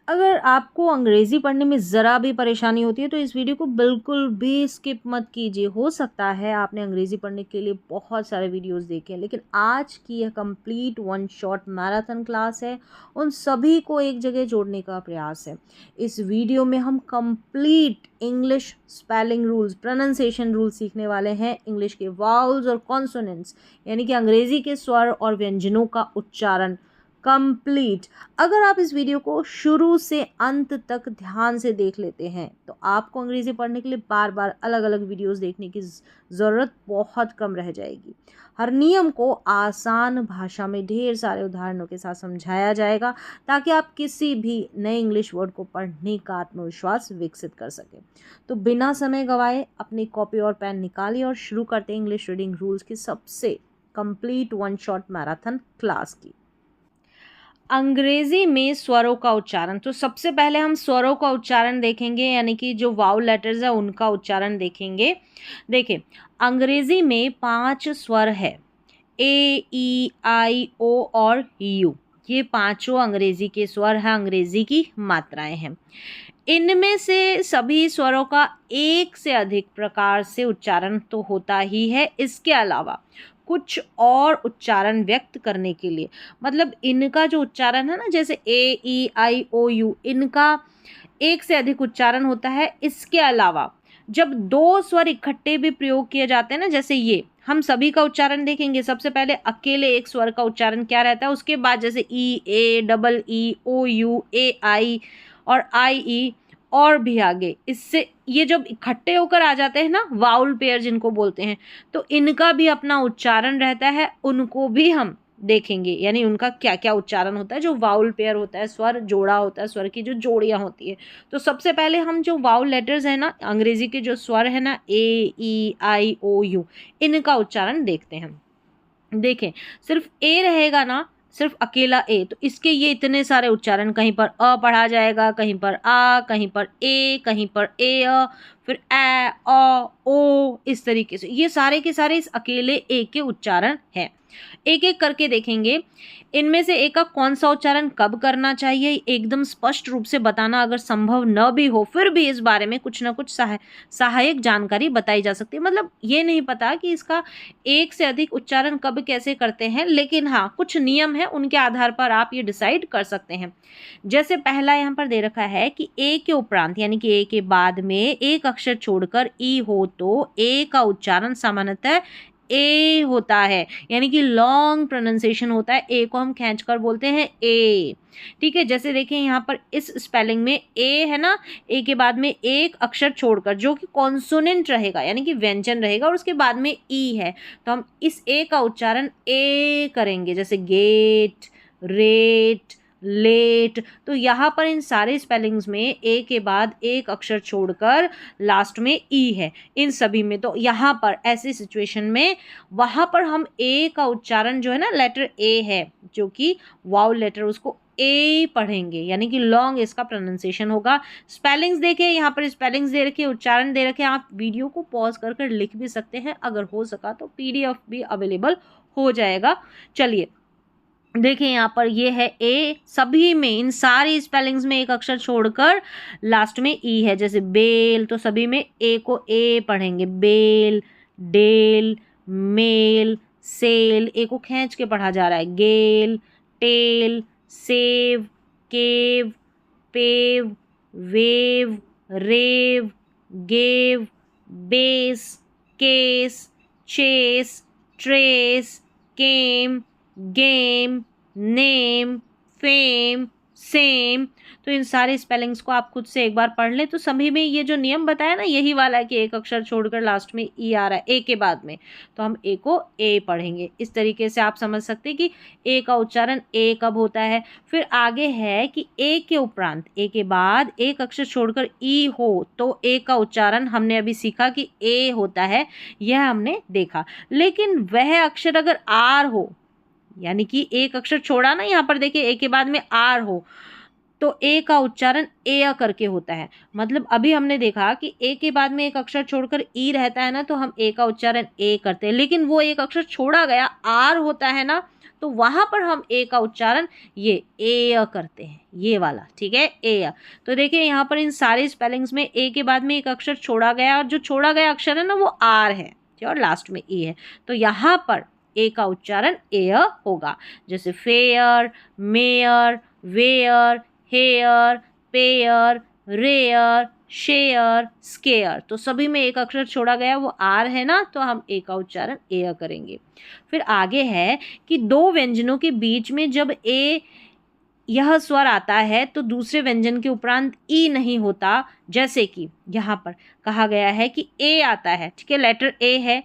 अगर आपको अंग्रेज़ी पढ़ने में ज़रा भी परेशानी होती है तो इस वीडियो को बिल्कुल भी स्किप मत कीजिए। हो सकता है आपने अंग्रेज़ी पढ़ने के लिए बहुत सारे वीडियोस देखे हैं, लेकिन आज की यह complete one shot marathon class है, उन सभी को एक जगह जोड़ने का प्रयास है। इस वीडियो में हम complete English spelling rules, pronunciation rules सीखने वाले हैं। इंग्लिश के वाउल्स और कॉन्सोनेंट्स यानी कि अंग्रेज़ी के स्वर और व्यंजनों का उच्चारण कंप्लीट। अगर आप इस वीडियो को शुरू से अंत तक ध्यान से देख लेते हैं तो आपको अंग्रेज़ी पढ़ने के लिए बार बार अलग अलग वीडियोस देखने की ज़रूरत बहुत कम रह जाएगी। हर नियम को आसान भाषा में ढेर सारे उदाहरणों के साथ समझाया जाएगा ताकि आप किसी भी नए इंग्लिश वर्ड को पढ़ने का आत्मविश्वास विकसित कर सकें। तो बिना समय गवाए अपनी कॉपी और पेन निकालिए और शुरू करते हैं इंग्लिश रीडिंग रूल्स की सबसे complete one shot marathon class की। अंग्रेजी में स्वरों का उच्चारण। तो सबसे पहले हम स्वरों का उच्चारण देखेंगे, यानी कि जो वाउल लेटर्स है उनका उच्चारण देखेंगे। देखिए, अंग्रेजी में 5 स्वर है, ए, ई, आई, ओ और यू। ये पांचों अंग्रेजी के स्वर हैं, अंग्रेजी की मात्राएं हैं। इनमें से सभी स्वरों का एक से अधिक प्रकार से उच्चारण तो होता ही है। इसके अलावा कुछ और उच्चारण व्यक्त करने के लिए, मतलब इनका जो उच्चारण है ना, जैसे ए, ई, आई, ओ, यू, इनका एक से अधिक उच्चारण होता है। इसके अलावा जब 2 स्वर इकट्ठे भी प्रयोग किए जाते हैं ना, जैसे ये, हम सभी का उच्चारण देखेंगे। सबसे पहले अकेले एक स्वर का उच्चारण क्या रहता है, उसके बाद जैसे ई, A, double E, O, you, ए, आई और आई, ई और भी आगे, इससे ये जब इकट्ठे होकर आ जाते हैं ना, वाउल पेयर जिनको बोलते हैं, तो इनका भी अपना उच्चारण रहता है, उनको भी हम देखेंगे। यानी उनका क्या क्या उच्चारण होता है, जो वाउल पेयर होता है, स्वर जोड़ा होता है, स्वर की जो जोड़ियां होती है। तो सबसे पहले हम जो वाउल लेटर्स है ना, अंग्रेजी के जो स्वर है ना, ए, ई, आई, ओ, यू, इनका उच्चारण देखते हैं। देखें, सिर्फ ए रहेगा ना, सिर्फ अकेला ए, तो इसके ये इतने सारे उच्चारण, कहीं पर अ पढ़ा जाएगा, कहीं पर आ, कहीं पर ए, कहीं पर ए अ, फिर ए, अ, ओ, इस तरीके से ये सारे के सारे इस अकेले ए के उच्चारण हैं। एक एक करके देखेंगे। इनमें से एक का कौन सा उच्चारण कब करना चाहिए, एकदम स्पष्ट रूप से बताना अगर संभव न भी हो, फिर भी इस बारे में कुछ ना कुछ सहायक जानकारी बताई जा सकती है। मतलब ये नहीं पता कि इसका एक से अधिक उच्चारण कब कैसे करते हैं, लेकिन हाँ, कुछ नियम है, उनके आधार पर आप ये डिसाइड कर सकते हैं। जैसे पहला यहाँ पर दे रखा है कि ए के उपरांत, यानी कि ए के बाद में एक अक्षर छोड़कर ई हो तो ए का उच्चारण सामान्यतः ए होता है, यानी कि लॉन्ग प्रोनाउंसिएशन होता है। ए को हम खींचकर बोलते हैं ए। ठीक है, जैसे देखिए यहाँ पर इस स्पेलिंग में ए है ना, ए के बाद में एक अक्षर छोड़कर जो कि कॉन्सोनेंट रहेगा, यानी कि व्यंजन रहेगा, और उसके बाद में ई है, तो हम इस ए का उच्चारण ए करेंगे। जैसे गेट, रेट, लेट। तो यहाँ पर इन सारे स्पेलिंग्स में ए के बाद एक अक्षर छोड़कर लास्ट में ई है, इन सभी में। तो यहाँ पर ऐसी सिचुएशन में वहाँ पर हम ए का उच्चारण जो है ना, लेटर ए है जो कि वाउल लेटर, उसको ए पढ़ेंगे, यानी कि लॉन्ग इसका प्रोनाउंसिएशन होगा। स्पेलिंग्स देखें, यहाँ पर स्पेलिंग्स दे रखे, उच्चारण दे रखे। आप वीडियो को पॉज कर कर लिख भी सकते हैं, अगर हो सका तो पीडीएफ भी अवेलेबल हो जाएगा। चलिए देखिए, यहाँ पर ये है ए, सभी में इन सारी स्पेलिंग्स में एक अक्षर छोड़कर लास्ट में ई है। जैसे बेल, तो सभी में ए को ए पढ़ेंगे, bale, dale, male, sale, A को खींच के पढ़ा जा रहा है, gale, tale, save, cave, pave, wave, rave, gave, base, case, chase, trace, came, game, name, fame, same. तो इन सारे स्पेलिंग्स को आप खुद से एक बार पढ़ लें। तो सभी में ये जो नियम बताया ना, यही वाला है कि एक अक्षर छोड़कर लास्ट में ई आ रहा है ए के बाद में, तो हम ए को ए पढ़ेंगे। इस तरीके से आप समझ सकते हैं कि ए का उच्चारण ए कब होता है। फिर आगे है कि ए के उपरांत, ए के बाद एक अक्षर छोड़कर ई हो तो ए का उच्चारण हमने अभी सीखा कि ए होता है, यह हमने देखा। लेकिन वह अक्षर अगर आर हो, यानी कि एक अक्षर छोड़ा ना, यहाँ पर देखिए ए के बाद में आर हो, तो ए का उच्चारण ए करके होता है। मतलब अभी हमने देखा कि ए के बाद में एक अक्षर छोड़कर ई रहता है ना, तो हम ए का उच्चारण ए करते हैं। लेकिन वो एक अक्षर छोड़ा गया, आर होता है ना, तो वहाँ पर हम ए का उच्चारण ये ए करते हैं, ये वाला, ठीक है, ए। तो देखिए यहाँ पर इन सारे स्पेलिंग्स में ए के बाद में एक अक्षर छोड़ा गया, और जो छोड़ा गया अक्षर है ना वो आर है, और लास्ट में ए है। तो यहाँ पर ए का उच्चारण ए होगा। जैसे fair, mayor, where, hair, pair, rare, share, scare, तो सभी में एक अक्षर छोड़ा गया, वो आर है ना, तो हम ए का उच्चारण ए करेंगे। फिर आगे है कि दो व्यंजनों के बीच में जब ए यह स्वर आता है तो दूसरे व्यंजन के उपरांत ई नहीं होता। जैसे कि यहाँ पर कहा गया है कि ए आता है, ठीक है, लेटर ए है,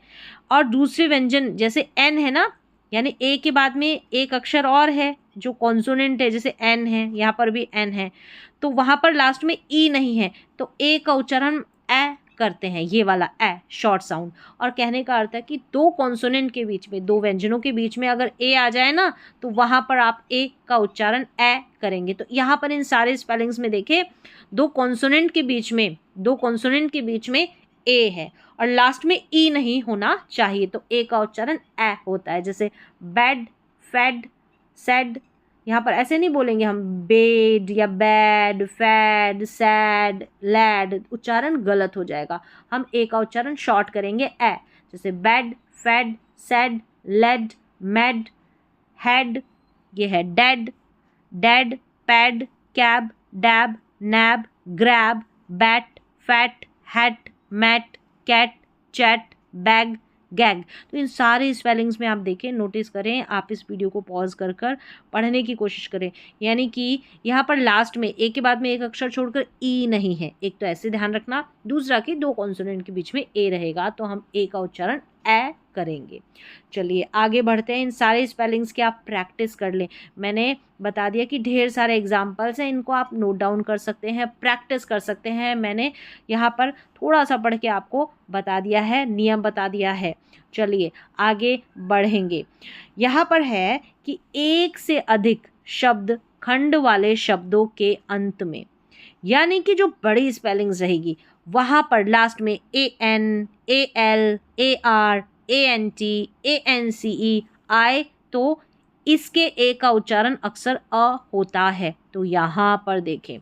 और दूसरे व्यंजन जैसे एन है ना, यानी ए के बाद में एक अक्षर और है जो कॉन्सोनेंट है, जैसे एन है, यहाँ पर भी एन है, तो वहाँ पर लास्ट में ई नहीं है, तो ए का उच्चारण ए करते हैं, ये वाला ए, शॉर्ट साउंड। और कहने का अर्थ है कि दो कॉन्सोनेंट के बीच में, दो व्यंजनों के बीच में अगर ए आ जाए ना, तो वहाँ पर आप ए का उच्चारण ए करेंगे। तो यहाँ पर इन सारे स्पेलिंग्स में देखें, दो कॉन्सोनेंट के बीच में ए है, और लास्ट में ई नहीं होना चाहिए, तो ए का उच्चारण ए होता है। जैसे बेड, फेड, सेड, यहाँ पर ऐसे नहीं बोलेंगे हम बेड या बैड, फैड, सैड, लैड, उच्चारण गलत हो जाएगा। हम ए का उच्चारण शॉर्ट करेंगे ए, जैसे bad, fad, sad, lad, mad, had, ये है dad, dad, pad, cab, dab, nab, grab, bat, fat, hat, mat, cat, chat, bag, gag. तो इन सारे स्पेलिंग्स में आप देखें, नोटिस करें, आप इस वीडियो को पॉज कर पढ़ने की कोशिश करें। यानी कि यहाँ पर लास्ट में ए के बाद में एक अक्षर छोड़कर ई नहीं है, एक तो ऐसे ध्यान रखना, दूसरा कि दो कॉन्सोनेंट के बीच में ए रहेगा, तो हम ए का उच्चारण ए करेंगे। चलिए आगे बढ़ते हैं, इन सारे स्पेलिंग्स की आप प्रैक्टिस कर लें। मैंने बता दिया कि ढेर सारे एग्जाम्पल्स हैं, इनको आप नोट डाउन कर सकते हैं, प्रैक्टिस कर सकते हैं। मैंने यहाँ पर थोड़ा सा पढ़ के आपको बता दिया है, नियम बता दिया है। चलिए आगे बढ़ेंगे। यहाँ पर है कि एक से अधिक शब्द खंड वाले शब्दों के अंत में, यानी कि जो बड़ी स्पेलिंग्स रहेगी वहाँ पर लास्ट में A N, A L, A R, A N T, A N C E आए, तो इसके ए का उच्चारण अक्सर अ होता है। तो यहाँ पर देखें,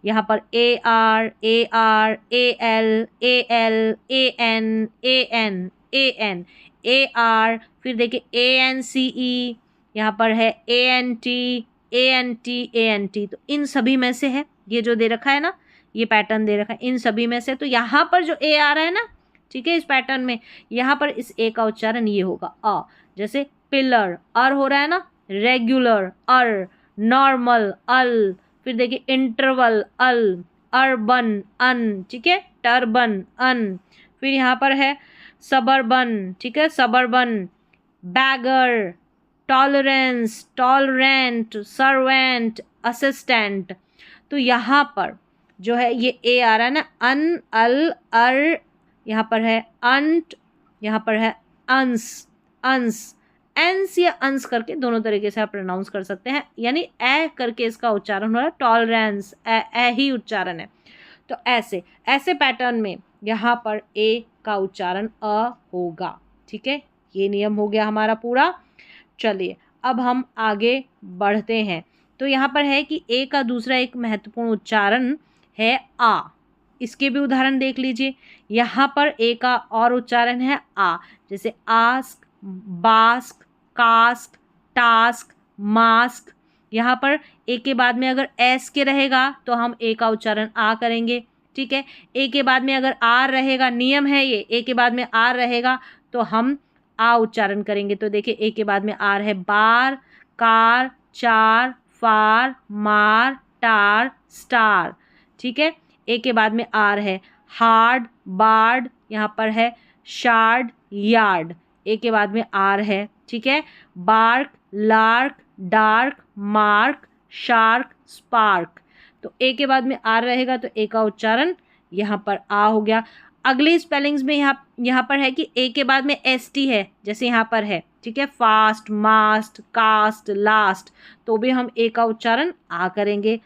यहाँ पर A R, A R, A L, A L, A N, A N, A N, A R, फिर देखिए ए एन सी ई, यहाँ पर है A N T, A N T, A N T, तो इन सभी में से है, ये जो दे रखा है ना, ये पैटर्न दे रखा है, इन सभी में से। तो यहाँ पर जो ए आ रहा है ना, ठीक है, इस पैटर्न में यहाँ पर इस ए का उच्चारण ये होगा अ। जैसे पिलर, अर हो रहा है ना, रेगुलर, अर, नॉर्मल, अल, फिर देखिए इंटरवल, अल, अर्बन, अन, ठीक है, टर्बन, अन, फिर यहाँ पर है सबर्बन, ठीक है, suburban, beggar, tolerance, tolerant, servant, assistant. तो यहाँ पर जो है ये ए आ रहा है ना, अन, अल, अर, यहाँ पर है अंट, यहाँ पर है अंस, अंस, एंस या अंस करके दोनों तरीके से आप प्रोनाउंस कर सकते हैं, यानी ए करके इसका उच्चारण हो रहा है, टॉलरेंस, ए ही उच्चारण है। तो ऐसे ऐसे पैटर्न में यहाँ पर ए का उच्चारण अ होगा, ठीक है, ये नियम हो गया हमारा पूरा। चलिए अब हम आगे बढ़ते हैं। तो यहाँ पर है कि ए का दूसरा एक महत्वपूर्ण उच्चारण है आ, इसके भी उदाहरण देख लीजिए। यहाँ पर ए का और उच्चारण है आ, जैसे ask, bask, cask, task, mask. यहाँ पर ए के बाद में अगर एस के रहेगा तो हम ए का उच्चारण आ करेंगे, ठीक है। ए के बाद में अगर आर रहेगा, नियम है ये, ए के बाद में आर रहेगा तो हम आ उच्चारण करेंगे। तो देखिए ए के बाद में आर है बार, कार, चार, फार, मार, टार, स्टार, ठीक है। ए के बाद में आर है हार्ड, बार्ड, यहाँ पर है शार्ड, यार्ड। ए के बाद में आर है, ठीक है, bark, lark, dark, mark, shark, spark. तो ए के बाद में आर रहेगा तो ए का उच्चारण यहाँ पर आ हो गया। अगली स्पेलिंग्स में यहाँ पर है कि ए के बाद में एस टी है, जैसे यहाँ पर है, ठीक है, फास्ट, मास्ट, कास्ट, लास्ट, तो भी हम ए का उच्चारण आ करेंगे।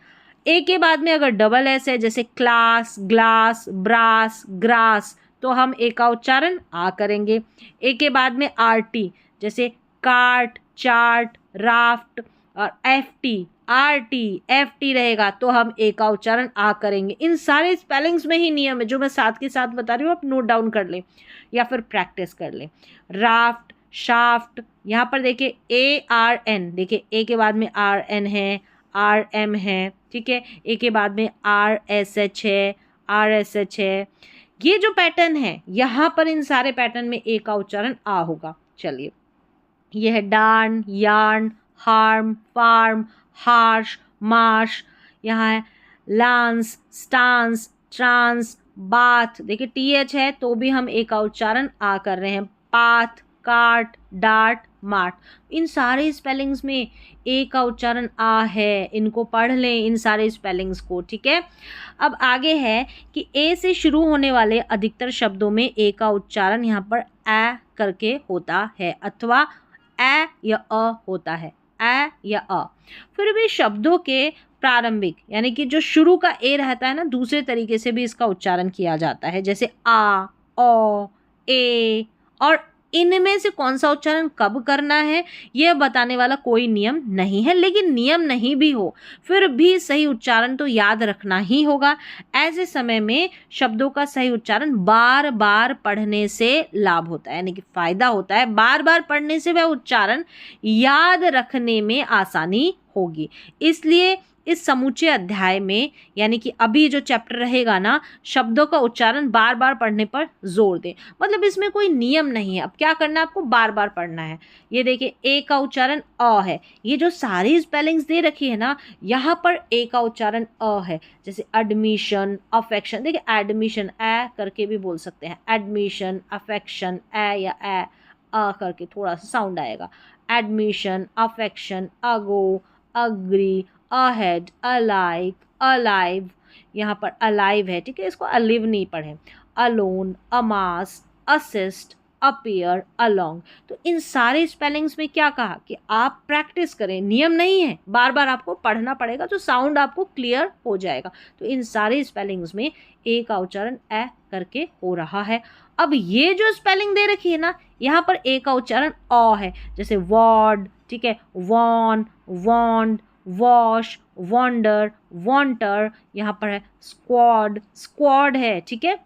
ए के बाद में अगर डबल एस है, जैसे क्लास, ग्लास, ब्रास, ग्रास, तो हम ए का उच्चारण आ करेंगे। ए के बाद में आर टी, जैसे कार्ट, चार्ट, राफ्ट, और F T, R T, F T रहेगा तो हम ए का उच्चारण आ करेंगे। इन सारे स्पेलिंग्स में ही नियम है जो मैं साथ के साथ बता रही हूँ, आप नोट डाउन कर लें या फिर प्रैक्टिस कर लें। राफ्ट, शाफ्ट, यहाँ पर देखिए ए आर एन, देखिए ए के बाद में आर एन है, आर एम है, ठीक है, ए के बाद में आर एस एच है, आर एस एच है। ये जो पैटर्न है यहाँ पर इन सारे पैटर्न में ए का उच्चारण आ होगा। चलिए, ये है darn, yarn, harm, farm, harsh, marsh, यहाँ है लांस, स्टांस, ट्रांस, बाथ, देखिए टी एच है तो भी हम ए का उच्चारण आ कर रहे हैं। पाथ, कार्ट, डार्ट, मार्ट, इन सारे स्पेलिंग्स में ए का उच्चारण आ है। इनको पढ़ लें इन सारे स्पेलिंग्स को, ठीक है। अब आगे है कि ए से शुरू होने वाले अधिकतर शब्दों में ए का उच्चारण यहाँ पर ए करके होता है अथवा ए या अ होता है, ए या अ। फिर भी शब्दों के प्रारंभिक यानी कि जो शुरू का ए रहता है ना, दूसरे तरीके से भी इसका उच्चारण किया जाता है, जैसे आ, ओ, ए। और इनमें से कौन सा उच्चारण कब करना है यह बताने वाला कोई नियम नहीं है, लेकिन नियम नहीं भी हो फिर भी सही उच्चारण तो याद रखना ही होगा। ऐसे समय में शब्दों का सही उच्चारण बार बार पढ़ने से लाभ होता है, यानी कि फायदा होता है। बार बार पढ़ने से वह उच्चारण याद रखने में आसानी होगी। इसलिए इस समूचे अध्याय में यानी कि अभी जो चैप्टर रहेगा ना, शब्दों का उच्चारण बार बार पढ़ने पर जोर दें। मतलब इसमें कोई नियम नहीं है, अब क्या करना है आपको बार बार पढ़ना है। ये देखिए ए का उच्चारण अ है, ये जो सारी स्पेलिंग्स दे रखी है ना यहाँ पर ए का उच्चारण अ है। जैसे एडमिशन, अफेक्शन, देखिए एडमिशन ए करके भी बोल सकते हैं, एडमिशन, अफेक्शन, ए या ए अ करके थोड़ा सा साउंड आएगा। एडमिशन, अफेक्शन, अगो, अग्री, अहेड, अलाइक, अलाइव, यहाँ पर अलाइव है, ठीक है, इसको अलिव नहीं पढ़े। Alone, amass, assist, appear, along. तो इन सारे स्पेलिंग्स में क्या कहा कि आप प्रैक्टिस करें, नियम नहीं है, बार बार आपको पढ़ना पड़ेगा तो साउंड आपको क्लियर हो जाएगा। तो इन सारे स्पेलिंग्स में ए का उच्चारण ए करके हो रहा है। अब ये जो स्पेलिंग दे रखी है ना, यहाँ पर ए का उच्चारण अ है, जैसे वॉर्ड, ठीक है, वॉन, वॉन्ड, वॉश, वॉन्डर, वॉन्टर, यहाँ पर है स्क्वाड, स्क्वाड है, ठीक है।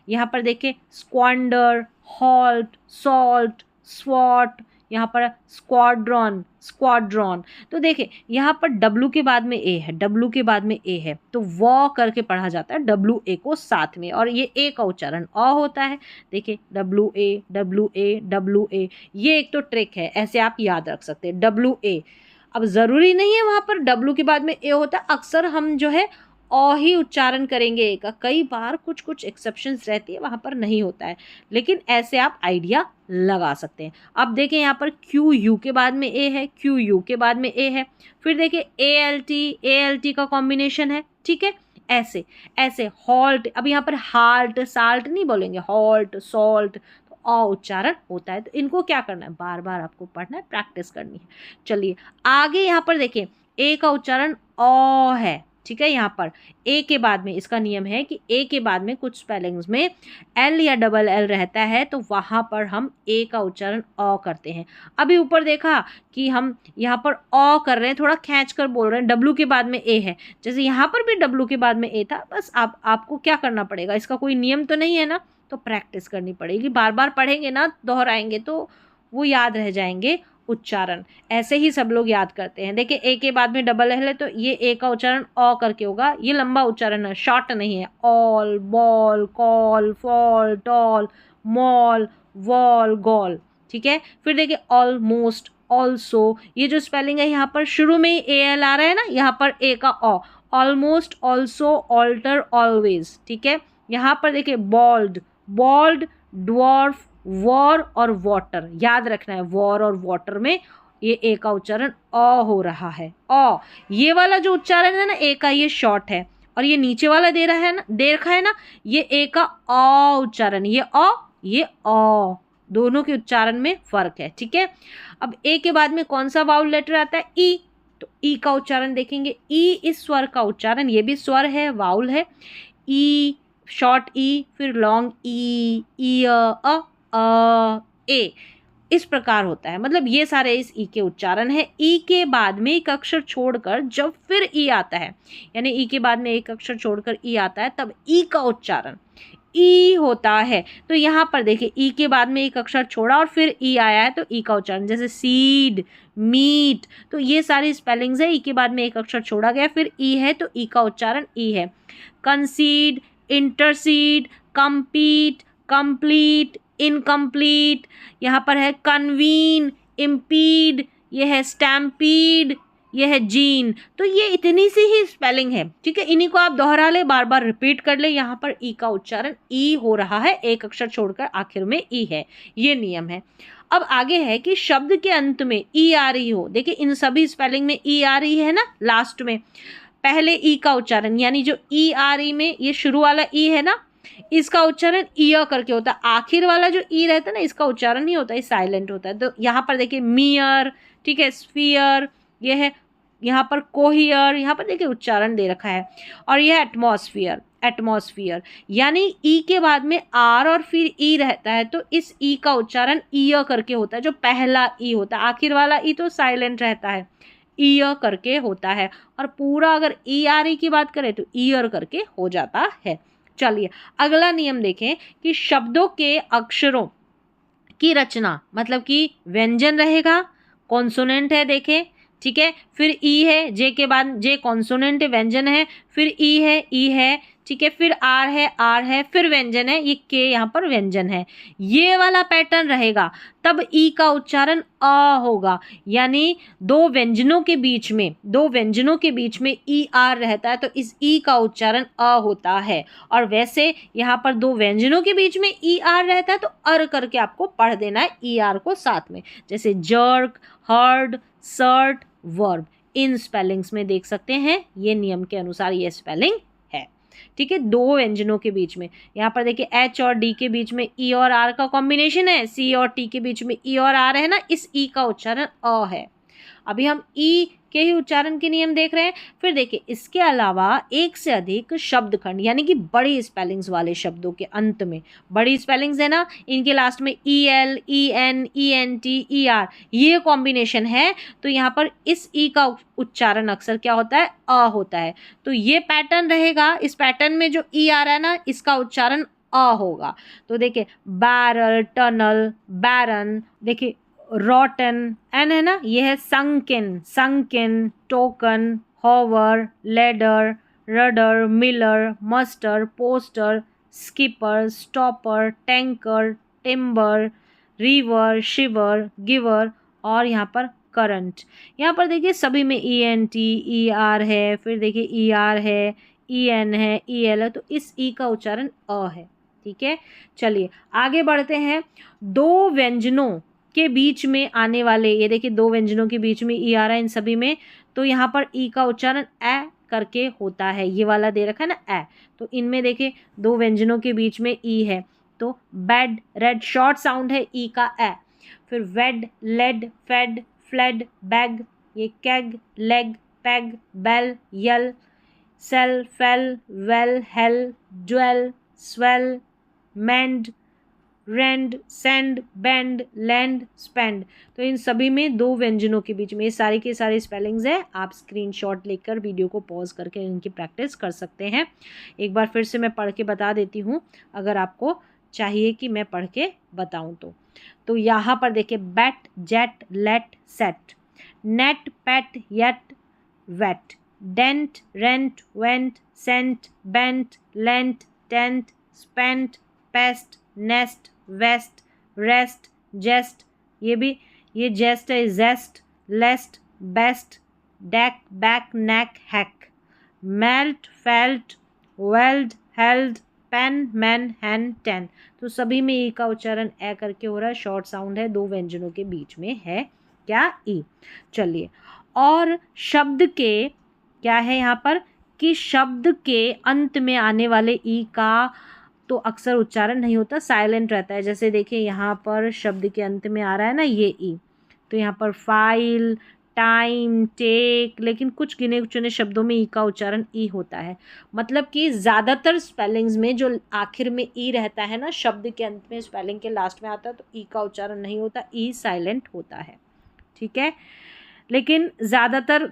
यहाँ पर देखिए स्क्वांडर, हॉल्ट, सॉल्ट, स्वॉट, यहाँ पर स्क्वाड्रॉन, स्क्वाड्रॉन। तो देखिए यहाँ पर डब्लू के बाद में ए है, डब्लू के बाद में ए है तो वॉ करके पढ़ा जाता है डब्लू ए को साथ में, और ये ए का उच्चारण अ होता है। देखिए W A, W A, W A, ये एक तो ट्रिक है, ऐसे आप याद रख सकते हैं डब्लू ए। अब ज़रूरी नहीं है वहाँ पर डब्लू के बाद में ए होता है, अक्सर हम जो है अ ही उच्चारण करेंगे ए का, कई बार कुछ कुछ एक्सेप्शंस रहती है वहाँ पर नहीं होता है, लेकिन ऐसे आप आइडिया लगा सकते हैं। अब देखें यहाँ पर क्यू यू के बाद में ए है, क्यू यू के बाद में ए है, फिर देखिए ए एल टी का कॉम्बिनेशन है, ठीक है। ऐसे ऐसे हॉल्ट, अब यहाँ पर हाल्ट साल्ट नहीं बोलेंगे, हॉल्ट सॉल्ट, अ उच्चारण होता है। तो इनको क्या करना है, बार बार आपको पढ़ना है, प्रैक्टिस करनी है। चलिए आगे यहाँ पर देखिए ए का उच्चारण अ है, ठीक है। यहाँ पर ए के बाद में इसका नियम है कि ए के बाद में कुछ स्पेलिंग्स में एल या डबल एल रहता है तो वहाँ पर हम ए का उच्चारण अ करते हैं। अभी ऊपर देखा कि हम यहाँ पर अ कर रहे हैं, थोड़ा खींच कर बोल रहे हैं, डब्लू के बाद में ए है, जैसे यहाँ पर भी डब्लू के बाद में ए था। बस आपको क्या करना पड़ेगा, इसका कोई नियम तो नहीं है ना, तो प्रैक्टिस करनी पड़ेगी। बार बार पढ़ेंगे ना, दोहराएंगे तो वो याद रह जाएंगे उच्चारण। ऐसे ही सब लोग याद करते हैं। देखिए ए के बाद में डबल एल है तो ये ए का उच्चारण अ करके होगा, ये लंबा उच्चारण है, शॉर्ट नहीं है। All, ball, call, fall, tall, mall, wall, gall, ठीक है। फिर देखिए ऑलमोस्ट, ऑल्सो, ये जो स्पेलिंग है यहाँ पर शुरू में ही ए एल आ रहा है ना, यहाँ पर ए का अ, ऑलमोस्ट, ऑल्सो, ऑल्टर, ऑलवेज, ठीक है। यहाँ पर देखिए बॉल्ड, बॉल्ड, ड्वार्फ, वॉर और वाटर, याद रखना है वॉर और वाटर में ये ए का उच्चारण अ हो रहा है। अ, ये वाला जो उच्चारण है ना ए का, ये शॉर्ट है, और ये नीचे वाला दे रखा है ना, ये ए का अ उच्चारण, ये अ, ये अ, दोनों के उच्चारण में फर्क है, ठीक है। अब ए के बाद में कौन सा वाउल लेटर आता है, ई, तो ई का उच्चारण देखेंगे। ई इस स्वर का उच्चारण, ये भी स्वर है, वाउल है। ई, शॉर्ट ई, फिर लॉन्ग ई, अ, ए। इस प्रकार होता है। मतलब ये सारे इस ई के उच्चारण है। ई के बाद में एक अक्षर छोड़कर जब फिर ई आता है, यानी ई के बाद में एक अक्षर छोड़कर ई आता है, तब ई का उच्चारण ई होता है। तो यहाँ पर देखिए ई के बाद में एक अक्षर छोड़ा और फिर ई आया है, तो ई का उच्चारण, जैसे सीड, मीट, तो ये सारी स्पेलिंग्स है। ई के बाद में एक अक्षर छोड़ा गया, फिर ई है, तो ई का उच्चारण ई है। कंसीड, इंटरसीड, कंपीट, कंप्लीट, इनकम्प्लीट, यहाँ पर है कन्वीन, इम्पीड, ये है स्टैम्पीड, ये है जीन। तो ये इतनी सी ही स्पेलिंग है, ठीक है। इन्हीं को आप दोहरा ले, बार बार रिपीट कर ले। यहाँ पर ई का उच्चारण ई हो रहा है, एक अक्षर छोड़कर आखिर में ई है, ये नियम है। अब आगे है कि शब्द के अंत में ई आ रही हो। देखिए इन सभी स्पेलिंग में ई आ रही है ना, लास्ट में पहले ई का उच्चारण, यानी जो ई आ रही में ये शुरू वाला ई है ना, इसका उच्चारण ईयर करके होता है। आखिर वाला जो ई रहता है ना, इसका उच्चारण नहीं होता है, साइलेंट होता है। तो यहाँ पर देखिए मियर, ठीक है, स्फीयर, ये है यहाँ पर कोहियर, यहाँ पर देखिए उच्चारण दे रखा है। और यह एटमॉस्फियर, एटमॉस्फियर, यानी ई के बाद में आर और फिर ई रहता है, तो इस ई का उच्चारण ईयर करके होता है। जो पहला ई होता है, आखिर वाला ई तो साइलेंट रहता है, ईयर करके होता है। और पूरा अगर ई आर ई की बात करें तो ईयर करके हो जाता है। चलिए अगला नियम देखें कि शब्दों के अक्षरों की रचना, मतलब कि व्यंजन रहेगा, कॉन्सोनेंट है, देखें, ठीक है, फिर ई है, जे के बाद जे कॉन्सोनेंट व्यंजन है, फिर ई है, ठीक है, फिर आर है, फिर व्यंजन है, ये के यहाँ पर व्यंजन है, ये वाला पैटर्न रहेगा। तब ई का उच्चारण अ होगा, यानी दो व्यंजनों के बीच में ई आर रहता है, तो इस ई का उच्चारण अ होता है। और वैसे यहाँ पर दो व्यंजनों के बीच में ई आर रहता है, तो अर करके आपको पढ़ देना है ई आर को साथ में, जैसे जर्क, हर्ड, सर्ट, वर्ब। इन स्पेलिंग्स में देख सकते हैं, ये नियम के अनुसार ये स्पेलिंग है, ठीक है। दो व्यंजनों के बीच में, यहाँ पर देखिए एच और डी के बीच में ई और आर का कॉम्बिनेशन है, सी और टी के बीच में ई और आर है ना, इस ई का उच्चारण अ है। अभी हम ई के ही उच्चारण के नियम देख रहे हैं। फिर देखिए इसके अलावा एक से अधिक शब्दखंड, यानी कि बड़ी स्पेलिंग्स वाले शब्दों के अंत में, बड़ी स्पेलिंग्स है ना, इनके लास्ट में E L, E N, E N T, E R, ये कॉम्बिनेशन है, तो यहाँ पर इस ई का उच्चारण अक्सर क्या होता है, अ होता है। तो ये पैटर्न रहेगा, इस पैटर्न में जो ई आ रहा है ना, इसका उच्चारण अ होगा। तो देखिए बैरल, टनल, बैरन, देखिए रॉटन, एन है ना, ये है sunken, token, hover, ladder, rudder, miller, muster, poster, skipper, stopper, tanker, timber, river, shiver, giver, और यहाँ पर करंट। यहाँ पर देखिए सभी में E N T, E R है, फिर देखिए ई आर है, ई एन है, ई एल है, तो इस ई का उच्चारण अ है, ठीक है। चलिए आगे बढ़ते हैं। दो व्यंजनों के बीच में आने वाले, ये देखिए दो व्यंजनों के बीच में ई आ रहा है इन सभी में, तो यहाँ पर ई का उच्चारण ए करके होता है, ये वाला दे रखा है ना ए, तो इनमें देखिए दो व्यंजनों के बीच में ई है, तो बेड, रेड, शॉर्ट साउंड है ई का ए। फिर wed, led, fed, fled, beg, ये keg, leg, peg, bell, yell, sell, fell, well, hell, dwell, swell, mend, rend, send, bend, lend, spend, तो इन सभी में दो व्यंजनों के बीच में, ये सारी की सारी स्पेलिंग्स है। आप स्क्रीनशॉट लेकर वीडियो को पॉज करके इनकी प्रैक्टिस कर सकते हैं। एक बार फिर से मैं पढ़ के बता देती हूँ, अगर आपको चाहिए कि मैं पढ़ के बताऊँ तो यहाँ पर देखिए bet, jet, let, set, net, pet, yet, wet, dent, rent, went, cent, bent, lent, tent, spent, pest, nest, west, rest, jest, ये जेस्ट है, jest, lest, best, deck, beck, neck, heck, melt, felt, weld, held, pen, men, hen, ten, तो सभी में ई का उच्चारण ए करके हो रहा है, शॉर्ट साउंड है, दो व्यंजनों के बीच में है क्या, ई। चलिए और शब्द के क्या है यहाँ पर कि शब्द के अंत में आने वाले ई का तो अक्सर उच्चारण नहीं होता, साइलेंट रहता है। जैसे देखिए यहाँ पर शब्द के अंत में आ रहा है ना ये ई, तो यहाँ पर फाइल, टाइम, टेक, लेकिन कुछ गिने चुने शब्दों में ई का उच्चारण ई होता है। मतलब कि ज़्यादातर स्पेलिंग्स में जो आखिर में ई रहता है ना, शब्द के अंत में स्पेलिंग के लास्ट में आता है, तो ई का उच्चारण नहीं होता, ई साइलेंट होता है। ठीक है, लेकिन ज़्यादातर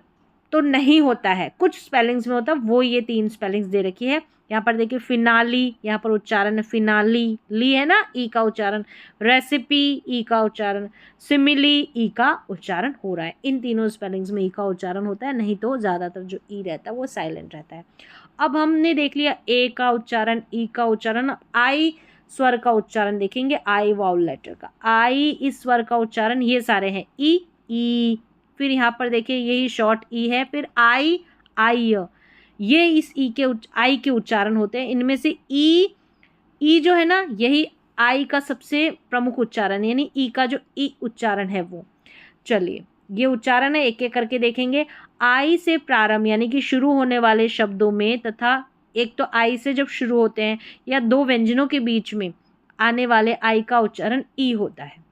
तो नहीं होता है, कुछ स्पेलिंग्स में होता है। वो ये 3 स्पेलिंग्स दे रखी है यहाँ पर। देखिए फिनाली, यहाँ पर उच्चारण है फिनाली, ली है ना, ई का उच्चारण। रेसिपी, ई का उच्चारण। सिमिली, ई का उच्चारण हो रहा है। इन तीनों स्पेलिंग्स में ई का उच्चारण होता है, नहीं तो ज़्यादातर जो ई रहता है वो साइलेंट रहता है। अब हमने देख लिया ए का उच्चारण, ई का उच्चारण। आई स्वर का उच्चारण देखेंगे, आई वाउल लेटर का, आई इस स्वर का उच्चारण, ये सारे हैं ई, फिर यहाँ पर देखिए यही शॉर्ट ई है, फिर आई, ये इस ई के आई के उच्चारण होते हैं। इनमें से ई जो है ना, यही आई का सबसे प्रमुख उच्चारण है, यानी ई का जो ई उच्चारण है वो। चलिए ये उच्चारण है, एक एक करके देखेंगे। आई से प्रारंभ यानी कि शुरू होने वाले शब्दों में, तथा एक तो आई से जब शुरू होते हैं या दो व्यंजनों के बीच में आने वाले आई का उच्चारण ई होता है।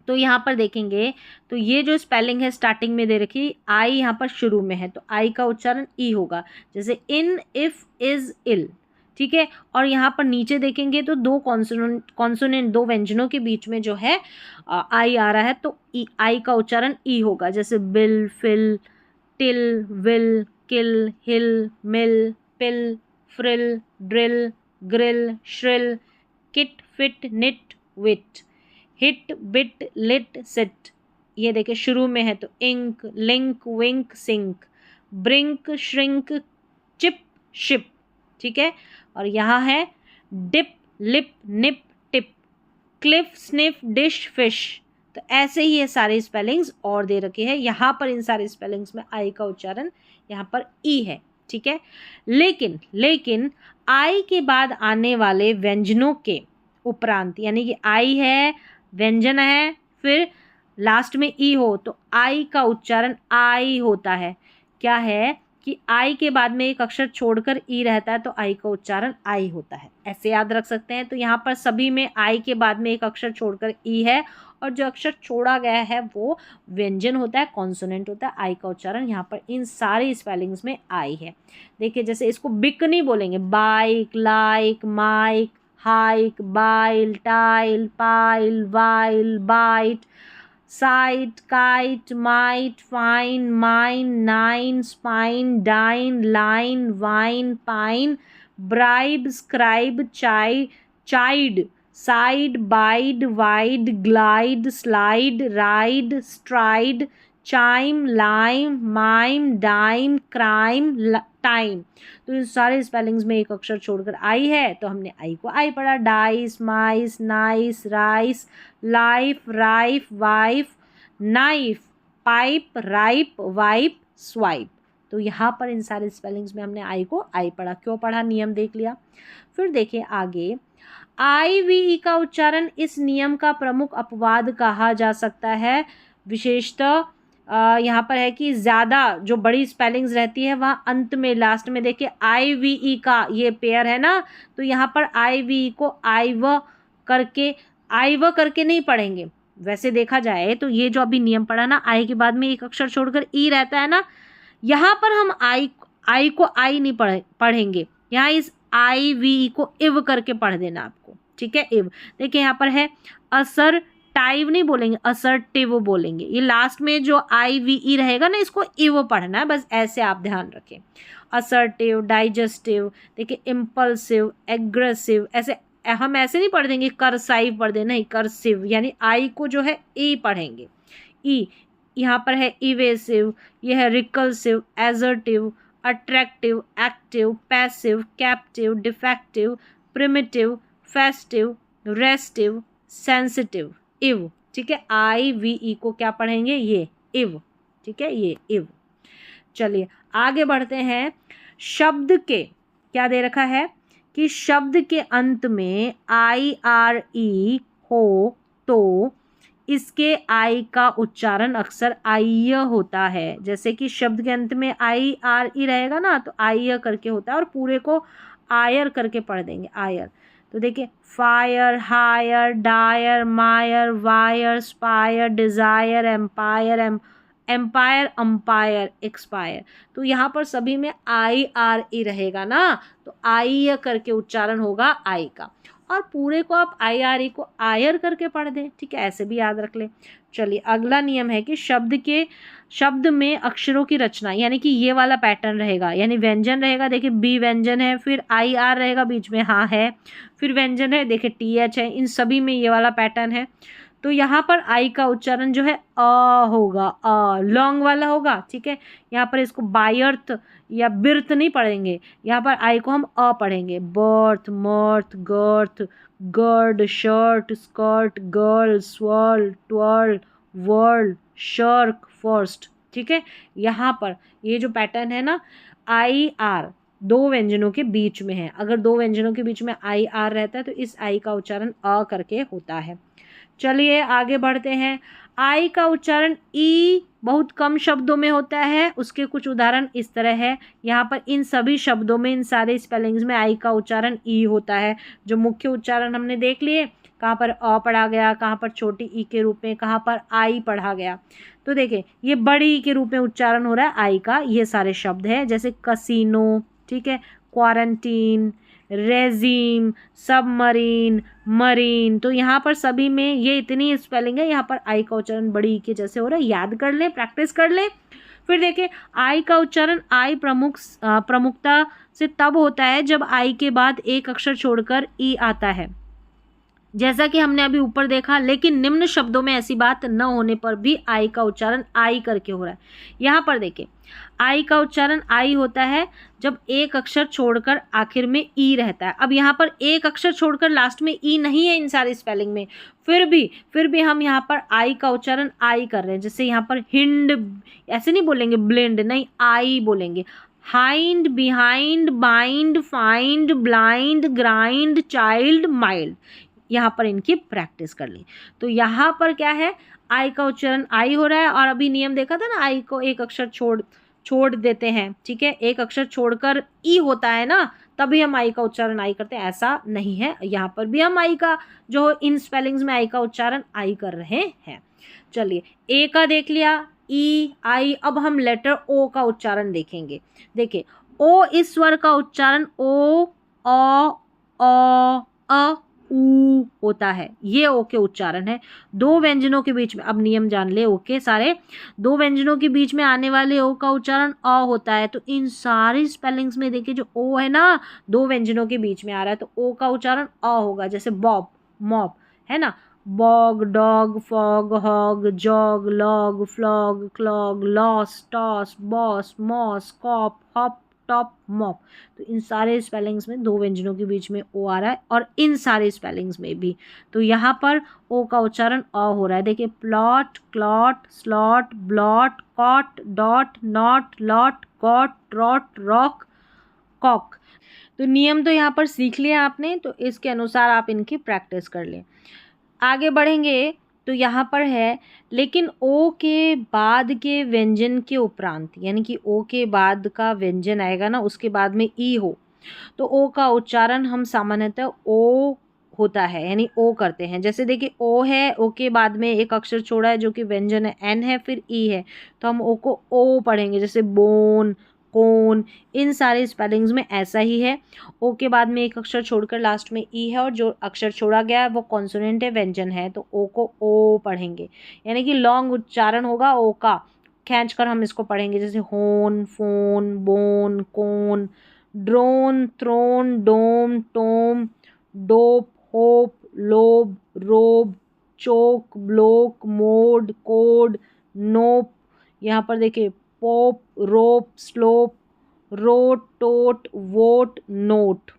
तो यहाँ पर देखेंगे तो ये जो स्पेलिंग है स्टार्टिंग में दे रखी, आई यहाँ पर शुरू में है, तो आई का उच्चारण ई होगा, जैसे इन, इफ, इज, इल। ठीक है, और यहाँ पर नीचे देखेंगे तो दो कॉन्सोनेंट, दो व्यंजनों के बीच में जो है आई आ रहा है, तो आई का उच्चारण ई होगा, जैसे bill, fill, till, will, kill, hill, mill, pill, frill, drill, grill, thrill, kit, fit, knit, wit, hit, bit, lit, sit. ये देखिए शुरू में है तो ink, link, wink, sink, brink, shrink, chip, ship. ठीक है, और यहाँ है dip, lip, nip, tip, cliff, sniff, dish, fish. तो ऐसे ही ये सारे स्पेलिंग्स और दे रखे हैं यहाँ पर। इन सारे स्पेलिंग्स में आई का उच्चारण यहाँ पर ई है। ठीक है, लेकिन आई के बाद आने वाले व्यंजनों के उपरांत, यानी कि आई है, व्यंजन है, फिर लास्ट में ई हो, तो आई का उच्चारण आई होता है। क्या है कि आई के बाद में एक अक्षर छोड़कर ई रहता है, तो आई का उच्चारण आई होता है। ऐसे याद रख सकते हैं। तो यहाँ पर सभी में आई के बाद में एक अक्षर छोड़कर ई है, और जो अक्षर छोड़ा गया है वो व्यंजन होता है, कॉन्सोनेंट होता है। आई का उच्चारण यहाँ पर इन सारे स्पेलिंग्स में आई है। देखिए जैसे इसको बिक नहीं बोलेंगे, bike, like, mike, hike, bile, tile, pile, vile, bite, site, kite, mite, fine, mine, nine, spine, dine, line, wine, pine, bribe, scribe, chide, side, bide, wide, glide, slide, ride, stride, chime, lime, mime, dime, crime, time. तो इन सारे spellings में एक अक्षर छोड़कर आई है, तो हमने आई को आई पढ़ा। Dice, mice, nice, rice, life, rife, wife, knife, pipe, ripe, wipe, swipe. तो यहाँ पर इन सारे स्पेलिंग्स में हमने आई को आई पढ़ा। क्यों पढ़ा, नियम देख लिया। फिर देखिए आगे, आई वी ई का उच्चारण इस नियम का प्रमुख अपवाद कहा जा सकता है। विशेषतः यहाँ पर है कि ज़्यादा जो बड़ी स्पेलिंग्स रहती है वहाँ अंत में, लास्ट में देखिए आई वी ई का ये पेयर है ना, तो यहाँ पर आई वी ई को आई व करके नहीं पढ़ेंगे। वैसे देखा जाए तो ये जो अभी नियम पढ़ा ना, आई के बाद में एक अक्षर छोड़कर ई रहता है ना, यहाँ पर हम आई को आई नहीं पढ़ेंगे। यहाँ इस आई वी ई को इव करके पढ़ देना आपको। ठीक है, इव। देखिए यहाँ पर है असर्टाइव नहीं बोलेंगे, असर्टिव बोलेंगे। ये लास्ट में जो आई वी ई रहेगा ना, इसको इव पढ़ना है, बस ऐसे आप ध्यान रखें। असर्टिव, डाइजेस्टिव, देखिए इम्पल्सिव, एग्रेसिव, ऐसे हम ऐसे नहीं पढ़ देंगे करसाइव पढ़ देना, नहीं, करसिव, यानी आई को जो है ई पढ़ेंगे। ई यहाँ पर है इवेसिव, यह है reclusive, assertive, attractive, active, passive, captive, defective, primitive, festive, restive, sensitive, ive. ठीक है, आई वी ई को क्या पढ़ेंगे, ये इव। ठीक है, ये इव। चलिए आगे बढ़ते हैं। शब्द के क्या दे रखा है कि शब्द के अंत में आई आर ई हो तो इसके आई का उच्चारण अक्सर आय होता है। जैसे कि शब्द के अंत में आई आर ई रहेगा ना, तो आय करके होता है, और पूरे को आयर करके पढ़ देंगे, आयर। तो देखिए fire, hire, dire, mire, wire, spire, desire, empire, empire, umpire, expire. तो यहाँ पर सभी में IRE रहेगा ना, तो आई करके उच्चारण होगा आई का। और पूरे को आप IRE को आयर करके पढ़ दें, ठीक है, ऐसे भी याद रख लें। चलिए अगला नियम है कि शब्द में अक्षरों की रचना, यानी कि ये वाला पैटर्न रहेगा, यानी व्यंजन रहेगा, देखिए बी व्यंजन है, फिर IR रहेगा बीच में, हाँ है, फिर व्यंजन है, देखिए TH है, इन सभी में ये वाला पैटर्न है। तो यहाँ पर आई का उच्चारण जो है होगा, लॉन्ग वाला होगा, ठीक है। यहाँ पर इसको बायर्थ या बिर्थ नहीं पढ़ेंगे, यहाँ पर आई को हम पढ़ेंगे। Birth, mirth, girth, gird, shirt, skirt, girl, swirl, twirl, world, shirk, first, ठीक है। यहाँ पर ये जो पैटर्न है ना, IR दो व्यंजनों के बीच में है। अगर दो व्यंजनों के बीच में IR रहता है तो इस आई का उच्चारण करके होता है। चलिए आगे बढ़ते हैं। आई का उच्चारण ई बहुत कम शब्दों में होता है। उसके कुछ उदाहरण इस तरह है। यहाँ पर इन सभी शब्दों में, इन सारे स्पेलिंग्स में आई का उच्चारण ई होता है। जो मुख्य उच्चारण हमने देख लिए, कहाँ पर पढ़ा गया, कहाँ पर छोटी ई के रूप में, कहाँ पर आई पढ़ा गया। तो देखिए ये बड़ी ई के रूप में उच्चारण हो रहा है आई का। ये सारे शब्द हैं, जैसे कसिनो, ठीक है, क्वारंटीन, रेजिम, सबमरीन, मरीन। तो यहाँ पर सभी में ये इतनी स्पेलिंग है, यहाँ पर आई का उच्चारण बड़ी ई के जैसे हो रहा है। याद कर लें, प्रैक्टिस कर लें। फिर देखिए आई का उच्चारण आई प्रमुखता से तब होता है जब आई के बाद एक अक्षर छोड़कर ई आता है, जैसा कि हमने अभी ऊपर देखा। लेकिन निम्न शब्दों में ऐसी बात न होने पर भी आई का उच्चारण आई करके हो रहा है। यहाँ पर देखिए आई का उच्चारण आई होता है जब एक अक्षर छोड़कर आखिर में ई रहता है। अब यहाँ पर एक अक्षर छोड़कर लास्ट में ई नहीं है इन सारी स्पेलिंग में, फिर भी हम यहाँ पर आई का उच्चारण आई कर रहे हैं। जैसे यहाँ पर हिंड, ऐसे नहीं बोलेंगे ब्लेंड, नहीं, आई बोलेंगे। Hind, behind, bind, find, blind, grind, child, mild. यहाँ पर इनकी प्रैक्टिस कर ली। तो यहाँ पर क्या है, आई का उच्चारण आई हो रहा है। और अभी नियम देखा था ना, आई को एक अक्षर छोड़ देते हैं, ठीक है, एक अक्षर छोड़कर ई होता है ना, तभी हम आई का उच्चारण आई करते हैं। ऐसा नहीं है, यहाँ पर भी हम आई का, जो इन स्पेलिंग्स में आई का उच्चारण आई कर रहे हैं। चलिए ए का देख लिया, ई, आई। अब हम लेटर ओ का उच्चारण देखेंगे। देखिए ओ इस स्वर का उच्चारण ओ, अ, ऊ होता है। ये ओ के उच्चारण है। दो व्यंजनों के बीच में, अब नियम जान ले ओ के सारे, दो व्यंजनों के बीच में आने वाले ओ का उच्चारण अ होता है। तो इन सारी स्पेलिंग्स में देखिए जो ओ है ना, दो व्यंजनों के बीच में आ रहा है, तो ओ का उच्चारण अ होगा। जैसे बॉब, मॉप, है ना, bog, dog, fog, hog, jog, log, flog, clog, loss, toss, boss, moss, cop, hop, top, mop. तो इन सारे स्पेलिंग्स में दो व्यंजनों के बीच में ओ आ रहा है, और इन सारे स्पेलिंग्स में भी। तो यहाँ पर ओ का उच्चारण अ हो रहा है। देखिए plot, clot, slot, blot, cot, dot, not, lot, got, trot, rock, cock. तो नियम तो यहाँ पर सीख लिया आपने, तो इसके अनुसार आप इनकी प्रैक्टिस कर लें। आगे बढ़ेंगे तो यहाँ पर है, लेकिन ओ के बाद के व्यंजन के उपरांत, यानी कि ओ के बाद का व्यंजन आएगा ना, उसके बाद में ई हो, तो ओ का उच्चारण हम सामान्यतः ओ होता है, यानी ओ करते हैं। जैसे देखिए ओ है, ओ के बाद में एक अक्षर छोड़ा है जो कि व्यंजन है, एन है, फिर ई है, तो हम ओ को ओ पढ़ेंगे। जैसे बोन, कोन, इन सारे स्पेलिंग्स में ऐसा ही है। ओ के बाद में एक अक्षर छोड़कर लास्ट में ई है, और जो अक्षर छोड़ा गया है वो कॉन्सोनेंट है, व्यंजन है, तो ओ को ओ पढ़ेंगे। यानी कि लॉन्ग उच्चारण होगा ओ का, खींच कर हम इसको पढ़ेंगे। जैसे होन, फोन, बोन, कोन, ड्रोन, थ्रोन, डोम, टोम, डोप, होप, लोब, रोब, चोक, ब्लोक, मोड, कोड, नोप। यहाँ पर देखिए पोप, रोप, स्लोप, रोट, टोट, वोट, नोट।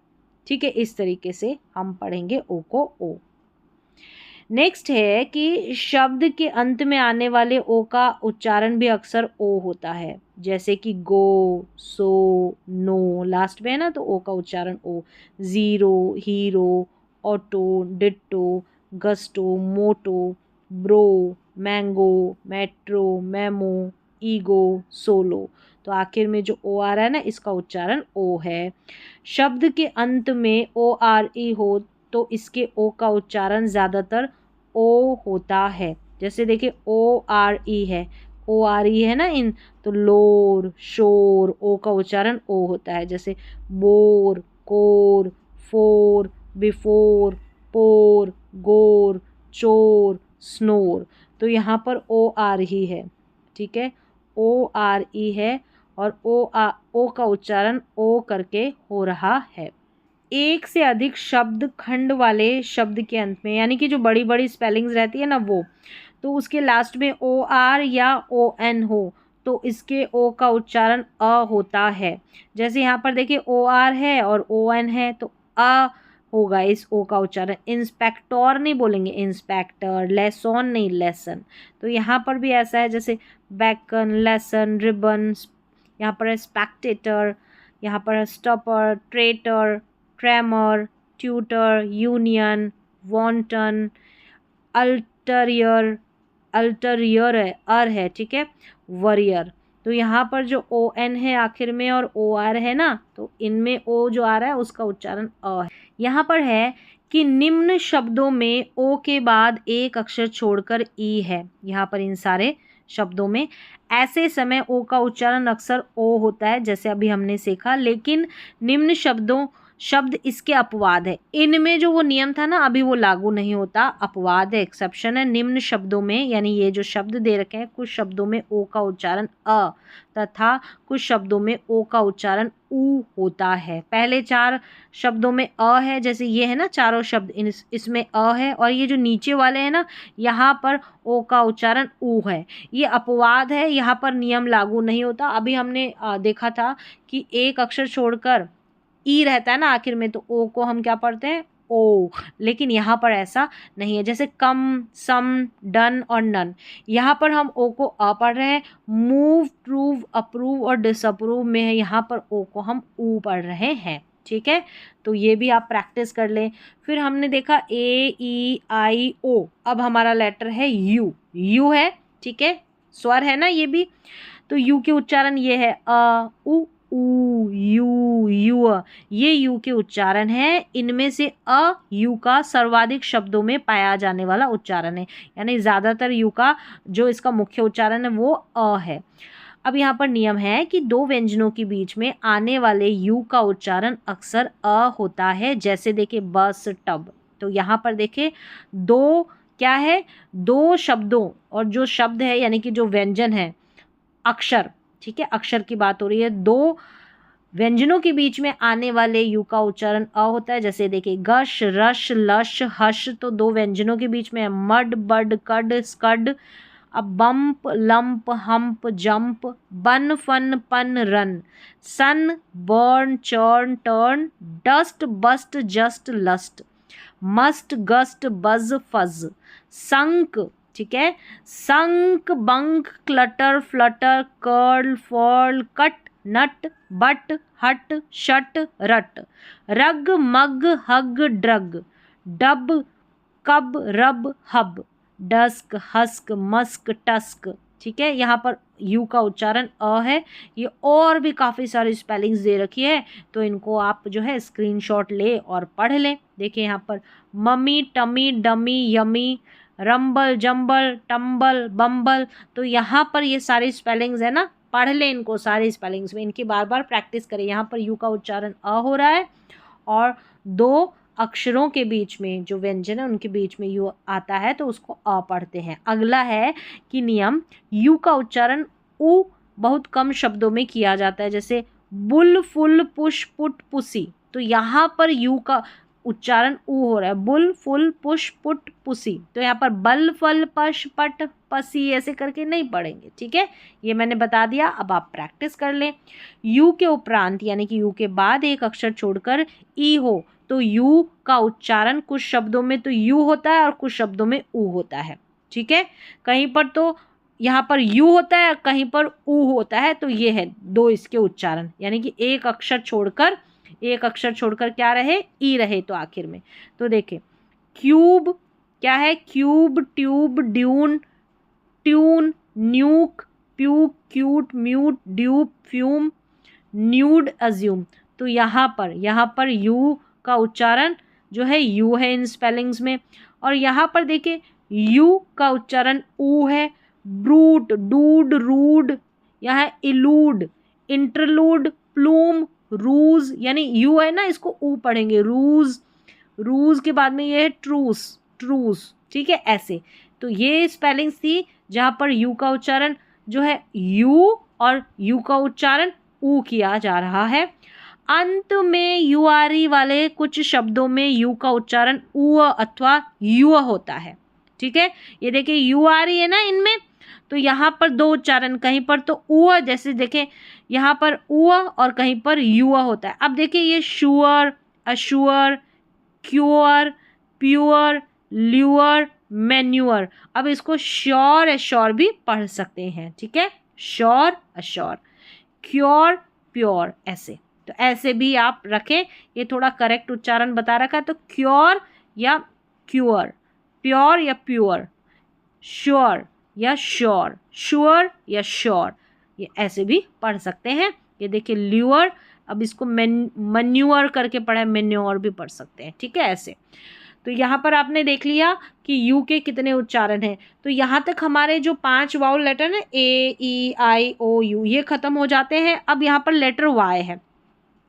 ठीक है, इस तरीके से हम पढ़ेंगे ओ को ओ। नेक्स्ट है कि शब्द के अंत में आने वाले ओ का उच्चारण भी अक्सर ओ होता है। जैसे कि गो, सो, नो, लास्ट में है ना, तो ओ का उच्चारण ओ। Zero, hero, auto, ditto, gusto, motto, bro, mango, metro, memo, ego, solo. तो आखिर में जो ओ आ रहा है ना, इसका उच्चारण ओ है। शब्द के अंत में ओ आर ई हो तो इसके ओ का उच्चारण ज़्यादातर ओ होता है। जैसे देखिए ओ आर ई है, ओ आ रही है ना इन, तो लोर, शोर, ओ का उच्चारण ओ होता है। जैसे बोर, कोर, फोर, बिफोर, पोर, गोर, चोर, स्नोर। तो यहाँ पर ओ आ रही है, ठीक है, ओ आर ई है और ओ का उच्चारण ओ करके हो रहा है। एक से अधिक शब्द खंड वाले शब्द के अंत में, यानी कि जो बड़ी बड़ी स्पेलिंग्स रहती है ना वो, तो उसके लास्ट में ओ आर या ओ एन हो तो इसके ओ का उच्चारण अ होता है। जैसे यहाँ पर देखिए ओ आर है और ओ एन है तो अ होगा इस ओ का उच्चारण। इंस्पेक्टर नहीं बोलेंगे, इंस्पेक्टर। लेसन नहीं, लेसन। तो यहाँ पर भी ऐसा है, जैसे बैकन, लेसन, रिबन। यहाँ पर है स्पेक्टेटर, यहाँ पर है stopper, traitor, tremor, tutor, union, wonton, ulterior, ulterior है, अर है, ठीक है, वरियर। तो यहाँ पर जो ओ एन है आखिर में और ओ आर है ना, तो इनमें ओ जो आ रहा है उसका उच्चारण अ है। यहाँ पर है कि निम्न शब्दों में ओ के बाद एक अक्षर छोड़कर ई है। यहाँ पर इन सारे शब्दों में ऐसे समय ओ का उच्चारण अक्सर ओ होता है, जैसे अभी हमने सीखा। लेकिन निम्न शब्द इसके अपवाद है। इनमें जो वो नियम था ना अभी वो लागू नहीं होता, अपवाद है, एक्सेप्शन है। निम्न शब्दों में, यानी ये जो शब्द दे रखे हैं, कुछ शब्दों में ओ का उच्चारण अ तथा कुछ शब्दों में ओ का उच्चारण उ होता है। पहले 4 शब्दों में अ है, जैसे ये है ना चारों शब्द, इसमें अ है, और ये जो नीचे वाले हैं ना यहाँ पर ओ का उच्चारण उ है। ये अपवाद है, यहाँ पर नियम लागू नहीं होता। अभी हमने देखा था कि एक अक्षर छोड़कर ई रहता है ना आखिर में, तो ओ को हम क्या पढ़ते हैं, ओ। लेकिन यहाँ पर ऐसा नहीं है। जैसे कम, सम, डन और नन, यहाँ पर हम ओ को अ पढ़ रहे हैं। मूव, प्रूव, अप्रूव और डिसअप्रूव में है, यहाँ पर ओ को हम ऊ पढ़ रहे हैं, ठीक है। तो ये भी आप प्रैक्टिस कर लें। फिर हमने देखा ए, ई, आई, ओ। अब हमारा लेटर है यू। यू है, ठीक है, स्वर है ना ये भी। तो यू के उच्चारण ये है अ, उ, यू, यू। ये यू के उच्चारण है। इनमें से अ यू का सर्वाधिक शब्दों में पाया जाने वाला उच्चारण है, यानी ज़्यादातर यू का जो इसका मुख्य उच्चारण है वो अ है। अब यहाँ पर नियम है कि 2 व्यंजनों के बीच में आने वाले यू का उच्चारण अक्सर अ होता है। जैसे देखिए बस, टब। तो यहाँ पर देखिए 2 क्या है, 2 शब्दों और जो शब्द है यानी कि जो व्यंजन है, अक्षर, ठीक है, अक्षर की बात हो रही है। 2 व्यंजनों के बीच में आने वाले यू का उच्चारण अ होता है। जैसे देखिए गश, रश, लश, हश, तो 2 व्यंजनों के बीच में है। मड, बड, कड, स्कड। अब bump, lump, hump, jump. Bun, fun, pun, run. Sun, burn, churn, turn. Dust, bust, just, lust. Must, gust, budge, fudge. Sunk, ठीक है, sunk, bunk, clutter, flutter, curl, furl, cut, nut, but, hut, shut, rut. Rug, mug, hug, drug. Dub, cub, rub, hub. Dusk, husk, musk, tusk, ठीक है। यहाँ पर you का उच्चारण अ है। ये और भी काफ़ी सारी स्पेलिंग्स दे रखी है, तो इनको आप जो है स्क्रीनशॉट ले और पढ़ लें। देखिए यहाँ पर mummy, tummy, dummy, yummy, rumble, jumble, tumble, bumble. तो यहाँ पर ये सारी स्पेलिंग्स है ना, पढ़ लें इनको, सारी स्पेलिंग्स में इनकी बार बार प्रैक्टिस करें। यहाँ पर यू का उच्चारण अ हो रहा है और 2 अक्षरों के बीच में जो व्यंजन है उनके बीच में यू आता है तो उसको अ पढ़ते हैं। अगला है कि नियम, यू का उच्चारण उ बहुत कम शब्दों में किया जाता है। जैसे bull, full, push, put, pussy. तो यहाँ पर यू का उच्चारण उ हो रहा है। Bull, full, push, put, pussy. तो यहाँ पर बल, फल, पश, पट, पसी ऐसे करके नहीं पढ़ेंगे, ठीक है। ये मैंने बता दिया, अब आप प्रैक्टिस कर लें। यू के उपरांत यानी कि यू के बाद एक अक्षर छोड़कर ई हो तो यू का उच्चारण कुछ शब्दों में तो यू होता है और कुछ शब्दों में ऊ होता है, ठीक है। कहीं पर तो यहाँ पर यू होता है, कहीं पर ऊ होता है। तो ये है 2 इसके उच्चारण, यानी कि एक अक्षर छोड़कर क्या रहे, ई रहे तो आखिर में। तो देखें क्यूब क्या है, cube, tube, dune, tune, न्यूक, puke, cute, mute, dupe, fume, nude, assume. तो यहाँ पर यू का उच्चारण जो है यू है इन स्पेलिंग्स में, और यहाँ पर देखिए यू का उच्चारण ऊ है, ब्रूट, डूड, रूड, यह है इलूड, इंटरलूड, प्लूम, रूज, यानी यू है ना, इसको ऊ पढ़ेंगे, रूज, रूज के बाद में ये है ट्रूस, ट्रूस, ठीक है, ऐसे। तो ये स्पेलिंग्स थी जहाँ पर यू का उच्चारण जो है यू और यू का उच्चारण ऊ किया जा रहा है। अंत में युआरी वाले कुछ शब्दों में यू का उच्चारण उ अथवा यू होता है, ठीक है। ये देखिए युआरी है ना इनमें, तो यहाँ पर दो उच्चारण, कहीं पर तो उ, जैसे देखें यहाँ पर उ और कहीं पर यू होता है। अब देखिए ये sure, assure, cure, pure, lure, manure. अब इसको श्योर एश्योर भी पढ़ सकते हैं, ठीक है, श्योर अश्योर, क्योर प्योर, ऐसे। तो ऐसे भी आप रखें, ये थोड़ा करेक्ट उच्चारण बता रखा है, तो क्योर या क्यूअर, प्योर या प्योर, श्योर या श्योर, श्योर या श्योर, ये ऐसे भी पढ़ सकते हैं। ये देखिए ल्यूअर, अब इसको मैन्यूअर करके पढ़ा है, मैन्योर भी पढ़ सकते हैं, ठीक है, ऐसे। तो यहाँ पर आपने देख लिया कि यू के कितने उच्चारण हैं। तो यहाँ तक हमारे जो 5 वाउल लेटर हैं ए, ई, आई, ओ, यू, ये खत्म हो जाते हैं। अब यहाँ पर लेटर वाई है।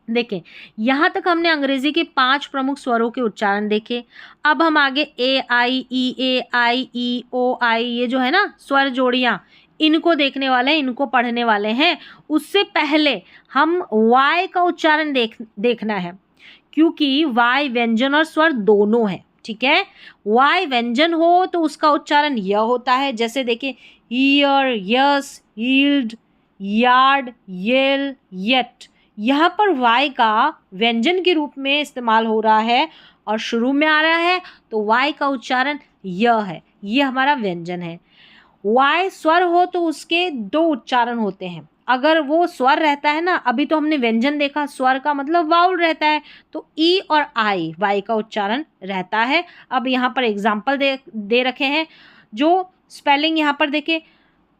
देखें यहाँ तक हमने अंग्रेजी के 5 प्रमुख स्वरों के उच्चारण देखे। अब हम आगे ए आई ई ओ आई, ये जो है ना स्वर जोड़ियाँ, इनको देखने वाले हैं, इनको पढ़ने वाले हैं। उससे पहले हम वाई का उच्चारण देखना है, क्योंकि वाई व्यंजन और स्वर दोनों है, ठीक है। वाई व्यंजन हो तो उसका उच्चारण यह होता है, जैसे देखिए year, yes, yield, yard, yell, yet. यहाँ पर वाई का व्यंजन के रूप में इस्तेमाल हो रहा है और शुरू में आ रहा है, तो वाई का उच्चारण यह है, ये हमारा व्यंजन है। वाई स्वर हो तो उसके 2 उच्चारण होते हैं। अगर वो स्वर रहता है ना, अभी तो हमने व्यंजन देखा, स्वर का मतलब वाउल रहता है, तो ई और आई वाई का उच्चारण रहता है। अब यहाँ पर एग्जाम्पल दे रखे हैं, जो स्पेलिंग यहाँ पर देखे,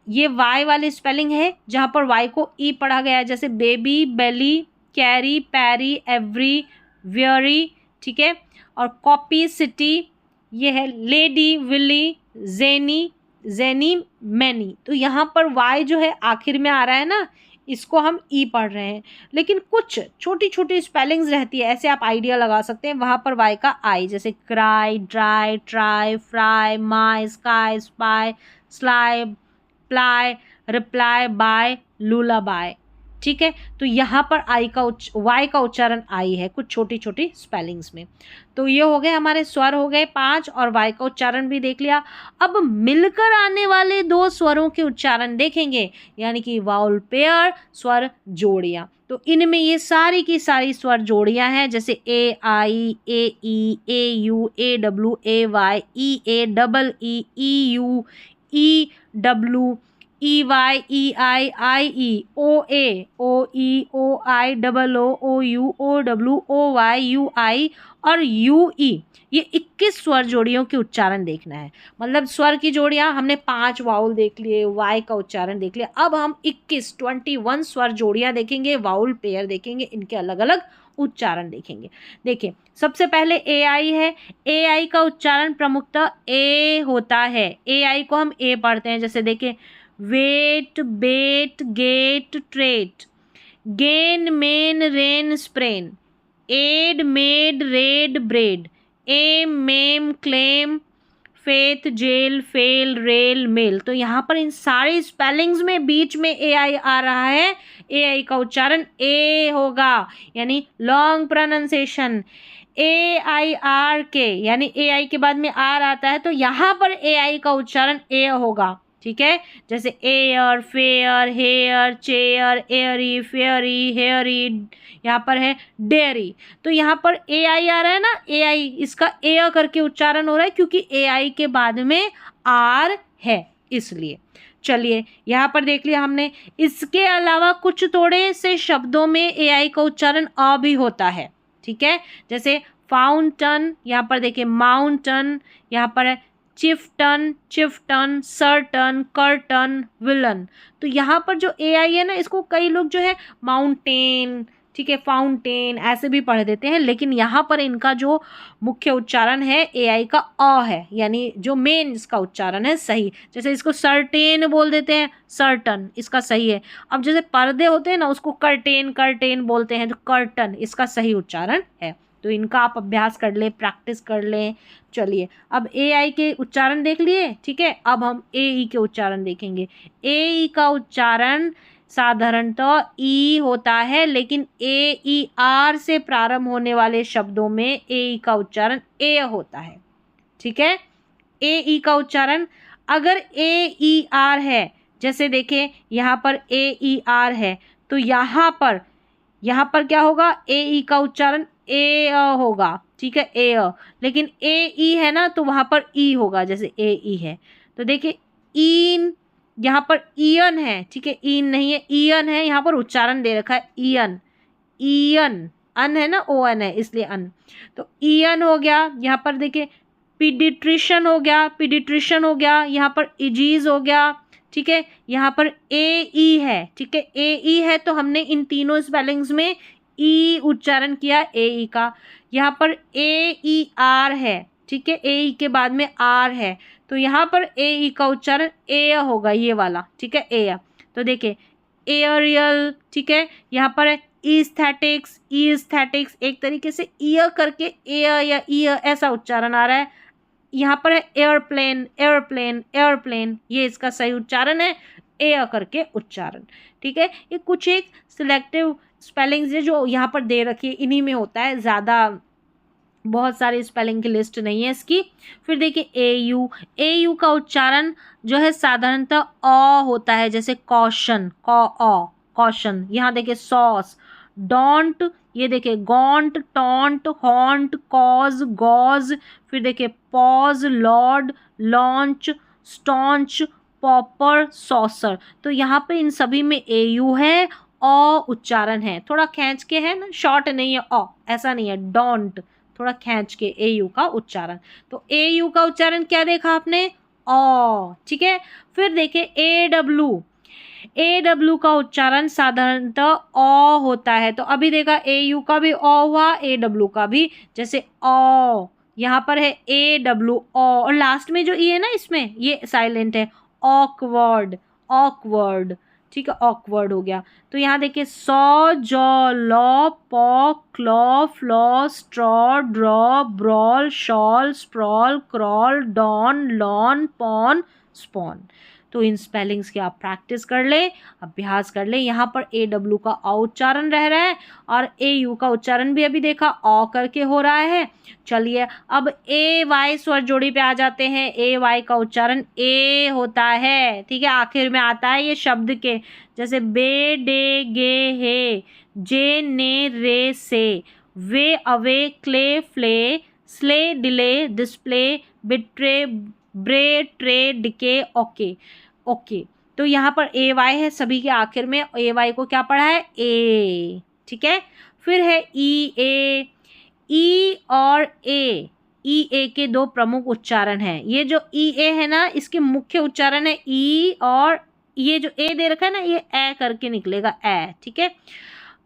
ये वाई वाली स्पेलिंग है जहाँ पर वाई को ई पढ़ा गया है, जैसे baby, belly, carry, parry, every, very, ठीक है। और कॉपी, सिटी, ये है lady, willy, Jenny, Jenny, many. तो यहाँ पर वाई जो है आखिर में आ रहा है ना, इसको हम ई पढ़ रहे हैं, लेकिन कुछ छोटी छोटी स्पेलिंग्स रहती है, ऐसे आप आइडिया लगा सकते हैं। वहाँ पर वाई का आई, जैसे cry, dry, try, fry, my, sky, spy, sly, ply, reply, by, lullaby, ठीक है। तो यहाँ पर वाई का उच्चारण आई है कुछ छोटी छोटी स्पेलिंग्स में। तो ये हो गए हमारे स्वर, हो गए 5, और वाई का उच्चारण भी देख लिया। अब मिलकर आने वाले 2 स्वरों के उच्चारण देखेंगे, यानी कि वाउल पेयर, स्वर जोड़ियाँ। तो इनमें ये सारी की सारी स्वर जोड़ियाँ हैं, जैसे A I, A E, A U, A W, A Y, E A, double E U, E W, E Y, E I E, O A, O E, O I, double O U, O W, O Y, U I और U ई। ये 21 स्वर जोड़ियों के उच्चारण देखना है। मतलब स्वर की जोड़ियाँ हमने 5 वाउल देख लिए, वाई का उच्चारण देख लिया। अब हम 21 स्वर जोड़ियाँ देखेंगे, वाउल पेयर देखेंगे, इनके अलग अलग उच्चारण देखेंगे। देखिए सबसे पहले ए आई है। ए आई का उच्चारण प्रमुखतः ए होता है। ए आई को हम ए पढ़ते हैं, जैसे देखें wait, bait, gait, trait, gain, main, rain, sprain, aid, maid, raid, braid, aim, maim, claim, faith, jail, fail, rail, mail. तो यहाँ पर इन सारे स्पेलिंग्स में बीच में ए आई आ रहा है। ए आई का उच्चारण ए होगा, यानी long pronunciation. A I R के, यानी ए आई के बाद में आर आता है, तो यहाँ पर ए आई का उच्चारण ए होगा, ठीक है। जैसे air, fair, hair, chair, airy, fairy, hairy, यहाँ पर है डेयरी। तो यहाँ पर ए आई आ रहा है ना, ए आई, इसका ए करके उच्चारण हो रहा है, क्योंकि ए आई के बाद में आर है, इसलिए। चलिए यहाँ पर देख लिया हमने। इसके अलावा कुछ थोड़े से शब्दों में ए आई का उच्चारण अ भी होता है, ठीक है। जैसे फाउंटन, यहाँ पर देखिए माउंटन, यहाँ पर है chieftain, chieftain, certain, curtain, villain. तो यहाँ पर जो ए आई है ना, इसको कई लोग जो है माउंटेन, ठीक है, फाउंटेन ऐसे भी पढ़ देते हैं, लेकिन यहाँ पर इनका जो मुख्य उच्चारण है AI का अ है, यानी जो मेन इसका उच्चारण है सही। जैसे इसको सर्टेन बोल देते हैं, सर्टन इसका सही है। अब जैसे पर्दे होते हैं ना, उसको कर्टेन कर्टेन बोलते हैं, तो कर्टन इसका सही उच्चारण है। तो इनका आप अभ्यास कर लें, प्रैक्टिस कर लें। चलिए, अब AI के उच्चारण देख लिए, ठीक है। अब हम AE के उच्चारण देखेंगे। AE का उच्चारण साधारणतः ई होता है, लेकिन AER से प्रारंभ होने वाले शब्दों में AE का उच्चारण ए होता है, ठीक है। AE का उच्चारण अगर AER है, जैसे देखें यहाँ पर AER है, तो यहाँ पर क्या होगा, AE का उच्चारण ए होगा, ठीक है, ए। लेकिन AE है ना, तो वहाँ पर ई होगा, जैसे AE है। तो देखिए ईन, यहाँ पर ईयन है, ठीक है, ईन नहीं है, ईयन है, यहाँ पर उच्चारण दे रखा है ईयन, ईयन, अन है ना, ON है इसलिए अन। तो ईयन हो गया। यहाँ पर देखिए पीडिट्रिशन हो गया, पीडिट्रिशन हो गया, यहाँ पर इजीज हो गया, ठीक है। यहाँ पर AE है, ठीक है, AE है, तो हमने इन तीनों स्पेलिंग्स में ई उच्चारण किया AE का। यहाँ पर AER है, ठीक है, AE के बाद में R है, तो यहाँ पर AE का उच्चारण ए होगा, ये वाला, ठीक है, ए। तो देखिए एरियल, ठीक है, यहाँ पर ईस्थेटिक्स, ईस्थेटिक्स, एक तरीके से ईयर करके ए या ईयर ऐसा उच्चारण आ रहा है। यहाँ पर है एयरप्लेन, एयरप्लेन, एयरप्लेन, ये इसका सही उच्चारण है, ए करके उच्चारण, ठीक है। ये कुछ एक सिलेक्टिव स्पेलिंग्स है जो यहाँ पर दे रखी है, इन्हीं में होता है, ज़्यादा बहुत सारी स्पेलिंग की लिस्ट नहीं है इसकी। फिर देखिए AU, AU का उच्चारण जो है साधारणतः अ होता है, जैसे कॉशन, कॉशन। यहाँ देखिए सॉस, डोंट, ये देखिए gaunt, taunt, haunt, cause, gauze. फिर देखिए pause, laud, launch, staunch, pauper, saucer. तो यहाँ पे इन सभी में AU है, अ उच्चारण है, थोड़ा खींच के है ना, शॉर्ट नहीं है अ, ऐसा नहीं है, डोंट, थोड़ा खींच के AU का उच्चारण। तो AU का उच्चारण क्या देखा आपने, अ, ठीक है। फिर देखिए AW का उच्चारण साधारणतः अ होता है। तो अभी देखा AU का भी अ हुआ, AW का भी, जैसे अ, यहाँ पर है AW अ, और लास्ट में जो ई है ना इसमें, ये साइलेंट है, ऑकवर्ड, ऑकवर्ड, ठीक है, ऑकवर्ड हो गया। तो यहाँ देखिए saw, jaw, law, paw, claw, flaw, straw, draw, brawl, shawl, sprawl, crawl, dawn, lawn, pawn, spawn. तो इन स्पेलिंग्स की आप प्रैक्टिस कर लें, अभ्यास कर लें। यहाँ पर AW का अ उच्चारण रह रहा है, और AU का उच्चारण भी अभी देखा अ करके हो रहा है। चलिए अब AY स्वर जोड़ी पे आ जाते हैं। AY का उच्चारण ए होता है, ठीक है, आखिर में आता है ये शब्द के, जैसे बे, डे, गे, हे, जे, ने, रे, से, वे, away, clay, Phule, slay, delay, display, betray, ब्रे, ट्रे, डिके, ओके, ओके। तो यहाँ पर AY है, सभी के आखिर में AY को क्या पढ़ा है, ए, ठीक है। फिर है EA, ई और ए के दो प्रमुख उच्चारण हैं। ये जो EA है ना, इसके मुख्य उच्चारण है ई, और ये जो ए दे रखा है ना, ये ए करके निकलेगा, ए, ठीक है।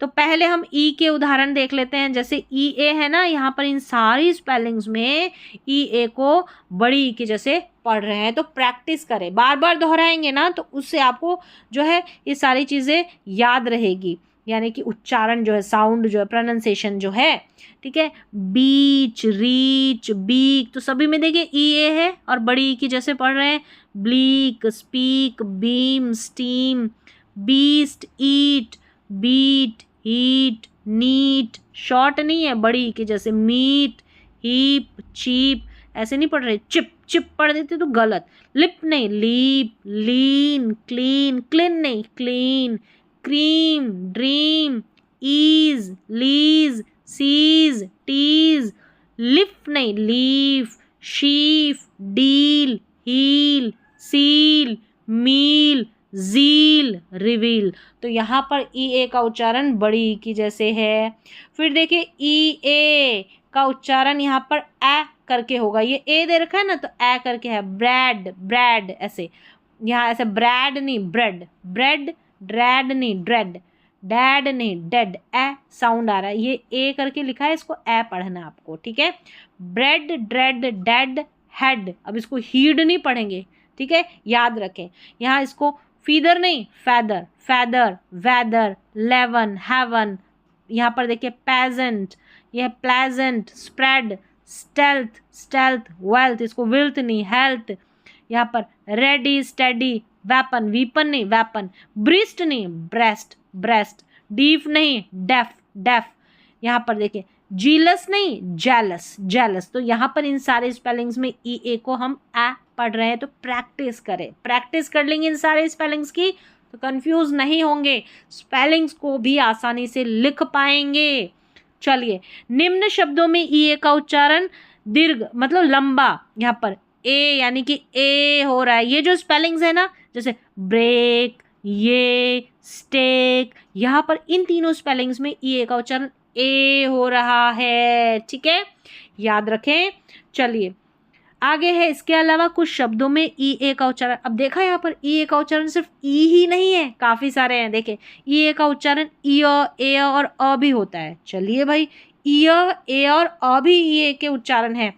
तो पहले हम ई के उदाहरण देख लेते हैं। जैसे EA है ना, यहाँ पर इन सारी स्पेलिंग्स में EA को बड़ी ई के जैसे पढ़ रहे हैं, तो प्रैक्टिस करें, बार बार दोहराएंगे ना, तो उससे आपको जो है ये सारी चीज़ें याद रहेगी, यानी कि उच्चारण जो है, साउंड जो है, प्रोनाउंसिएशन जो है, ठीक है। बीच, रीच, बीक, तो सभी में देखिए EA है और बड़ी ई की जैसे पढ़ रहे हैं। Bleak, speak, beam, steam, beast, eat, beat, heat, neat, short नहीं है, बड़ी ई की जैसे मीट, हीप, चीप, ऐसे नहीं पढ़ रहे, चिप, चिप पढ़ देते तो गलत। लिप नहीं, लीप, लीन, क्लीन, क्लीन नहीं, clean, cream, dream, ease, lease, cease, tease, लिफ नहीं, leaf, sheaf, deal, heal, seal, meal, zeal, reveal. तो यहाँ पर EA का उच्चारण बड़ी ई की जैसे है। फिर देखिए EA का उच्चारण यहाँ पर ए करके होगा, ये ए दे रखा है ना, तो ए करके है। ब्रेड, ब्रेड, ऐसे यहाँ ऐसे, ब्रेड नहीं, ब्रेड, ब्रेड, ड्रेड नहीं, ड्रेड, डैड नहीं, डेड, ए साउंड आ रहा है, ये ए करके लिखा है, इसको ए पढ़ना आपको, ठीक है। ब्रेड, ड्रेड, डेड, हेड, अब इसको हीड नहीं पढ़ेंगे, ठीक है, याद रखें। यहाँ इसको फीदर नहीं, फैदर, फैदर, वैदर, लेवन, हेवन, यहाँ पर देखिए पेजेंट, यह pleasant, spread, stealth, stealth, wealth, इसको विल्थ नहीं, हेल्थ, यहाँ पर रेडी, स्टडी, वेपन, वीपन नहीं, वेपन, ब्रिस्ट नहीं, ब्रेस्ट, ब्रेस्ट, डीफ नहीं, डेफ, डेफ, यहाँ पर देखिए जीलस नहीं, जेलस, जेलस। तो यहाँ पर इन सारे स्पेलिंग्स में ई ए को हम ए पढ़ रहे हैं, तो प्रैक्टिस करें, प्रैक्टिस कर लेंगे इन सारे स्पेलिंग्स की तो कंफ्यूज नहीं होंगे, स्पेलिंग्स को भी आसानी से लिख पाएंगे। चलिए, निम्न शब्दों में ई ए का उच्चारण दीर्घ मतलब लंबा, यहाँ पर ए यानी कि ए हो रहा है, ये जो स्पेलिंग्स है ना, जैसे ब्रेक, ये, स्टेक, यहाँ पर इन तीनों स्पेलिंग्स में ई ए का उच्चारण ए हो रहा है, ठीक है, याद रखें। चलिए आगे है, इसके अलावा कुछ शब्दों में ई ए का उच्चारण, अब देखा यहाँ पर ई ए का उच्चारण सिर्फ ई ही नहीं है, काफ़ी सारे हैं, देखें ई ए का उच्चारण ई, ए और अ भी होता है। चलिए भाई, ई, ए और अ भी ई ए के उच्चारण है।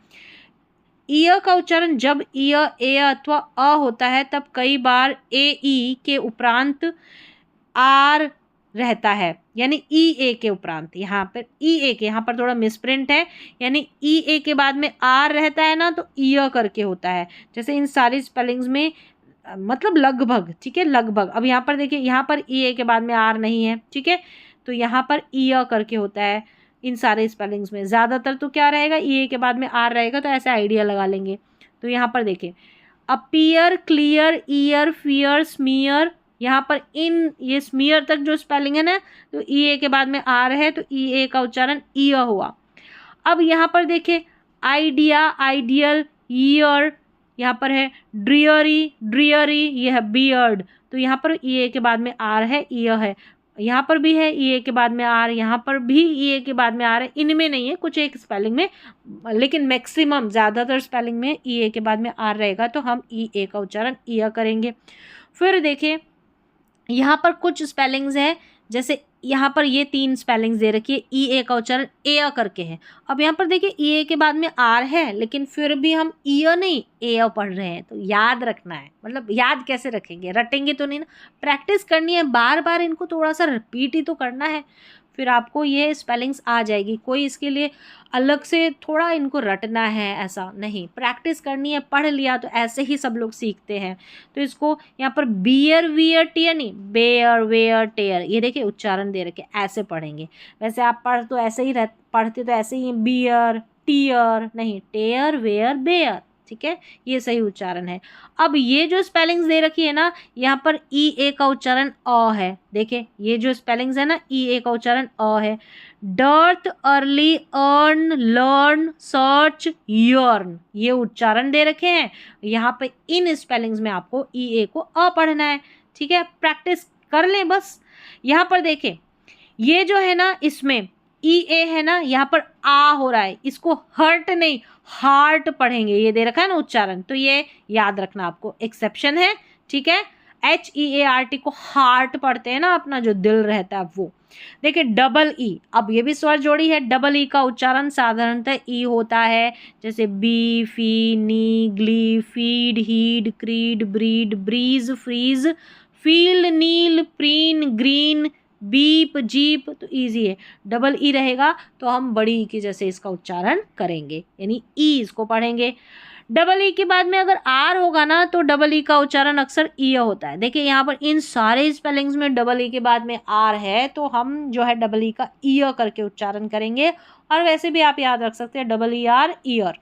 ई का उच्चारण जब ई, ए अथवा अ होता है तब कई बार ए ई के उपरांत आर रहता है, यानी ई ए के उपरांत, यहाँ पर ई ए के, यहाँ पर थोड़ा मिसप्रिंट है, यानी ई ए के बाद में आर रहता है ना, तो ई करके होता है, जैसे इन सारी स्पेलिंग्स में, मतलब लगभग, ठीक है, लगभग। अब यहाँ पर देखिए, यहाँ पर ई ए के बाद में आर नहीं है, ठीक है, तो यहाँ पर ई करके होता है इन सारे स्पेलिंग्स में। ज़्यादातर तो क्या रहेगा, ई ए के बाद में आर रहेगा, तो ऐसे आइडिया लगा लेंगे। तो यहाँ पर देखिए, appear, clear, year, fear, smear, यहाँ पर इन ये स्मीयर तक जो स्पेलिंग है ना, तो ई ए के बाद में आर है, तो ई ए का उच्चारण ई हुआ। अब यहाँ पर देखिए, आइडिया, आइडियल, ईयर, यहाँ पर है ड्रियरी, ड्रियरी, यह है बियर्ड, तो यहाँ पर ई ए के बाद में आर है, ई है, यहाँ पर भी है ई ए के बाद में आर, यहाँ पर भी ई ए के बाद में आर है, इनमें नहीं है, कुछ एक स्पेलिंग में, लेकिन मैक्सिमम ज़्यादातर स्पेलिंग में ई ए के बाद में आर रहेगा, तो हम ई ए का उच्चारण ई करेंगे। फिर देखिए, यहाँ पर कुछ स्पेलिंग्स हैं, जैसे यहाँ पर ये 3 स्पेलिंग्स दे रखी है, ई ए का उच्चारण ए करके है। अब यहाँ पर देखिए, ई ए के बाद में आर है, लेकिन फिर भी हम ई नहीं ए पढ़ रहे हैं, तो याद रखना है, मतलब याद कैसे रखेंगे, रटेंगे तो नहीं ना, प्रैक्टिस करनी है, बार बार इनको थोड़ा सा रिपीट ही तो करना है, फिर आपको ये स्पेलिंग्स आ जाएगी। कोई इसके लिए अलग से थोड़ा इनको रटना है ऐसा नहीं, प्रैक्टिस करनी है, पढ़ लिया तो ऐसे ही सब लोग सीखते हैं। तो इसको यहाँ पर बियर, वियर, टियर नहीं, बेयर, वेयर, टेयर, ये देखिए उच्चारण दे रखे, ऐसे पढ़ेंगे। वैसे आप पढ़ते तो ऐसे ही, बियर, टियर नहीं, टेयर, वेयर, बेयर, ठीक है, ये सही उच्चारण है। अब ये जो स्पेलिंग्स दे रखी है ना, यहाँ पर ई ए का उच्चारण अ है, देखिए ये जो स्पेलिंग्स है ना, ई ए का उच्चारण अ है। Dearth, early, earn, learn, search, yearn, ये उच्चारण दे रखे हैं। यहाँ पे इन स्पेलिंग्स में आपको ई ए को अ पढ़ना है, ठीक है, प्रैक्टिस कर लें बस। यहाँ पर देखें, ये जो है ना, इसमें ई ए है ना, यहाँ पर आ हो रहा है, इसको हर्ट नहीं हार्ट पढ़ेंगे, ये दे रखा है ना उच्चारण, तो ये याद रखना आपको, एक्सेप्शन है, ठीक है। HEART को हार्ट पढ़ते हैं ना, अपना जो दिल रहता है वो। देखिए डबल ई, अब ये भी स्वर जोड़ी है, डबल ई का उच्चारण साधारणतः ई होता है, जैसे bee, fee, knee, glee, feed, heed, creed, breed, breeze, freeze, field, kneel, preen, green, beep, jeep, तो इजी है। डबल ई रहेगा तो हम बड़ी ई के जैसे इसका उच्चारण करेंगे, यानी ई इसको पढ़ेंगे। डबल ई के बाद में अगर आर होगा ना, तो डबल ई का उच्चारण अक्सर ई होता है। देखिए यहाँ पर इन सारे स्पेलिंग्स में डबल ई के बाद में आर है, तो हम जो है डबल ई का ई करके उच्चारण करेंगे। और वैसे भी आप याद रख सकते हैं, डबल ई आर, ईयर,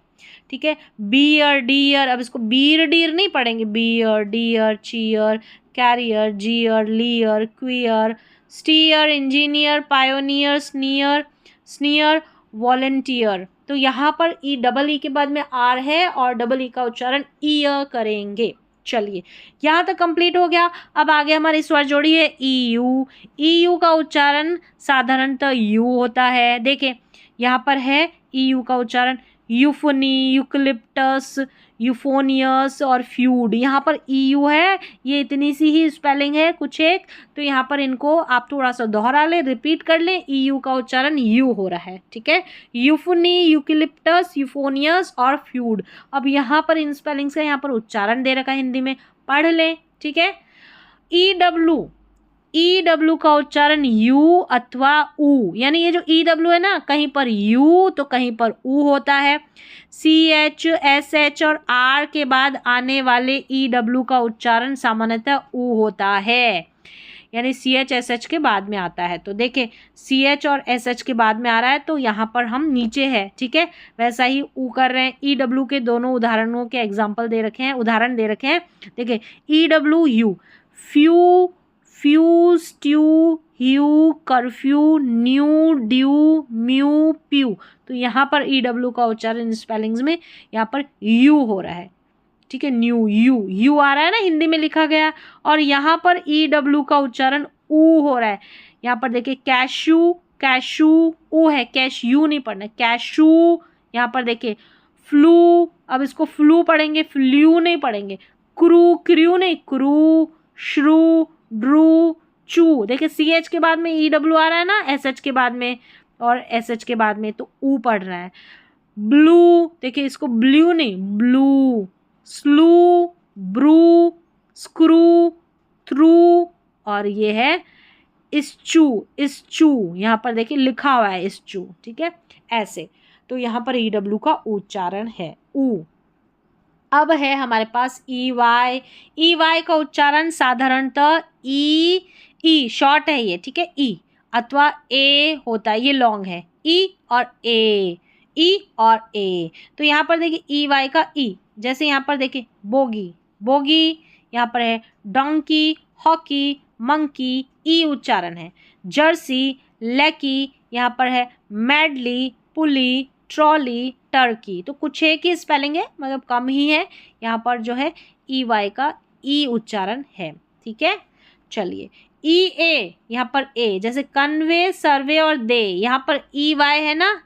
ठीक है। बियर, डियर, अब इसको बीर डीर नहीं पढ़ेंगे, beer, dear, cheer, career, jeer, leer, queer, steer, engineer, pioneer, sneer, sneer, volunteer. तो यहाँ पर ई, डबल ई के बाद में आर है और डबल ई का उच्चारण ई करेंगे। चलिए यहाँ तक कंप्लीट हो गया। अब आगे हमारी स्वर जोड़ी है ई यू। ई यू का उच्चारण साधारणतः यू होता है। देखिए यहाँ पर है ई यू का उच्चारण, यूफनी, यूकलिप्टस, यूफोनियस और फ्यूड। यहाँ पर EU है, ये इतनी सी ही स्पेलिंग है कुछ एक, तो यहाँ पर इनको आप थोड़ा सा दोहरा लें, रिपीट कर लें। EU का उच्चारण यू हो रहा है, ठीक है। यूफोनी, यूकेलिप्टस, यूफोनियस और फ्यूड। अब यहाँ पर इन स्पेलिंग्स का यहाँ पर उच्चारण दे रखा है हिंदी में, पढ़ लें, ठीक है। EW का उच्चारण यू अथवा ऊ, यानी ये जो EW है ना, कहीं पर यू तो कहीं पर ऊ होता है। CH, SH और R के बाद आने वाले EW का उच्चारण सामान्यतः ऊ होता है, यानी CH SH के बाद में आता है। तो देखें, CH और SH के बाद में आ रहा है तो यहाँ पर हम नीचे है, ठीक है। वैसा ही ऊ कर रहे हैं। EW के दोनों उदाहरणों के एग्जाम्पल दे रखे हैं, उदाहरण दे रखे हैं। देखें, EW ewe, few, few, stew, hue, curfew, new, dew, mew, pew. तो यहाँ पर EW का उच्चारण स्पेलिंग्स में यहाँ पर यू हो रहा है, ठीक है। न्यू, यू आ रहा है ना हिंदी में लिखा गया, और यहाँ पर EW का उच्चारण ऊ हो रहा है। यहाँ पर देखिए, कैशू, कैशू ऊ है, कैश यू नहीं पढ़ना, कैशू। यहाँ पर देखिए, फ्लू, अब इसको फ्लू पढ़ेंगे, फ्लू नहीं पढ़ेंगे। क्रू, क्रू नहीं, क्रू, श्रू, ड्रू, चू। देखिए, CH के बाद में EW आ रहा है ना, SH के बाद में और SH के बाद में, तो ऊ पढ़ रहा है। ब्लू, देखिए इसको ब्लू नहीं, ब्लू, स्लू, ब्रू, स्क्रू, थ्रू, और ये है इस्चू, इस्चू। यहाँ पर देखिए लिखा हुआ है इस्चू, ठीक है, ऐसे। तो यहाँ पर EW का उच्चारण है ऊ। अब है हमारे पास EY का उच्चारण साधारणतः ई शॉर्ट है ये, ठीक है, ई अथवा ए होता है, ये लॉन्ग है, ई और ए। तो यहाँ पर देखिए EY का ई, जैसे यहाँ पर देखिए बोगी, यहाँ पर है डोंकी, हॉकी, मंकी, ई उच्चारण है। जर्सी, लैकी, यहाँ पर है मैडली, पुली, ट्रॉली, टर्की। तो कुछ एक ही स्पेलिंग है, मतलब कम ही है। यहाँ पर जो है EY का ई उच्चारण है, ठीक है। चलिए, EA, यहाँ पर ए, जैसे कन्वे, सर्वे और दे, यहाँ पर EY है ना,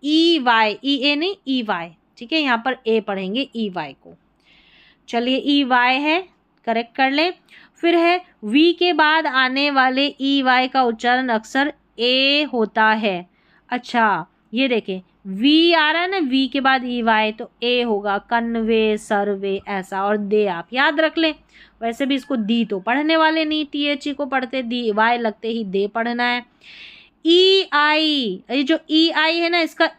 EA नहीं, EY, ठीक है। यहाँ पर ए पढ़ेंगे EY को। चलिए, EY है, करेक्ट कर लें। फिर है V के बाद आने वाले EY का उच्चारण अक्सर ए होता है। अच्छा, ये देखें, V आ रहा है ना, V के बाद EY, तो ए होगा, कन्वे, सर्वे ऐसा, और दे आप याद रख लें। वैसे भी इसको दी तो पढ़ने वाले नहीं, THE को पढ़ते, दी वाई लगते ही दे पढ़ना है। EI, ये जो EI है ना, इसका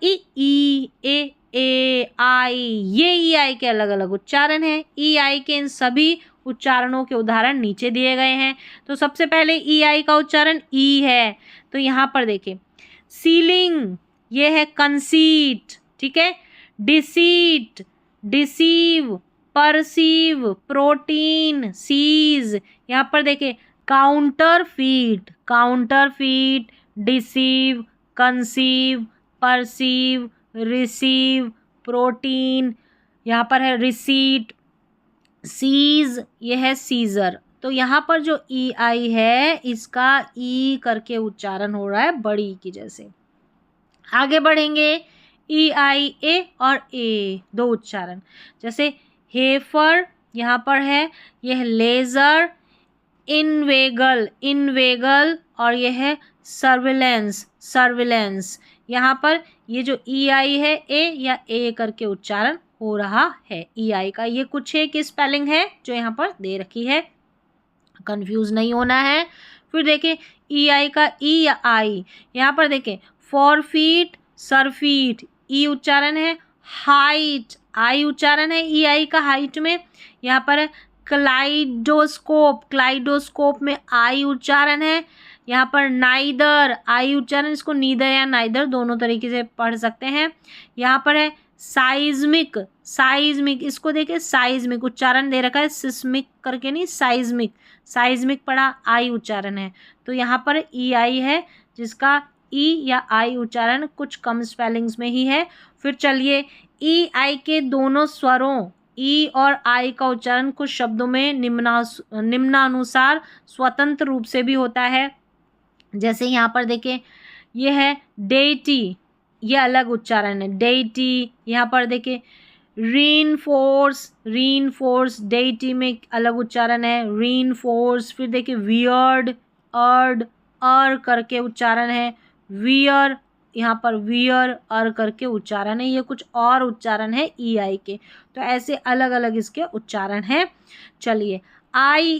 आई, ये EI के अलग अलग उच्चारण है। EI के इन सभी उच्चारणों के उदाहरण नीचे दिए गए हैं। तो सबसे पहले EI का उच्चारण ई है, तो यहाँ पर देखिए, सीलिंग, ये है कंसीट, ठीक है। Deceit, deceive, perceive, protein, seize. यहाँ पर देखिए, counterfeit, counterfeit, deceive, conceive, perceive, receive, protein, यहाँ पर है रिसीट, सीज, ये है सीजर। तो यहाँ पर जो EI है, इसका ई करके उच्चारण हो रहा है बड़ी की जैसे। आगे बढ़ेंगे, EI और ए, दो उच्चारण, जैसे हेफर, यहाँ पर है, यह लेजर, इनवेगल, और यह है सर्विलेंस। यहाँ पर ये जो EI है, ए या ए करके उच्चारण हो रहा है EI का। ये कुछ एक स्पेलिंग है जो यहाँ पर दे रखी है, कंफ्यूज नहीं होना है। फिर देखें, EI का ई या आई, यहाँ पर देखें, फॉरफीट, सरफीट, ई उच्चारण है। हाइट, आई उच्चारण है EI का हाइट में। यहाँ पर क्लाइडोस्कोप, क्लाइडोस्कोप में आई उच्चारण है। यहाँ पर नाइदर, आई उच्चारण, इसको नीदर या नाइदर दोनों तरीके से पढ़ सकते हैं। यहाँ पर है साइज्मिक, साइज्मिक, इसको देखिए साइज्मिक उच्चारण दे रखा है, सिस्मिक करके नहीं, साइज्मिक, साइज्मिक पढ़ा, आई उच्चारण है। तो यहाँ पर EI है जिसका ई या आई उच्चारण कुछ कम स्पेलिंग्स में ही है। फिर चलिए, EI के दोनों स्वरों ई और आई का उच्चारण कुछ शब्दों में निम्नानुसार स्वतंत्र रूप से भी होता है। जैसे यहाँ पर देखिए, ये है डेटी, ये अलग उच्चारण है, डेटी। यहाँ पर देखिए, रीनफोर्स, रीनफोर्स डेटी में अलग उच्चारण है, रीनफोर्स। फिर देखिए वियर्ड, अर्ड, करके उच्चारण है, वियर, यहाँ पर वियर करके उच्चारण है। ये कुछ और उच्चारण है ई आई के, तो ऐसे अलग अलग इसके उच्चारण हैं। चलिए आई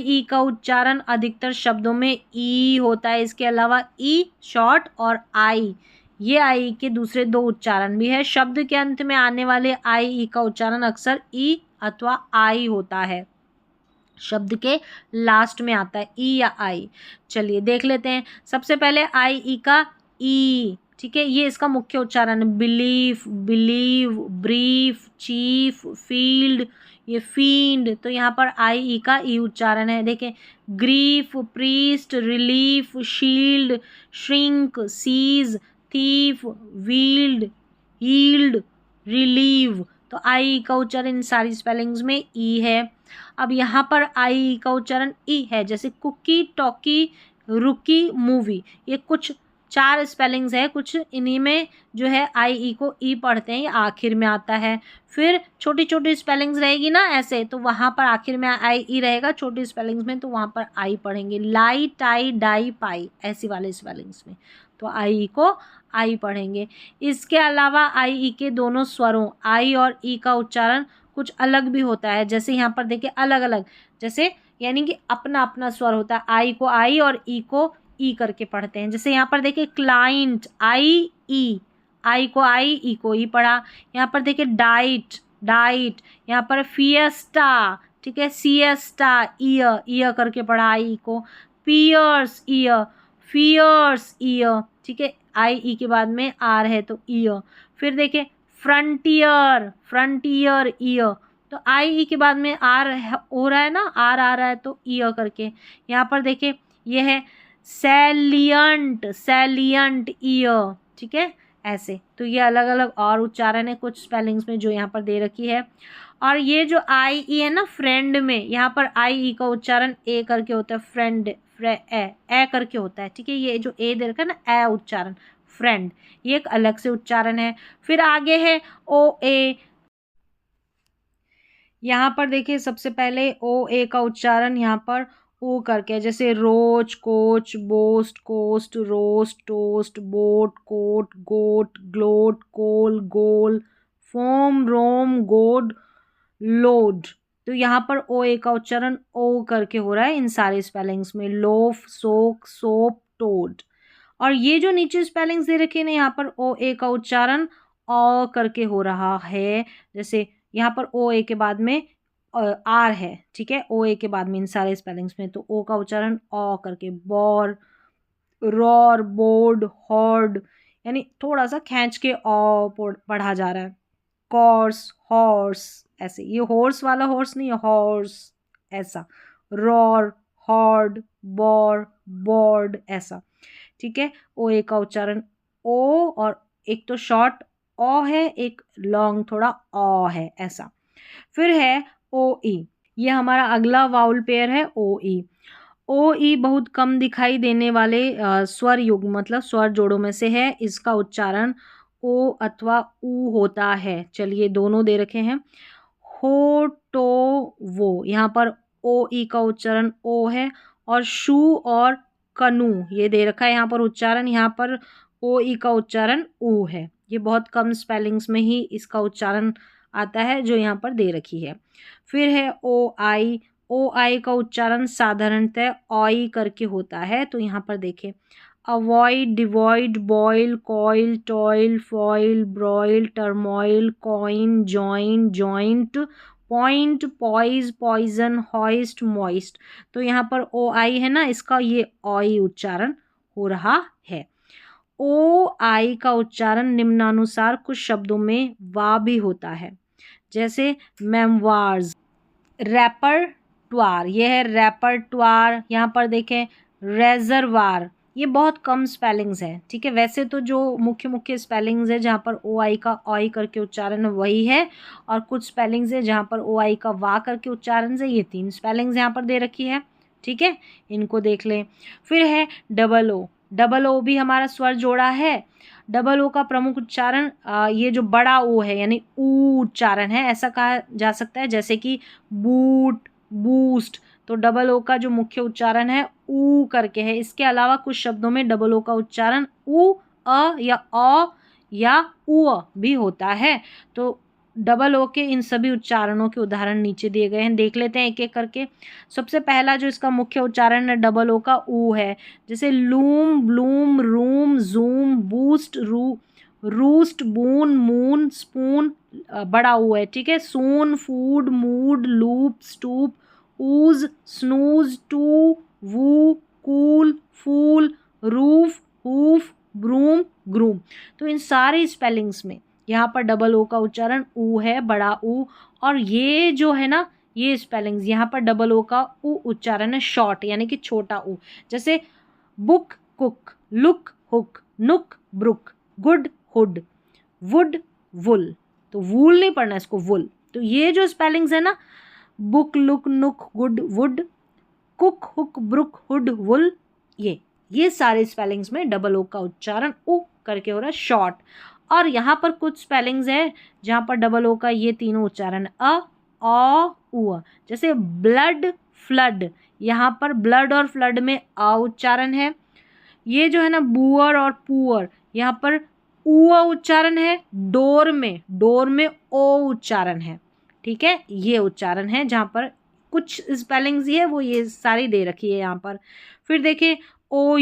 ई का उच्चारण अधिकतर शब्दों में ई होता है, इसके अलावा ई शॉर्ट और आई, ये आई के दूसरे दो उच्चारण भी है। शब्द के अंत में आने वाले आई ई का उच्चारण अक्सर ई अथवा आई होता है, शब्द के लास्ट में आता है ई या आई। चलिए देख लेते हैं। सबसे पहले आई ई का ई, ठीक है, ये इसका मुख्य उच्चारण है। Belief, believe, brief, chief, field, ये फील्ड, तो यहाँ पर आई ई का ई उच्चारण है। देखें, grief, priest, relief, shield, shrink, siege, thief, wield, healed, relieve, तो आई का उच्चारण इन सारी स्पेलिंग्स में ई है। अब यहाँ पर आई का उच्चारण ई है, जैसे कुकी, टॉकी, रुकी, मूवी, ये कुछ 4 स्पेलिंग्स है, कुछ इन्हीं में जो है आई ई को ई पढ़ते हैं, ये आखिर में आता है। फिर छोटी छोटी स्पेलिंग्स रहेगी ना ऐसे, तो वहाँ पर आखिर में आई ई रहेगा, छोटी स्पेलिंग्स में तो वहाँ पर आई पढ़ेंगे। लाई, टाई, डाई, पाई, ऐसी वाले स्पेलिंग्स में तो आई ई को आई पढ़ेंगे। इसके अलावा आई ई के दोनों स्वरों आई और ई का उच्चारण कुछ अलग भी होता है, जैसे यहाँ पर देखिए अलग अलग, जैसे यानी कि अपना अपना स्वर होता है। आई को आई और ई को ई करके पढ़ते हैं। जैसे यहाँ पर देखिए क्लाइंट, आई ई, आई को आई, ई को ई पढ़ा। यहाँ पर देखिए डाइट, डाइट, यहाँ पर फिएस्टा, ठीक है, सिएस्टा, ईयर, ईयर करके पढ़ा आई को। पियर्स, ईयर, फियर्स, ईयर, ठीक है, आई ई के बाद में आर है तो ईयर। फिर देखिए फ्रंटियर, फ्रंटियर, ईयर, तो आई ई के बाद में आर हो रहा है ना, आर आ रहा है तो ईयर करके। यहाँ पर देखिए ये है सैलियंट, सैलियंट, ईयर, ठीक है, ऐसे। तो ये अलग अलग और उच्चारण है कुछ स्पेलिंग्स में जो यहाँ पर दे रखी है। और ये जो आई ई है ना फ्रेंड में, यहाँ पर आई ई का उच्चारण ए करके होता है, फ्रेंड, ए करके होता है, ठीक है। ये जो ए दे रखा है ना ए उच्चारण, फ्रेंड, ये एक अलग से उच्चारण है। फिर आगे है ओ ए, यहाँ पर देखिए सबसे पहले ओ ए का उच्चारण यहाँ पर ओ करके है, जैसे rose, coach, boast, coast, roast, toast, boat, coat, goat, gloat, coal, goal, foam, roam, goad, load, तो यहाँ पर ओ ए का उच्चारण ओ करके हो रहा है इन सारे स्पेलिंग्स में। लोफ, सोक, सोप, टोड। और ये जो नीचे स्पेलिंग्स दे रखे हैं ना, यहाँ पर ओ ए का उच्चारण ओ करके हो रहा है। जैसे यहाँ पर ओ ए के बाद में आर है, ठीक है, ओ ए के बाद में इन सारे स्पेलिंग्स में, तो ओ का उच्चारण ओ करके। बॉर, रॉर, बोर्ड, हॉर्ड, यानी थोड़ा सा खींच के ओ पढ़ा जा रहा है। कॉर्स, हॉर्स, ऐसे, ये हॉर्स वाला हॉर्स नहीं है, हॉर्स, ऐसा। रॉर, हॉर्ड, बॉर, बोर्ड, ऐसा, ठीक है। ओ ए का उच्चारण ओ, और एक तो शॉर्ट ओ है, एक लॉन्ग थोड़ा ओ है, ऐसा। फिर है ओ ई, ये हमारा अगला वाउल पेयर है ओ ई। ओ ई बहुत कम दिखाई देने वाले स्वर युग्म मतलब स्वर जोड़ों में से है। इसका उच्चारण ओ अथवा ऊ होता है। चलिए दोनों दे रखे हैं, हो, टो, वो, यहाँ पर ओ ई का उच्चारण ओ है। और शू और कनू ये दे रखा है यहाँ पर उच्चारण, यहाँ पर ओ ई का उच्चारण ऊ है। ये बहुत कम स्पेलिंग्स में ही इसका उच्चारण आता है जो यहाँ पर दे रखी है। फिर है ओ आई, ओ आई का उच्चारण साधारणतः ऑई करके होता है। तो यहाँ पर देखें, avoid, devoid, boil, coil, toil, foil, broil, turmoil, coin, join, joint, point, poise, poison, hoist, moist, तो यहाँ पर ओ आई है ना, इसका ये ऑई उच्चारण हो रहा है। ओ आई का उच्चारण निम्नानुसार कुछ शब्दों में वा भी होता है, जैसे मेमवार्स, रेपर्टवार, यह है रेपर्टवार। यहाँ पर देखें रेजरवार, ये बहुत कम स्पेलिंग्स है, ठीक है। वैसे तो जो मुख्य मुख्य स्पेलिंग्स है जहाँ पर ओ आई का ऑई करके उच्चारण वही है, और कुछ स्पेलिंग्स है जहाँ पर ओ आई का वा करके उच्चारण है। ये 3 स्पेलिंग्स यहाँ पर दे रखी है, ठीक है, इनको देख लें। फिर है डबल ओ, डबल ओ भी हमारा स्वर जोड़ा है। डबल ओ का प्रमुख उच्चारण ये जो बड़ा ओ है यानी ऊ उच्चारण है, ऐसा कहा जा सकता है, जैसे कि बूट, बूस्ट। तो डबल ओ का जो मुख्य उच्चारण है ऊ करके है। इसके अलावा कुछ शब्दों में डबल ओ का उच्चारण ऊ, अ या अ या उ भी होता है। तो डबल ओ के इन सभी उच्चारणों के उदाहरण नीचे दिए गए हैं, देख लेते हैं एक एक करके। सबसे पहला जो इसका मुख्य उच्चारण है डबल ओ का ऊ है, जैसे loom, bloom, room, zoom, boost, roost, boon, moon, spoon, बड़ा ऊ है, ठीक है। Soon, food, mood, loop, stoop, ooze, snooze, too, woo, cool, fool, roof, hoof, broom, groom. तो इन सारी स्पेलिंग्स में यहाँ पर डबल ओ का उच्चारण ऊ है, बड़ा ऊ। और ये जो है ना, ये स्पेलिंग्स यहाँ पर डबल ओ का ऊ उच्चारण है शॉर्ट यानी कि छोटा ऊ, जैसे बुक, कुक, लुक, हुक, नुक, ब्रुक, गुड, हुड, वुड, वुल। तो वूल नहीं पढ़ना इसको, वुल। तो ये जो स्पेलिंग्स है ना, book, look, nook, good, wood, cook, hook, brook, hood, wool, ये सारे स्पेलिंग्स में डबल ओ का उच्चारण उ करके हो रहा है शॉर्ट। और यहाँ पर कुछ स्पेलिंग्स है जहाँ पर डबल ओ का ये तीनों उच्चारण अ, उ। जैसे ब्लड, फ्लड, यहाँ पर ब्लड और फ्लड में अ उच्चारण है। ये जो है ना बुअर और पुअर, यहाँ पर उ उच्चारण है। डोर में ओ उच्चारण है, ठीक है। ये उच्चारण है जहाँ पर कुछ स्पेलिंग्स ही है वो ये सारी दे रखी है यहाँ पर। फिर देखिए ओ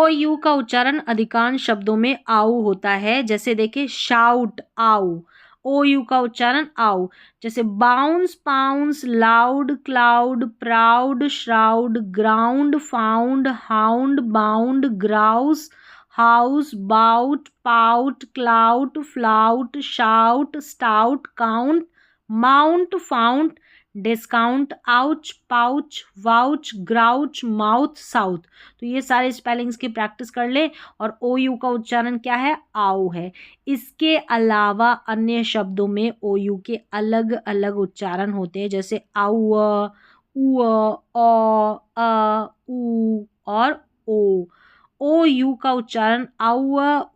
यू का उच्चारण अधिकांश शब्दों में आऊ होता है, जैसे देखिए शाउट, आऊ। ओ यू का उच्चारण आऊ। जैसे bounce, pounce, loud, cloud, proud, shroud, ground, found, hound, bound, grouse, house, bout, pout, clout, flout, shout, stout, count, mount, fount, discount, ouch, pouch, vouch, grouch, mouth, south. तो ये सारे स्पेलिंग्स की practice कर ले। और ओ यू का उच्चारण क्या है, आऊ है। इसके अलावा अन्य शब्दों में ओ यू के अलग अलग उच्चारण होते हैं, जैसे आउ, उ, अ, उ और ओ यू का उच्चारण आउ,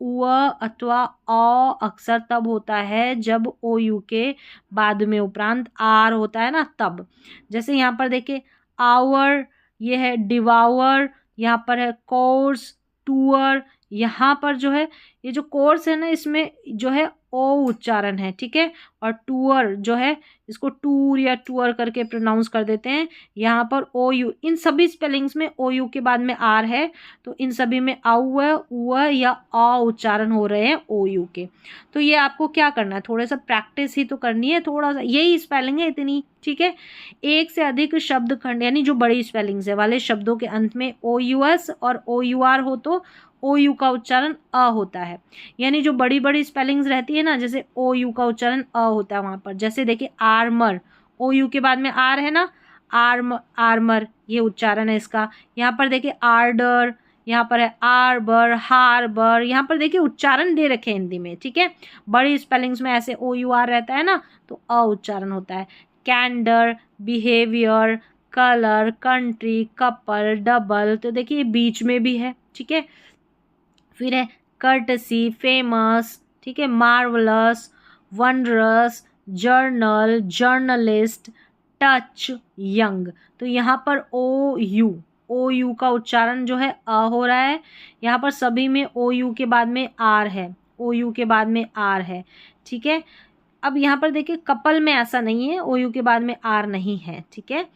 उ अथवा अ अक्सर तब होता है जब ओ यू के बाद में उपरांत आर होता है ना, तब। जैसे यहाँ पर देखिए आवर, ये है डिवावर, यहाँ पर है कोर्स, टूअर। यहाँ पर जो है ये जो कोर्स है ना, इसमें जो है ओ उच्चारण है, ठीक है। और टूअर जो है इसको टूर या टूअर करके प्रोनाउंस कर देते हैं। यहाँ पर ओ यू, इन सभी स्पेलिंग्स में ओ यू के बाद में आर है, तो इन सभी में आउ, उ या अ उच्चारण हो रहे हैं ओ यू के। तो ये आपको क्या करना है, थोड़ा सा प्रैक्टिस ही तो करनी है, थोड़ा सा, यही स्पेलिंग है इतनी, ठीक है। एक से अधिक शब्द खंड यानी जो बड़ी स्पेलिंग्स है वाले शब्दों के अंत में ओ यू एस और ओ यू आर हो तो ओ यू का उच्चारण अ होता है। यानी जो बड़ी बड़ी स्पेलिंग्स रहती है ना, जैसे ओ यू का उच्चारण अ होता है वहाँ पर। जैसे देखिए आर्मर, ओ यू के बाद में आर है ना, आर्मर ये उच्चारण है इसका। यहाँ पर देखिए आर्डर, यहाँ पर है आर्बर, हार्बर। यहाँ पर देखिए उच्चारण दे रखे हैं हिंदी में, ठीक है। बड़ी स्पेलिंग्स में ऐसे ओ यू आर रहता है ना, तो अ उच्चारण होता है। Candour, behaviour, colour, country, couple, double, तो देखिए बीच में भी है, ठीक है। फिर है कर्टसी, फेमस, ठीक है, marvellous, wondrous, journal, journalist, touch, young. तो यहाँ पर ओ यू का उच्चारण जो है अ हो रहा है। यहाँ पर सभी में ओ यू के बाद में आर है, ओ यू के बाद में आर है, ठीक है। अब यहाँ पर देखिए कपल में ऐसा नहीं है, ओ यू के बाद में आर नहीं है, ठीक है,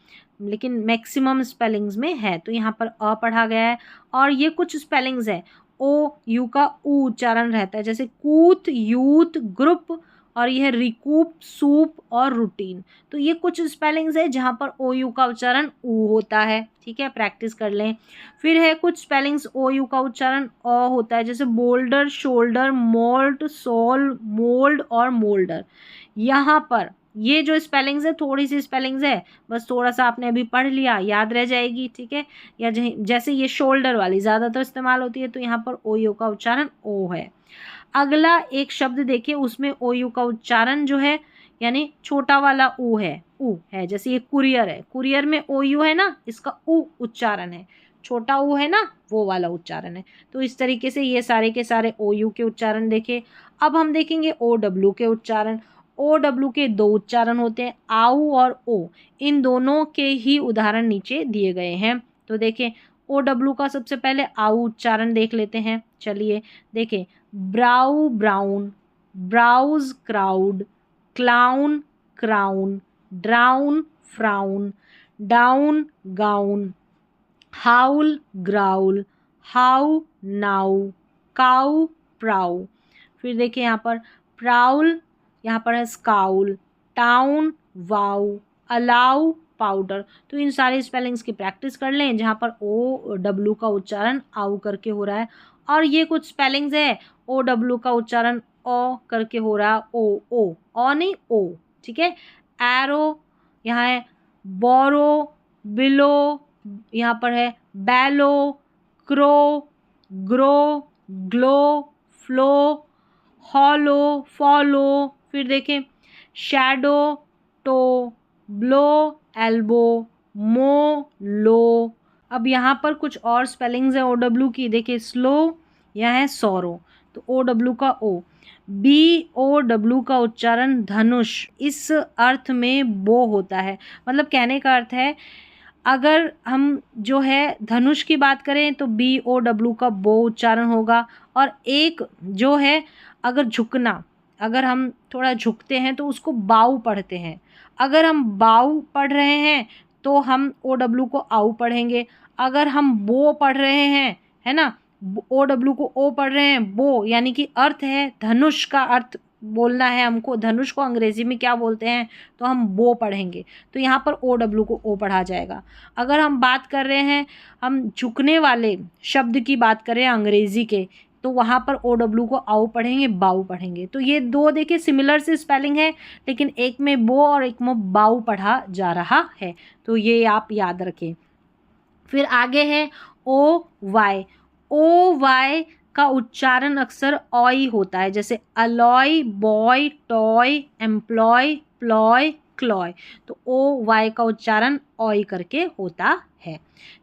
लेकिन मैक्सिमम स्पेलिंग्स में है, तो यहाँ पर अ पढ़ा गया है। और ये कुछ स्पेलिंग्स है ओ यू का ऊ उच्चारण रहता है, जैसे कूथ, यूथ, ग्रुप, और यह रिकूप, सूप और रूटीन। तो ये कुछ स्पेलिंग्स है जहाँ पर ओ यू का उच्चारण ऊ होता है, ठीक है, प्रैक्टिस कर लें। फिर है कुछ स्पेलिंग्स ओ यू का उच्चारण अ होता है, जैसे boulder, shoulder, moult, soul, mould और मोल्डर। यहाँ पर ये जो स्पेलिंग्स है, थोड़ी सी स्पेलिंग्स है, बस थोड़ा सा आपने अभी पढ़ लिया, याद रह जाएगी, ठीक है। या जैसे ये शोल्डर वाली ज़्यादातर इस्तेमाल होती है, तो यहाँ पर ओ यू का उच्चारण ओ है। अगला एक शब्द देखिए, उसमें ओ यू का उच्चारण जो है यानी छोटा वाला ऊ है, जैसे ये कुरियर है, कुरियर में ओ यू है ना, इसका ऊ उच्चारण है। छोटा ऊ है ना, वो वाला उच्चारण है। तो इस तरीके से ये सारे के सारे ओ यू के उच्चारण देखे। अब हम देखेंगे ओ डब्ल्यू के उच्चारण। ओ डब्ल्यू के दो उच्चारण होते हैं, आऊ और ओ। इन दोनों के ही उदाहरण नीचे दिए गए हैं। तो देखें ओ डब्ल्यू का सबसे पहले आऊ उच्चारण देख लेते हैं। चलिए देखें, brow brown, browse crowd, clown crown, drown frown, down gown, howl growl, how now, cow prow. फिर देखिए यहाँ पर प्राउल, यहाँ पर है scowl, town wow, allow powder. तो इन सारे स्पेलिंग्स की प्रैक्टिस कर लें जहाँ पर ओ डब्ल्यू का उच्चारण आउ करके हो रहा है। और ये कुछ स्पेलिंग्स है, ओ डब्ल्यू का उच्चारण ओ करके हो रहा है, ओ नहीं ओ, ठीक है। एरो, यहाँ है बोरो, बिलो, यहाँ पर है Balor, crow, grow, glow, flow, hollow, follow. फिर देखें शैडो, टो, ब्लो, एल्बो, मो, लो। अब यहाँ पर कुछ और स्पेलिंग्स है ओ डब्ल्यू की, देखिए स्लो, यह है सौरो, तो ओ डब्ल्यू का ओ। बी ओ डब्ल्यू का उच्चारण धनुष, इस अर्थ में बो होता है। मतलब कहने का अर्थ है अगर हम जो है धनुष की बात करें तो बी ओ डब्ल्यू का बो उच्चारण होगा। और एक जो है अगर झुकना, अगर हम थोड़ा झुकते हैं तो उसको बाऊ पढ़ते हैं। अगर हम बाऊ पढ़ रहे हैं तो हम ओ डब्ल्यू को आऊ पढ़ेंगे। अगर हम बो पढ़ रहे हैं, है ना, ओ डब्ल्यू को ओ पढ़ रहे हैं, बो यानी कि अर्थ है धनुष का अर्थ बोलना है हमको। धनुष को अंग्रेजी में क्या बोलते हैं, तो हम बो पढ़ेंगे, तो यहाँ पर ओ डब्ल्यू को ओ पढ़ा जाएगा। अगर हम बात कर रहे हैं, हम झुकने वाले शब्द की बात करें अंग्रेजी के, तो वहाँ पर ओ डब्ल्यू को आऊ पढ़ेंगे, बाऊ पढ़ेंगे। तो ये दो देखिए सिमिलर से स्पेलिंग है, लेकिन एक में बो और एक में बाऊ पढ़ा जा रहा है, तो ये आप याद रखें। फिर आगे है ओ वाई। ओ वाई का उच्चारण अक्सर ऑय होता है, जैसे alloy, boy, toy, employ, ploy, cloy. तो ओ वाई का उच्चारण ऑय करके होता है।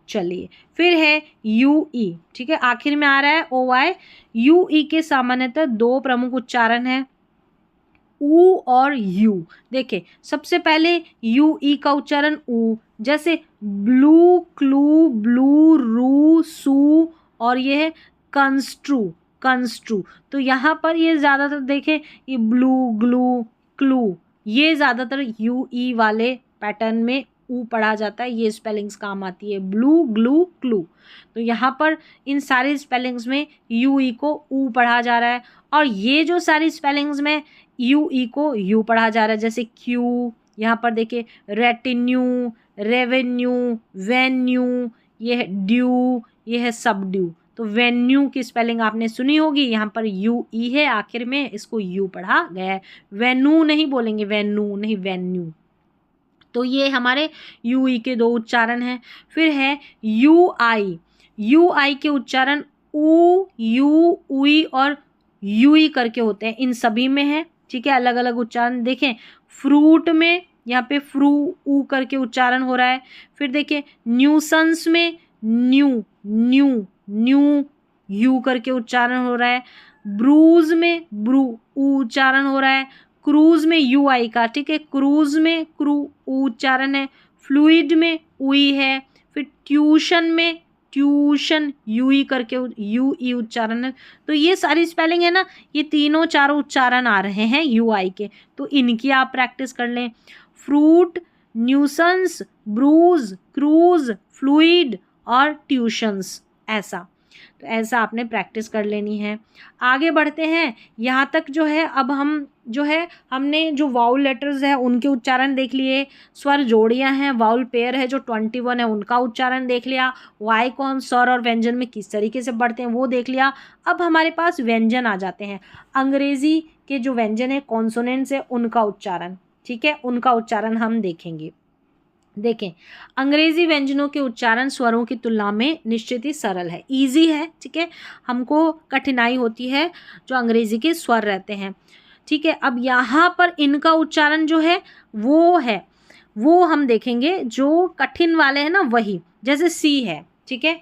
चलिए फिर है यू ई, ठीक है, आखिर में आ रहा है ओ वाई। यू ई के सामान्यतः दो प्रमुख उच्चारण हैं, ऊ और यू। देखिए सबसे पहले यू ई का उच्चारण ऊ, जैसे ब्लू, क्लू, ब्लू, रू, सू, और ये है कंस्ट्रू, कंस्ट्रू। तो यहाँ पर ये ज़्यादातर देखें, ये ब्लू, ग्लू, क्लू, ये ज़्यादातर यू ई वाले पैटर्न में ऊ पढ़ा जाता है, ये स्पेलिंग्स काम आती है, ब्लू, ग्लू, क्लू। तो यहाँ पर इन सारी स्पेलिंग्स में यू ई को ऊ पढ़ा जा रहा है। और ये जो सारी स्पेलिंग्स में यू ई को यू पढ़ा जा रहा है, जैसे क्यू, यहाँ पर देखिए रेटिन्यू, रेवेन्यू, वेन्यू, ये है ड्यू, ये है सब ड्यू। तो वेन्यू की स्पेलिंग आपने सुनी होगी, यहाँ पर यू ई है आखिर में, इसको यू पढ़ा गया है। वेन्यू नहीं बोलेंगे, वेन्यू नहीं, वेन्यू। तो ये हमारे यू ई के दो उच्चारण हैं। फिर है यू आई। यू आई के उच्चारण ऊ, यू, उई और यूई करके होते हैं, इन सभी में है, ठीक है, अलग अलग उच्चारण। देखें फ्रूट में यहाँ पे फ्रू ऊ करके उच्चारण हो रहा है। फिर देखिए न्यूसेंस में न्यू, न्यू, न्यू यू करके उच्चारण हो रहा है। ब्रूज में ब्रू ऊ उच्चारण हो रहा है। क्रूज में यू आई का, ठीक है, क्रूज में क्रू ऊ उच्चारण है। फ्लूइड में उई है। फिर ट्यूशन में ट्यूशन यू ई करके यू ई उच्चारण है। तो ये सारी स्पेलिंग है ना, ये तीनों चारों उच्चारण आ रहे हैं यू आई के, तो इनकी आप प्रैक्टिस कर लें। Fruit, nuisance, bruise, cruise, fluid और ट्यूशंस, ऐसा। तो ऐसा आपने प्रैक्टिस कर लेनी है। आगे बढ़ते हैं, यहाँ तक जो है अब हम जो है हमने जो वाउल लेटर्स है उनके उच्चारण देख लिए, स्वर जोड़ियाँ हैं, वाउल पेयर है जो 21 है उनका उच्चारण देख लिया, वाई को हम स्वर और व्यंजन में किस तरीके से पढ़ते हैं वो देख लिया। अब हमारे पास व्यंजन आ जाते हैं, अंग्रेजी के जो व्यंजन है कॉन्सोनेंट्स है उनका उच्चारण, ठीक है, उनका उच्चारण हम देखेंगे। देखें अंग्रेजी व्यंजनों के उच्चारण स्वरों की तुलना में निश्चित ही सरल है, इजी है, ठीक है, हमको कठिनाई होती है जो अंग्रेजी के स्वर रहते हैं, ठीक है। अब यहाँ पर इनका उच्चारण जो है वो हम देखेंगे जो कठिन वाले हैं ना, वही जैसे सी है, ठीक है,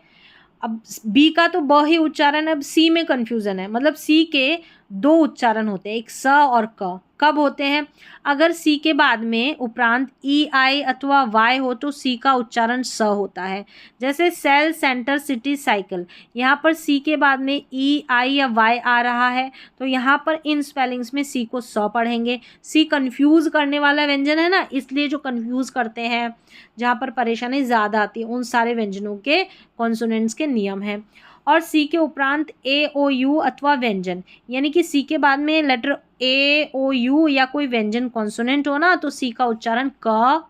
अब बी का तो ब ही उच्चारण है, अब सी में कंफ्यूजन है, मतलब सी के दो उच्चारण होते हैं, एक स और क। कब होते हैं? अगर सी के बाद में उपरांत ई आई अथवा वाई हो तो सी का उच्चारण स होता है। जैसे सेल, सेंटर, सिटी, साइकिल, यहाँ पर सी के बाद में ई आई या वाई आ रहा है तो यहाँ पर इन स्पेलिंग्स में सी को स पढ़ेंगे। सी कंफ्यूज करने वाला व्यंजन है ना, इसलिए जो कंफ्यूज करते हैं, जहाँ पर परेशानी ज़्यादा आती है, उन सारे व्यंजनों के कॉन्सोनेंट्स के नियम हैं। और सी के उपरांत ए ओ यू अथवा व्यंजन, यानी कि सी के बाद में लेटर ए ओ यू या कोई व्यंजन कॉन्सोनेंट हो ना तो सी का उच्चारण क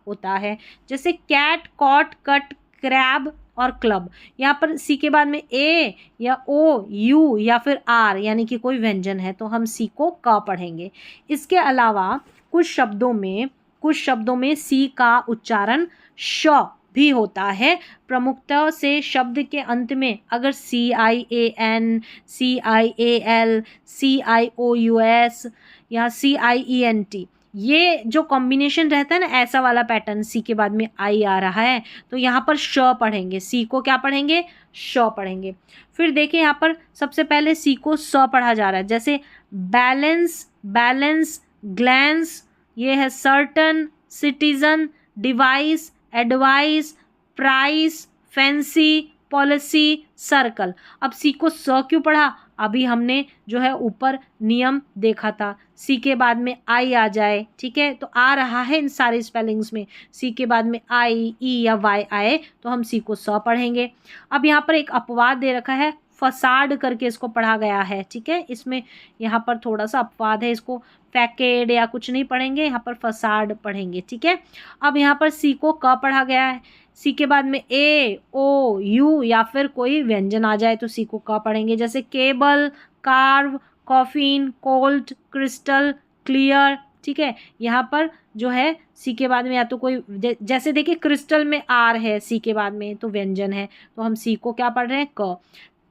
होता है। जैसे कैट, कॉट, कट, क्रैब और क्लब, यहाँ पर सी के बाद में ए या ओ यू या फिर आर यानी कि कोई व्यंजन है तो हम सी को क पढ़ेंगे। इसके अलावा कुछ शब्दों में सी का उच्चारण श भी होता है। प्रमुखता से शब्द के अंत में अगर CIAN, CIAL, CIOUS या CIENT, ये जो कॉम्बिनेशन रहता है ना, ऐसा वाला पैटर्न, सी के बाद में आई आ रहा है तो यहाँ पर श पढ़ेंगे, सी को क्या पढ़ेंगे? श पढ़ेंगे। फिर देखिए यहाँ पर सबसे पहले सी को स पढ़ा जा रहा है, जैसे बैलेंस, ग्लैंस, ये है certain, citizen, device, advice, price, fancy, policy, circle. अब सी को स क्यों पढ़ा? अभी हमने जो है ऊपर नियम देखा था, सी के बाद में आई आ जाए, ठीक है, तो आ रहा है इन सारे स्पेलिंग्स में, सी के बाद में आई, ई या वाई आए तो हम सी को स पढ़ेंगे। अब यहाँ पर एक अपवाद दे रखा है, फसाड करके इसको पढ़ा गया है, ठीक है, इसमें यहाँ पर थोड़ा सा अपवाद है, इसको फैकेड या कुछ नहीं पढ़ेंगे, यहाँ पर फसाड पढ़ेंगे, ठीक है। अब यहाँ पर सी को क पढ़ा गया है, सी के बाद में ए ओ यू या फिर कोई व्यंजन आ जाए तो सी को क पढ़ेंगे, जैसे cable, curve, coffin, cold, crystal, clear, ठीक है। यहाँ पर जो है सी के बाद में या तो कोई, जैसे देखिए क्रिस्टल में आर है सी के बाद में तो व्यंजन है, तो हम सी को क्या पढ़ रहे हैं? क।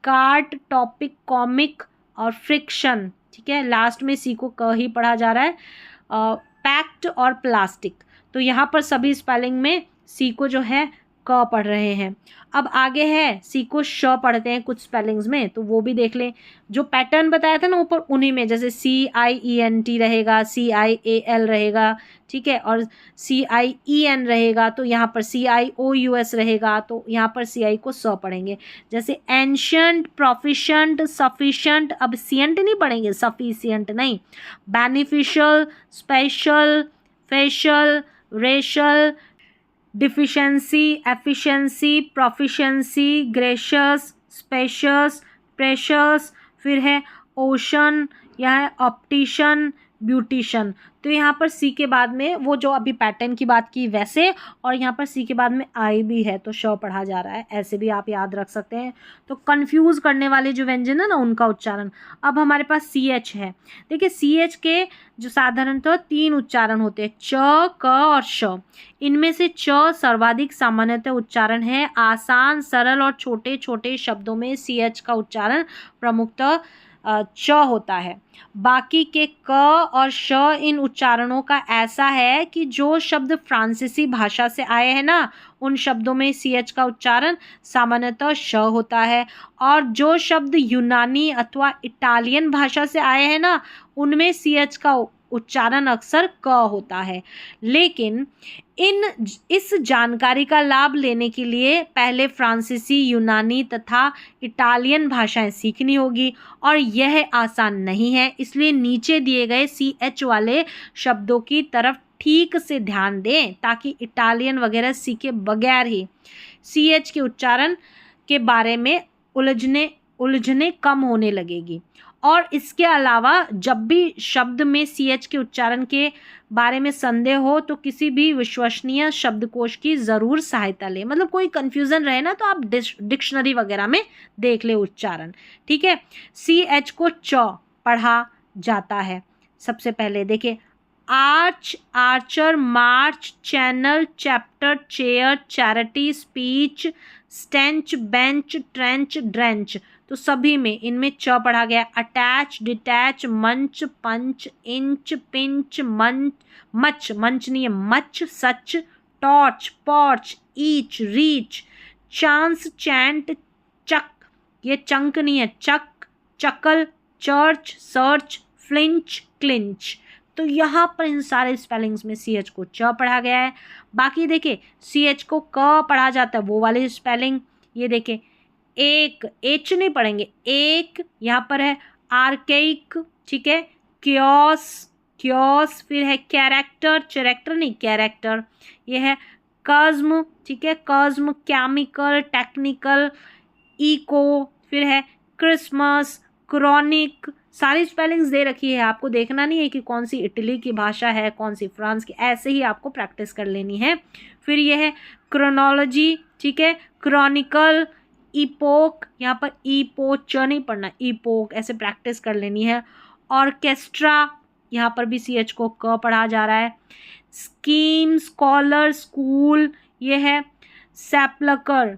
कार्ट, टॉपिक, कॉमिक और फ्रिक्शन, ठीक है, लास्ट में सी को क ही पढ़ा जा रहा है। पैक्ट और प्लास्टिक, तो यहाँ पर सभी स्पेलिंग में सी को जो है क पढ़ रहे हैं। अब आगे है सी को श पढ़ते हैं कुछ स्पेलिंग्स में, तो वो भी देख लें, जो पैटर्न बताया था ना ऊपर उन्हीं में, जैसे CIENT रहेगा, CIAL रहेगा, ठीक है, और CIEN रहेगा तो यहाँ पर CIOUS रहेगा, तो यहाँ पर CI को स पढ़ेंगे। जैसे एंशियंट, प्रोफिशेंट, सफिशिएंट, अब सियंट नहीं पढ़ेंगे, सफिशिएंट नहीं, beneficial, special, facial, racial, deficiency, efficiency, proficiency, gracious, spacious, precious, फिर है ओशन, यह है ऑप्टिशन, ब्यूटिशन। तो यहाँ पर सी के बाद में वो जो अभी पैटर्न की बात की वैसे, और यहाँ पर सी के बाद में आई भी है तो श पढ़ा जा रहा है, ऐसे भी आप याद रख सकते हैं। तो कंफ्यूज करने वाले जो व्यंजन है ना उनका उच्चारण। अब हमारे पास CH है, देखिए CH के जो साधारणतः 3 उच्चारण होते हैं, च, क और श। इनमें से च सर्वाधिक सामान्यतः उच्चारण है। आसान, सरल और छोटे छोटे शब्दों में CH का उच्चारण प्रमुखतः च होता है। बाकी के क और श इन उच्चारणों का ऐसा है कि जो शब्द फ्रांसीसी भाषा से आए हैं ना उन शब्दों में CH का उच्चारण सामान्यतः श होता है, और जो शब्द यूनानी अथवा इटालियन भाषा से आए हैं ना उनमें CH का उच्चारण अक्सर क होता है। लेकिन इस जानकारी का लाभ लेने के लिए पहले फ्रांसीसी, यूनानी तथा इटालियन भाषाएं सीखनी होगी, और यह आसान नहीं है, इसलिए नीचे दिए गए CH वाले शब्दों की तरफ ठीक से ध्यान दें ताकि इटालियन वगैरह सीखे बगैर ही CH के उच्चारण के बारे में उलझने कम होने लगेगी। और इसके अलावा जब भी शब्द में CH के उच्चारण के बारे में संदेह हो तो किसी भी विश्वसनीय शब्दकोश की ज़रूर सहायता लें, मतलब कोई कन्फ्यूज़न रहे ना तो आप डिक्शनरी वगैरह में देख ले उच्चारण, ठीक है। CH को च पढ़ा जाता है। सबसे पहले देखिए arch, archer, march, channel, chapter, chair, charity, speech, stench, bench, trench, drench, तो सभी में इनमें च पढ़ा गया। अटैच, डिटैच, मंच, पंच, इंच, पिंच, मच नहीं है much, such, torch, porch, each, reach, chance, chant, chuck, ये चंक नहीं है, chuck, chuckle, church, search, flinch, clinch. तो यहाँ पर इन सारे स्पेलिंग्स में सी एच को च पढ़ा गया है। बाकी देखिए सी एच को क पढ़ा जाता है, वो वाली स्पेलिंग ये देखिए, एक, एच नहीं पढ़ेंगे, एक यहाँ पर है आर्केइक, ठीक है, क्योस, क्योस, फिर है कैरेक्टर, चैरेक्टर नहीं कैरेक्टर, ये है कज्म, ठीक है, कज्म, केमिकल, टेक्निकल, इको, फिर है क्रिसमस, क्रॉनिक। सारी स्पेलिंग्स दे रखी है, आपको देखना नहीं है कि कौन सी इटली की भाषा है, कौन सी फ्रांस की, ऐसे ही आपको प्रैक्टिस कर लेनी है। फिर ये है क्रोनोलॉजी, ठीक है, क्रॉनिकल, इपोक, यहाँ पर इपोच नहीं पढ़ना, इपोक, ऐसे प्रैक्टिस कर लेनी है। ऑर्केस्ट्रा, यहाँ पर भी सी एच को क पढ़ा जा रहा है। स्कीम, स्कॉलर, स्कूल, ये है सैपलकर,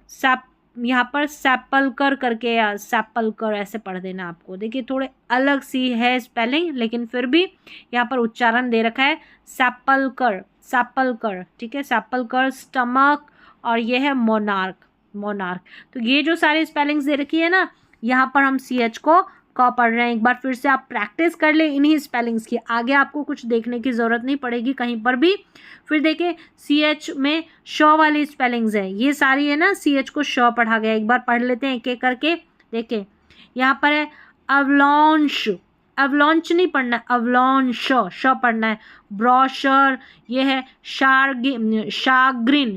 यहाँ पर सैपलकर करके या सैपलकर ऐसे पढ़ देना आपको। देखिए थोड़े अलग सी है स्पेलिंग, लेकिन फिर भी यहाँ पर उच्चारण दे रखा है सैपलकर, सैपलकर, ठीक है, सैपलकर। स्टमक, और ये है मोनार्क, मोनार्क। तो ये जो सारी स्पेलिंग्स दे रखी है ना, यहाँ पर हम सी एच को क पढ़ रहे हैं। एक बार फिर से आप प्रैक्टिस कर ले इन्हीं स्पेलिंग्स की, आगे आपको कुछ देखने की ज़रूरत नहीं पड़ेगी कहीं पर भी। फिर देखिए सी एच में श वाली स्पेलिंग्स है, ये सारी है ना, सी एच को श पढ़ा गया। एक बार पढ़ लेते हैं एक एक करके। देखिए यहाँ पर है अवलॉन्च, अवलॉन्च नहीं पढ़ना है, अवलॉन्च, श पढ़ना है। ब्रोशर, ये है शाग्रिन,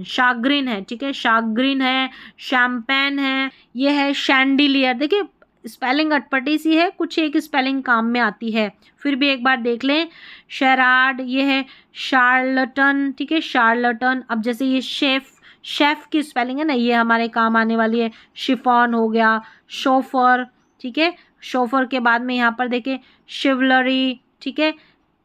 शाग्रिन है, ठीक है, शाग्रिन है। शैम्पेन है, ये है शैंडिलियर। देखिए स्पेलिंग अटपटी सी है, कुछ एक स्पेलिंग काम में आती है, फिर भी एक बार देख लें। शराड, ये है शार्लटन, ठीक है, शार्लटन। अब जैसे ये शेफ, शेफ की स्पेलिंग है ना, ये हमारे काम आने वाली है। शिफॉन हो गया, शोफर, ठीक है, शोफर के बाद में यहाँ पर देखें शिवलरी, ठीक है,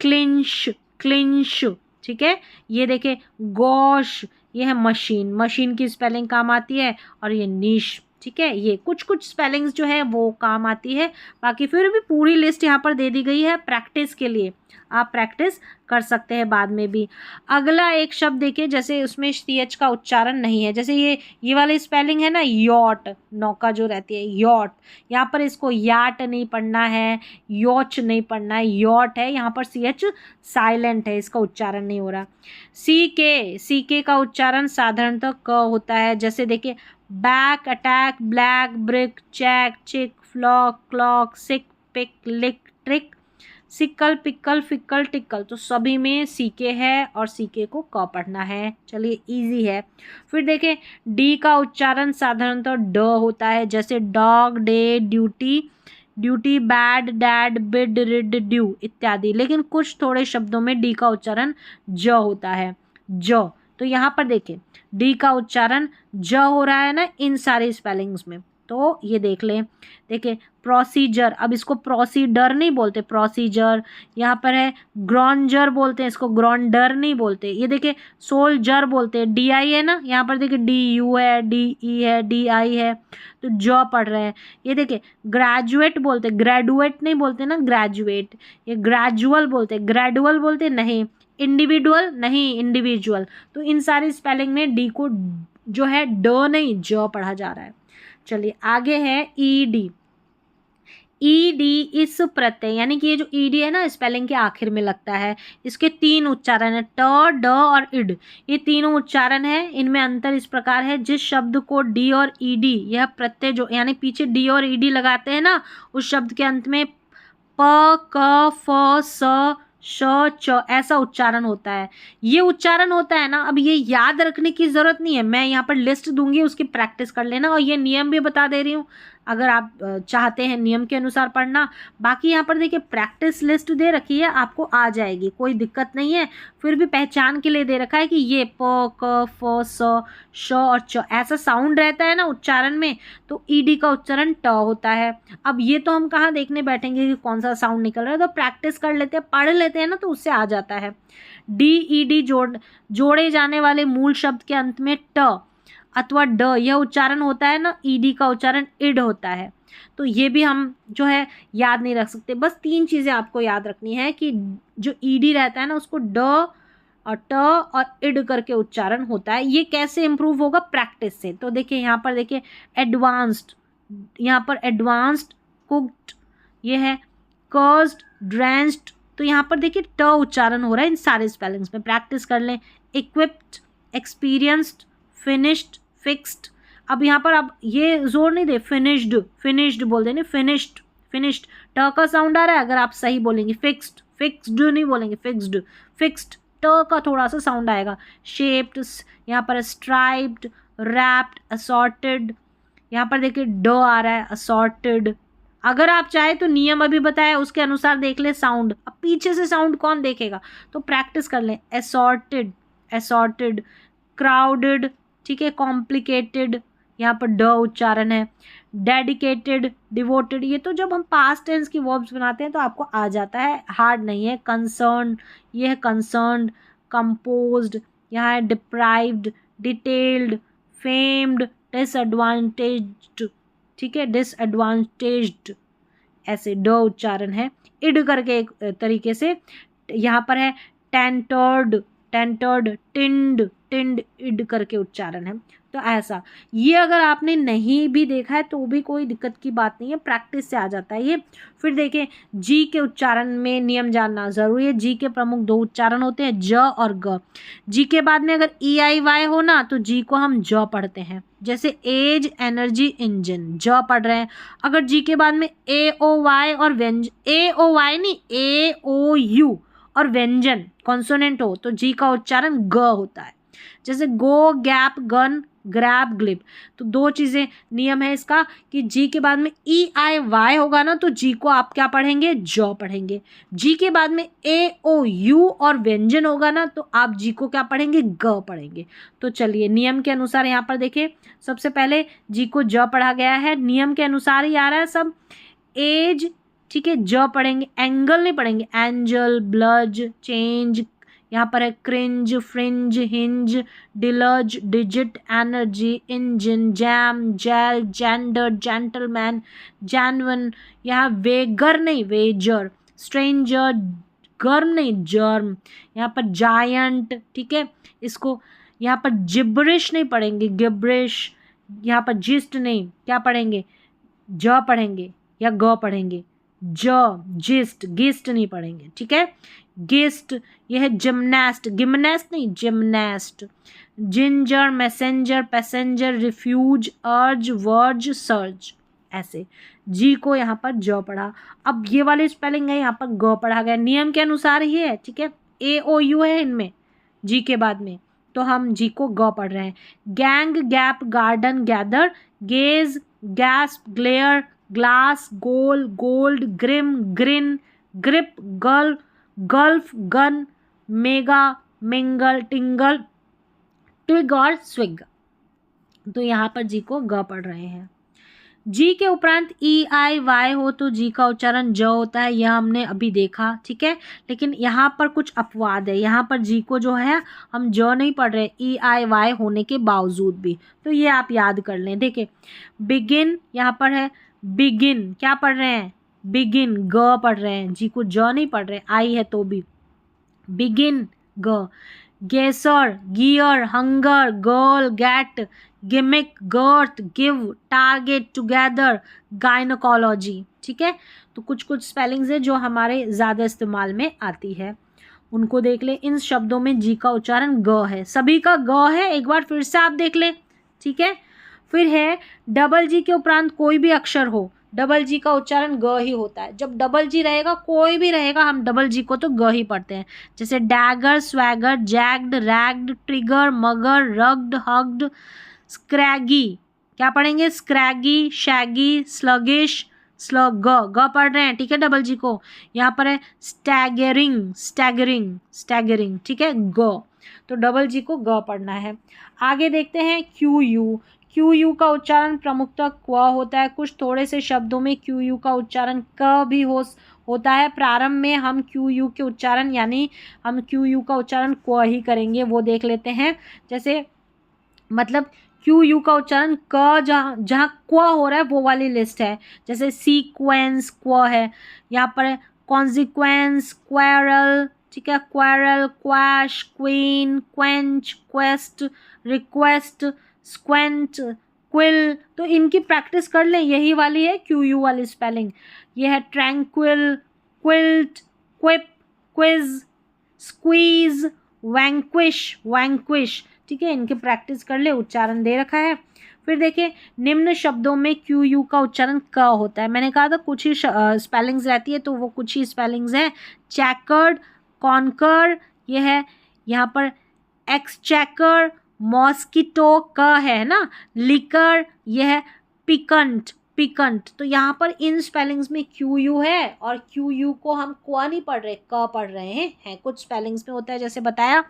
क्लिंच, क्लिंच, ठीक है, ये देखें गॉश, ये है मशीन, मशीन की स्पेलिंग काम आती है। और ये नीश, ठीक है, ये कुछ कुछ स्पेलिंग्स जो है वो काम आती है। बाकी फिर भी पूरी लिस्ट यहाँ पर दे दी गई है प्रैक्टिस के लिए, आप प्रैक्टिस कर सकते हैं बाद में भी। अगला एक शब्द देखिए, जैसे उसमें सी एच का उच्चारण नहीं है, जैसे ये वाली स्पेलिंग है ना, यॉट, नौका जो रहती है, यॉट, यहाँ पर इसको याट नहीं पढ़ना है, योच नहीं पढ़ना है, यॉट है, यहाँ पर सी एच साइलेंट है, इसका उच्चारण नहीं हो रहा। सी के का उच्चारण साधारणतः क होता है। जैसे देखिए back, attack, black, brick, check, chick, flock, clock, sick, pick, lick, trick, sickle, pickle, fickle, tickle. तो सभी में सीके है और सीके को क पढ़ना है। चलिए इजी है। फिर देखें डी का उच्चारण साधारणतः ड होता है, जैसे dog, day, duty, duty, bad, dad, bid, rid, due इत्यादि। लेकिन कुछ थोड़े शब्दों में डी का उच्चारण ज होता है, ज। तो यहाँ पर देखिए डी का उच्चारण ज हो रहा है ना इन सारी स्पेलिंग्स में, तो ये देख लें। देखिए प्रोसीजर, अब इसको प्रोसीडर नहीं बोलते, प्रोसीजर। यहाँ पर है ग्रॉन्जर बोलते हैं, इसको ग्रॉन्डर नहीं बोलते। ये देखिए सोल्जर बोलते हैं, डी आई है ना, यहाँ पर देखिए डी यू है, डी ई है, डी आई है, तो ज पढ़ रहे हैं। ये देखिए ग्रेजुएट बोलते, ग्रेजुएट नहीं बोलते ना, ग्रेजुएट। ये ग्रेजुअल बोलते, ग्रेडुअल बोलते नहीं, इंडिविजुअल नहीं, इंडिविजुअल। तो इन सारी स्पेलिंग में डी को जो है ड नहीं ज पढ़ा जा रहा है। चलिए आगे है ईडी। ईडी इस प्रत्यय, यानी कि ये जो ईडी है ना स्पेलिंग के आखिर में लगता है, इसके तीन उच्चारण है, ट, ड और इड। ये तीनों उच्चारण है, इनमें अंतर इस प्रकार है, जिस शब्द को डी और ईडी, यह प्रत्यय जो यानी पीछे डी और ईडी लगाते हैं ना, उस शब्द के अंत में प, क, फ, स, श, च ऐसा उच्चारण होता है। ये उच्चारण होता है ना, अब ये याद रखने की ज़रूरत नहीं है, मैं यहाँ पर लिस्ट दूंगी, उसकी प्रैक्टिस कर लेना। और ये नियम भी बता दे रही हूँ, अगर आप चाहते हैं नियम के अनुसार पढ़ना। बाकी यहाँ पर देखिए प्रैक्टिस लिस्ट दे रखी है, आपको आ जाएगी, कोई दिक्कत नहीं है। फिर भी पहचान के लिए दे रखा है कि ये प, क, फ, स, श और च ऐसा साउंड रहता है ना उच्चारण में, तो ईडी का उच्चारण ट होता है। अब ये तो हम कहाँ देखने बैठेंगे कि कौन सा साउंड निकल रहा है, तो प्रैक्टिस कर लेते हैं, पढ़ लेते हैं ना, तो उससे आ जाता है। डी ईडी जोड़े जाने वाले मूल शब्द के अंत में ट अथवा ड यह उच्चारण होता है ना, ईडी का उच्चारण इड होता है। तो ये भी हम जो है याद नहीं रख सकते। बस तीन चीज़ें आपको याद रखनी है कि जो ईडी रहता है ना उसको ड और ट और इड करके उच्चारण होता है। ये कैसे इम्प्रूव होगा? प्रैक्टिस से। तो देखिए यहाँ पर देखिए एडवांस्ड, यहाँ पर एडवांस्ड, कुक्ड, ये है कर्स्ड, ड्रेंच्ड। तो यहाँ पर देखिए ट उच्चारण हो रहा है इन सारे स्पेलिंग्स में, प्रैक्टिस कर लें। Equipped, experienced, finished, fixed. अब यहाँ पर अब ये जोर नहीं दे, फिनिश्ड, फिनिश्ड बोल देंगे, फिनिश्ड, फिनिश्ड, ट का साउंड आ रहा है अगर आप सही बोलेंगे। फिक्स्ड, फिक्स्ड नहीं बोलेंगे, फिक्स्ड, फिक्स्ड, ट का थोड़ा सा साउंड आएगा। शेप्ड, यहाँ पर स्ट्राइप्ड, रैप्ड, असॉर्टेड। यहाँ पर देखिए ड आ रहा है, असॉर्टेड। अगर आप चाहे तो नियम अभी बताया उसके अनुसार देख ले साउंड, अब पीछे से साउंड कौन देखेगा, तो प्रैक्टिस कर लें। असॉर्टेड, असॉर्टेड, क्राउडेड, ठीक है, कॉम्प्लिकेटेड, यहाँ पर ड उच्चारण है। डेडिकेटेड, डिवोटेड, ये तो जब हम पास्ट टेंस की वर्ब्स बनाते हैं तो आपको आ जाता है, हार्ड नहीं है। कंसर्न, ये है कंसर्न्ड, कंपोज्ड, यहाँ है डिप्राइव्ड, डिटेल्ड, फेम्ड, डिसएडवांटेज्ड, ठीक है, डिसएडवांटेज्ड, ऐसे ड उच्चारण है। इड करके एक तरीके से यहाँ पर है टेंटर्ड, टेंटर्ड, टिंड, टिंड, इड करके उच्चारण है। तो ऐसा, ये अगर आपने नहीं भी देखा है तो भी कोई दिक्कत की बात नहीं है, प्रैक्टिस से आ जाता है ये। फिर देखें जी के उच्चारण में नियम जानना जरूरी है। जी के प्रमुख दो उच्चारण होते हैं, ज और ग। जी के बाद में अगर ई आई वाई हो ना तो जी को हम ज पढ़ते हैं, जैसे एज, एनर्जी, इंजन, ज पढ़ रहे हैं। अगर जी के बाद में ए ओ वाई और व्यंजन, ए ओ वाई नहीं, ए ओ यू और व्यंजन कॉन्सोनेंट हो तो जी का उच्चारण ग होता है, जैसे गो, गैप, गन, ग्रैब, ग्लिप। तो दो चीज़ें नियम है इसका कि जी के बाद में ई आई वाई होगा ना तो जी को आप क्या पढ़ेंगे, ज पढ़ेंगे। जी के बाद में ए ओ यू और व्यंजन होगा ना तो आप जी को क्या पढ़ेंगे, ग पढ़ेंगे। तो चलिए नियम के अनुसार यहाँ पर देखिए, सबसे पहले जी को ज पढ़ा गया है, नियम के अनुसार ही आ रहा है सब। एज, ठीक है, ज पढ़ेंगे, एंगल नहीं पढ़ेंगे, एंजल, ब्लज, चेंज, यहाँ पर है cringe, fringe, hinge, deluge, digit, energy, engine, jam, gel, gender, gentleman, जैनवन, यहाँ वेगर नहीं वेजर, स्ट्रेंजर, गर्म नहीं जर्म, यहाँ पर जायंट, ठीक है, इसको यहाँ पर जिब्रिश नहीं पढ़ेंगे, गिब्रिश, यहाँ पर जिस्ट नहीं, क्या पढ़ेंगे, ज पढ़ेंगे या ग पढ़ेंगे, ज, जिस्ट, गिस्ट नहीं पढ़ेंगे, ठीक है। गिस्ट, यह है जिमनास्ट, गिमनास्ट नहीं, gymnast. Ginger, messenger, passenger, refuge, urge, verge, surge, ऐसे। जी को यहाँ पर ज पढ़ा। अब ये वाली स्पेलिंग है यहाँ पर ग पढ़ा गया, नियम के अनुसार ही है, ठीक है। ए ओ यू है इनमें जी के बाद में, तो हम जी को ग पढ़ रहे हैं। Gang, gap, garden, gather, gauge, gas, glare, glass, goal, gold, grim, grin, grip, girl, gulf, gun, mega, mingle, tingle, twig और स्विग। तो यहाँ पर जी को ग पढ़ रहे हैं। जी के उपरांत ई आई वाई हो तो जी का उच्चारण ज होता है, यह हमने अभी देखा, ठीक है। लेकिन यहाँ पर कुछ अपवाद है, यहाँ पर जी को जो है हम ज नहीं पढ़ रहे ई आई वाई होने के बावजूद भी, तो ये आप याद कर लें। देखिए बिगिन, यहाँ पर है बिगिन, क्या पढ़ रहे हैं, बिगिन, ग पढ़ रहे हैं, जी को ज नहीं पढ़ रहे, आई है तो भी, बिगिन, ग। Geyser, gear, hunger, girl, get, gimmick, girth, give, target, together, gynaecology, ठीक है। तो कुछ कुछ स्पेलिंग्स है जो हमारे ज़्यादा इस्तेमाल में आती है, उनको देख ले। इन शब्दों में जी का उच्चारण ग है, सभी का ग है, एक बार फिर से आप देख ले, ठीक है। फिर है डबल जी के उपरांत कोई भी अक्षर हो, डबल जी का उच्चारण ग ही होता है। जब डबल जी रहेगा, कोई भी रहेगा, हम डबल जी को तो ग ही पढ़ते हैं, जैसे डैगर, स्वैगर, जैग्ड, रैग्ड, ट्रिगर, मगर, रग्ड, हग्ड, स्क्रैगी, क्या पढ़ेंगे, स्क्रैगी, शैगी, स्लगिश, स्लग, ग पढ़ रहे हैं, ठीक है, डबल जी को। यहाँ पर है स्टैगरिंग, स्टैगरिंग, स्टैगरिंग, ठीक है, ग। तो डबल जी को ग पढ़ना है। आगे देखते हैं क्यू यू। क्यू यू का उच्चारण प्रमुखतः क्व होता है, कुछ थोड़े से शब्दों में क्यू यू का उच्चारण क भी होता है। प्रारंभ में हम क्यू यू के उच्चारण यानी हम क्यू यू का उच्चारण क्व ही करेंगे, वो देख लेते हैं। जैसे मतलब क्यू यू का उच्चारण क जहाँ जहाँ क्व हो रहा है वो वाली लिस्ट है, जैसे सीक्वेंस क्व है, यहाँ पर कॉन्सिक्वेंस, क्वेरल, ठीक है, quarrel, quash, queen, quench, quest, request, squint, quill, तो इनकी प्रैक्टिस कर लें, यही वाली है क्यू यू वाली स्पेलिंग। ये है tranquil, quilt, quip, quiz, squeeze, vanquish, vanquish. ठीक है, इनकी प्रैक्टिस कर ले, उच्चारण दे रखा है। फिर देखिए निम्न शब्दों में क्यू यू का उच्चारण क होता है। मैंने कहा था कुछ ही स्पेलिंग्स रहती है, तो वो कुछ ही स्पेलिंग्स हैं। चैकर्ड, कॉन्कर, ये है यहाँ पर एक्सचेकर, मॉस्किटो क है ना, लिकर, यह है पिकंट, पिकंट। तो यहाँ पर इन स्पेलिंग्स में क्यू यू है, और क्यू यू को हम क्वा नहीं पढ़ रहे, क पढ़ रहे हैं कुछ स्पेलिंग्स में होता है जैसे बताया।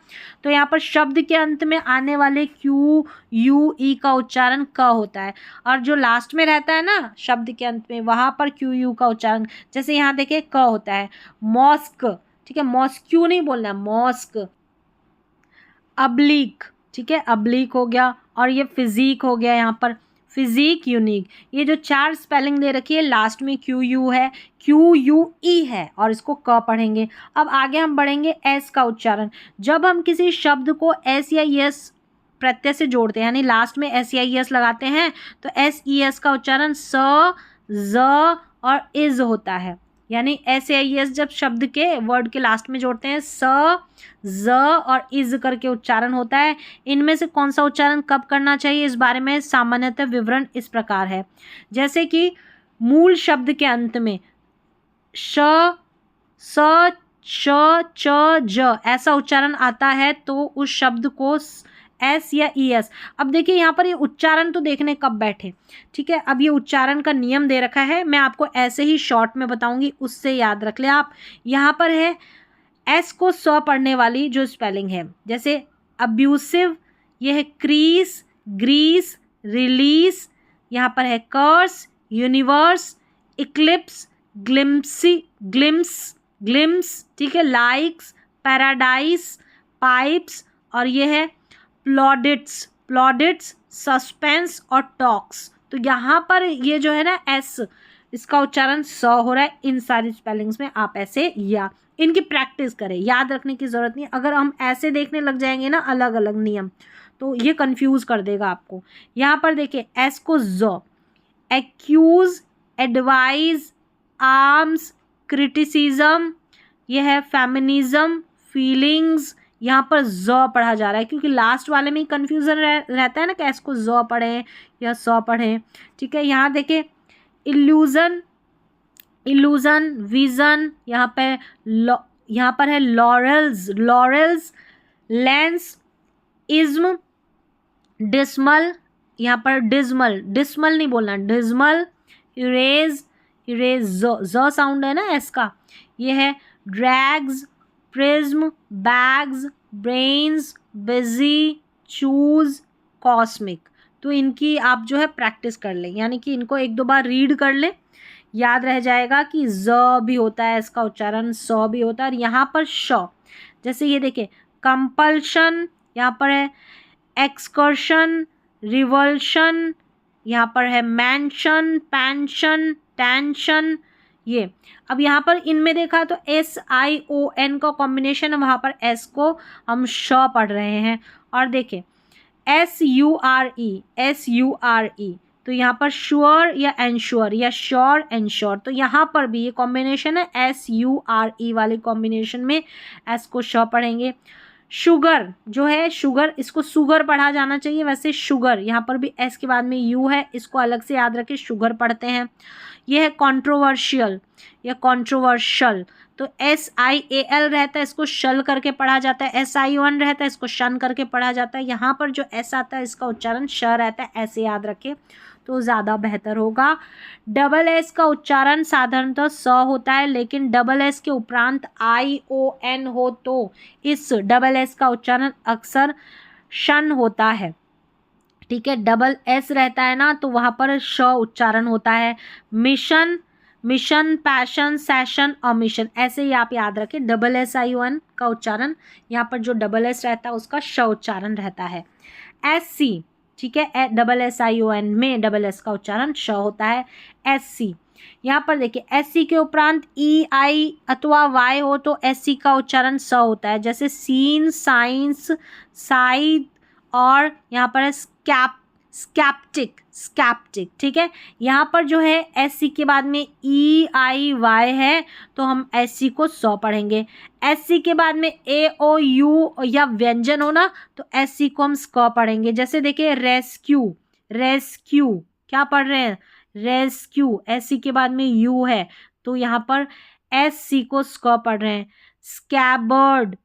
तो यहाँ पर शब्द के अंत में आने वाले क्यू यू ई का उच्चारण क होता है, और जो लास्ट में रहता है ना शब्द के अंत में, वहाँ पर क्यू यू का उच्चारण, जैसे यहाँ देखिए क होता है, मॉस्क। ठीक है, मॉस्क्यू नहीं बोलना, मॉस्क। अब्लीक, ठीक है, अब्लीक हो गया, और ये फिजिक हो गया, यहाँ पर फिजिक, यूनिक। ये जो 4 स्पेलिंग दे रखी है, लास्ट में क्यू यू है, क्यू यू ई है, और इसको क पढ़ेंगे। अब आगे हम बढ़ेंगे एस का उच्चारण। जब हम किसी शब्द को एस या एस प्रत्यय से जोड़ते हैं, यानी लास्ट में एस या एस लगाते हैं, तो एस ई एस का उच्चारण स, ज और इज होता है। यानी एस या एस जब शब्द के वर्ड के लास्ट में जोड़ते हैं, स, ज और इज करके उच्चारण होता है। इनमें से कौन सा उच्चारण कब करना चाहिए, इस बारे में सामान्यतः विवरण इस प्रकार है। जैसे कि मूल शब्द के अंत में श, स, श, च, ज ऐसा उच्चारण आता है, तो उस शब्द को एस या ई एस। अब देखिए यहाँ पर ये उच्चारण तो देखने कब बैठे। ठीक है, अब ये उच्चारण का नियम दे रखा है, मैं आपको ऐसे ही शॉर्ट में बताऊंगी, उससे याद रख ले आप। यहाँ पर है एस को स पढ़ने वाली जो स्पेलिंग है, जैसे अब्यूसिव, ये है क्रीज, ग्रीस, रिलीज। यहाँ पर है कर्स, यूनिवर्स, इक्लिप्स, ग्लिम्सी, ग्लिम्स, ग्लिम्स। ठीक है, लाइक्स, पैराडाइस, पाइप्स, और ये है प्लॉडिट्स, प्लॉडिट्स, सस्पेंस और टॉक्स। तो यहाँ पर ये जो है ना एस, इसका उच्चारण स हो रहा है इन सारी स्पेलिंग्स में। आप ऐसे या इनकी प्रैक्टिस करें, याद रखने की ज़रूरत नहीं। अगर हम ऐसे देखने लग जाएंगे ना अलग अलग नियम, तो ये कंफ्यूज कर देगा आपको। यहाँ पर देखिए एस को ज, एक्यूज, एडवाइज, आर्म्स, क्रिटिसिज्म, यह है फेमिनिज्म, फीलिंग्स। यहाँ पर ज पढ़ा जा रहा है, क्योंकि लास्ट वाले में ही कन्फ्यूज़न रहता है ना कि एस को ज पढ़ें या स पढ़ें। ठीक है, यहाँ देखिए इल्यूज़न, इल्यूज़न, विज़न, यहाँ पर है laurels, laurels, lens, ism, dismal, यहाँ पर डिस्मल, डिस्मल नहीं बोलना, डिस्मल, इरेज, इरेज, ज साउंड है ना एस का। ये है drags, prism, bags, brains, busy, choose, cosmic. तो इनकी आप जो है प्रैक्टिस कर लें, यानी कि इनको 1-2 बार रीड कर लें, याद रह जाएगा कि ज भी होता है इसका उच्चारण, स भी होता है, और यहाँ पर श। जैसे ये देखिए कंपल्शन, यहाँ पर है एक्सकर्शन, रिवल्शन, यहाँ पर है मैंशन, पेंशन, टेंशन। ये अब यहाँ पर इनमें देखा तो SION का कॉम्बिनेशन है, वहाँ पर एस को हम श पढ़ रहे हैं। और देखिए SURE, SURE, तो यहाँ पर श्योर या एंश्योर, या श्योर एंश्योर। तो यहाँ पर भी ये कॉम्बिनेशन है SURE वाले कॉम्बिनेशन में एस को श पढ़ेंगे। शुगर जो है, शुगर, इसको शुगर पढ़ा जाना चाहिए, वैसे शुगर, यहाँ पर भी एस के बाद में यू है, इसको अलग से याद रखें, शुगर पढ़ते हैं। यह है कंट्रोवर्शियल या कंट्रोवर्शियल, तो SIAL रहता है, इसको शल करके पढ़ा जाता है। SION रहता है, इसको शन करके पढ़ा जाता है। यहाँ पर जो एस आता है इसका उच्चारण श रहता है, ऐसे याद रखें तो ज़्यादा बेहतर होगा। डबल एस का उच्चारण साधारणतः स होता है, लेकिन डबल एस के उपरांत ION हो तो इस डबल एस का उच्चारण अक्सर शन होता है। ठीक है, डबल एस रहता है ना, तो वहाँ पर श उच्चारण होता है। मिशन, मिशन, पैशन, सेशन और मिशन, ऐसे ही आप याद रखें। डबल SION का उच्चारण, यहाँ पर जो डबल एस रहता है उसका श उच्चारण रहता है। SC, ठीक है, डबल SION में डबल एस का उच्चारण श होता है। SC, यहाँ पर देखिए SC के उपरांत EI अथवा Y हो तो SC का उच्चारण स होता है, जैसे सीन, साइंस, साइड, और यहाँ पर है स्कैप, स्कैप्टिक, स्कैप्टिक, ठीक है। यहाँ पर जो है एस सी के बाद में ई आई वाई है तो हम एस सी को सौ पढ़ेंगे। एस सी के बाद में ए ओ यू या व्यंजन हो ना तो एस सी को हम स्क पढ़ेंगे। जैसे देखिए रेस्क्यू, रेस्क्यू क्या पढ़ रहे हैं, रेस्क्यू, एस सी के बाद में यू है तो यहाँ पर एस सी को स्क पढ़ रहे हैं। स्कैबर्ड,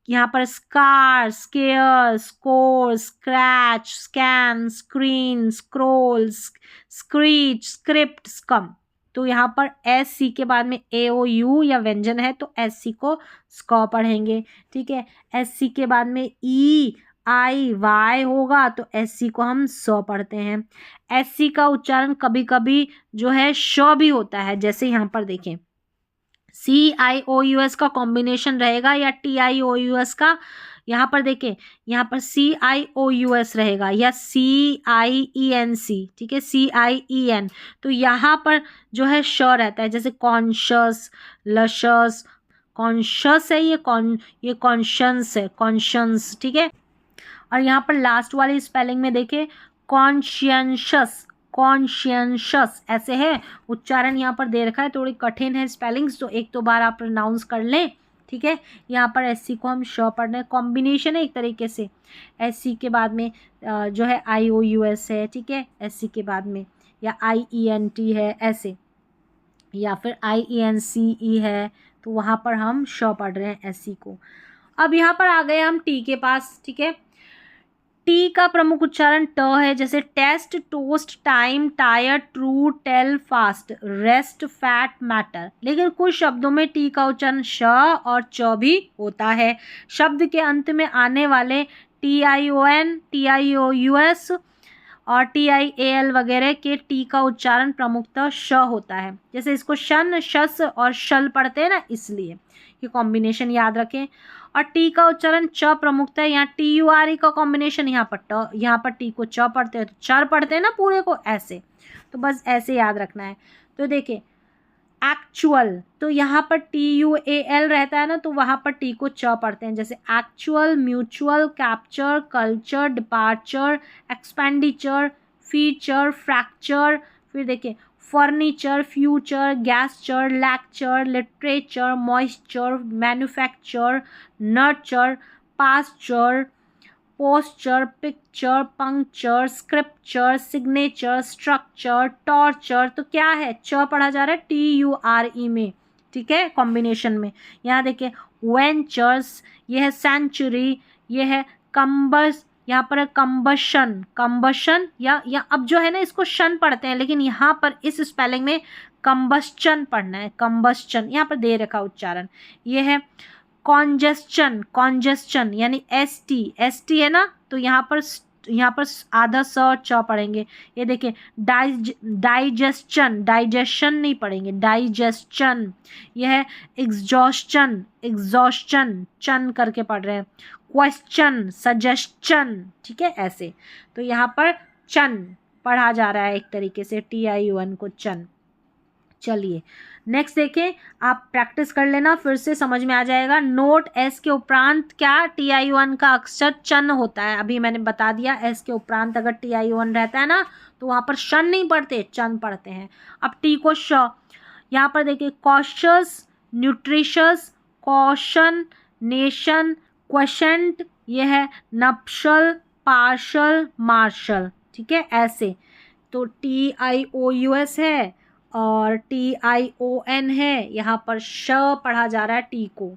यहाँ पर scar, square, score, scratch, scan, screen, scroll, screech, script, scum. तो यहाँ पर एस सी के बाद में ए ओ यू या व्यंजन है तो एस सी को स्क पढ़ेंगे, ठीक है। एस सी के बाद में ई आई वाई होगा तो एस सी को हम सौ पढ़ते हैं। एस सी का उच्चारण कभी कभी जो है श भी होता है, जैसे यहाँ पर देखें C I O U S का कॉम्बिनेशन रहेगा या T I O U S का, यहाँ पर देखें यहाँ पर सी आई ओ यू एस रहेगा या सी आई ई एन सी, ठीक है, सी आई ई एन। तो यहाँ पर जो है श रहता है, जैसे कॉन्शस, लशस, कॉन्शस है ये कॉन्शंस है, कॉन्शंस, ठीक है। और यहाँ पर लास्ट वाली स्पेलिंग में देखें कॉन्शियंशस, कॉन्शियंशस ऐसे है उच्चारण, यहाँ पर दे रखा है, थोड़ी कठिन है स्पेलिंग्स तो एक दो बार आप प्रोनाउंस कर लें, ठीक है। यहाँ पर एस सी को हम श पढ़ रहे हैं, कॉम्बिनेशन है एक तरीके से। एस सी के बाद में जो है आई ओ यू एस है, ठीक है, एस सी के बाद में या आई ई एन टी है ऐसे, या फिर आई ई एन सी ई है तो वहाँ पर हम श पढ़ रहे हैं एस सी को। अब यहाँ पर आ गए हम टी के पास, ठीक है। टी का प्रमुख उच्चारण ट है, जैसे test, toast, time, tyre, true, tell, fast, rest, fat, matter. लेकिन कुछ शब्दों में टी का उच्चारण श और च भी होता है। शब्द के अंत में आने वाले T I O N, T I O U S और टी आई ए एल वगैरह के टी का उच्चारण प्रमुखतः श होता है। जैसे इसको शन, शस और शल पढ़ते हैं ना, इसलिए ये कॉम्बिनेशन याद रखें। और टी का उच्चारण च प्रमुखता है, यहाँ टी यू आर ई का कॉम्बिनेशन, यहाँ पर ट, यहाँ पर टी को च पढ़ते हैं तो चर पढ़ते हैं ना पूरे को ऐसे, तो बस ऐसे याद रखना है। तो देखिए एक्चुअल, तो यहाँ पर टी यू ए एल रहता है ना तो वहाँ पर टी को च पढ़ते हैं, जैसे actual, mutual, capture, culture, departure, expenditure, feature, fracture. फिर देखिए furniture, future, gesture, lecture, literature, moisture, manufacture, nurture, pasture, posture, picture, puncture, scripture, signature, structure, torture. तो क्या है, च पढ़ा जा रहा है टी यू आर ई में, ठीक है, कॉम्बिनेशन में। यहाँ देखिए वेंचर्स, ये है सेंचुरी, ये है कम्बस, यहाँ पर है कम्बशन, कम्बशन या अब जो है ना इसको शन पढ़ते हैं लेकिन यहाँ पर इस स्पेलिंग में कम्बस्चन पढ़ना है, कम्बस्चन यहाँ पर दे रखा उच्चारण। ये है कॉन्जेस्चन, कॉन्जेस्चन यानी एस टी है ना तो यहाँ पर आधा स च पढ़ेंगे। ये देखिए डाइजेस्चन, डाइजेशन नहीं पढ़ेंगे, डाइजेस्चन। यह है एग्जॉस्चन, एग्जॉस्चन चन करके पढ़ रहे हैं। क्वेश्चन, सजेस्चन, ठीक है ऐसे। तो यहाँ पर चन पढ़ा जा रहा है एक तरीके से, टी आई यू एन को चन। चलिए नेक्स्ट देखें, आप प्रैक्टिस कर लेना फिर से समझ में आ जाएगा। नोट एस के उपरांत क्या टी आई वन का अक्षर चन होता है, अभी मैंने बता दिया। एस के उपरांत अगर टी आई वन रहता है ना तो वहाँ पर शन नहीं पढ़ते, चन पढ़ते हैं। अब टी को श, यहाँ पर देखिए cautious, nutritious, caution, nation, quotient, यह है नप्शल, पार्शल, मार्शल, ठीक है ऐसे। तो T I O U S है और टी आई ओ एन है, यहाँ पर श पढ़ा जा रहा है टी को।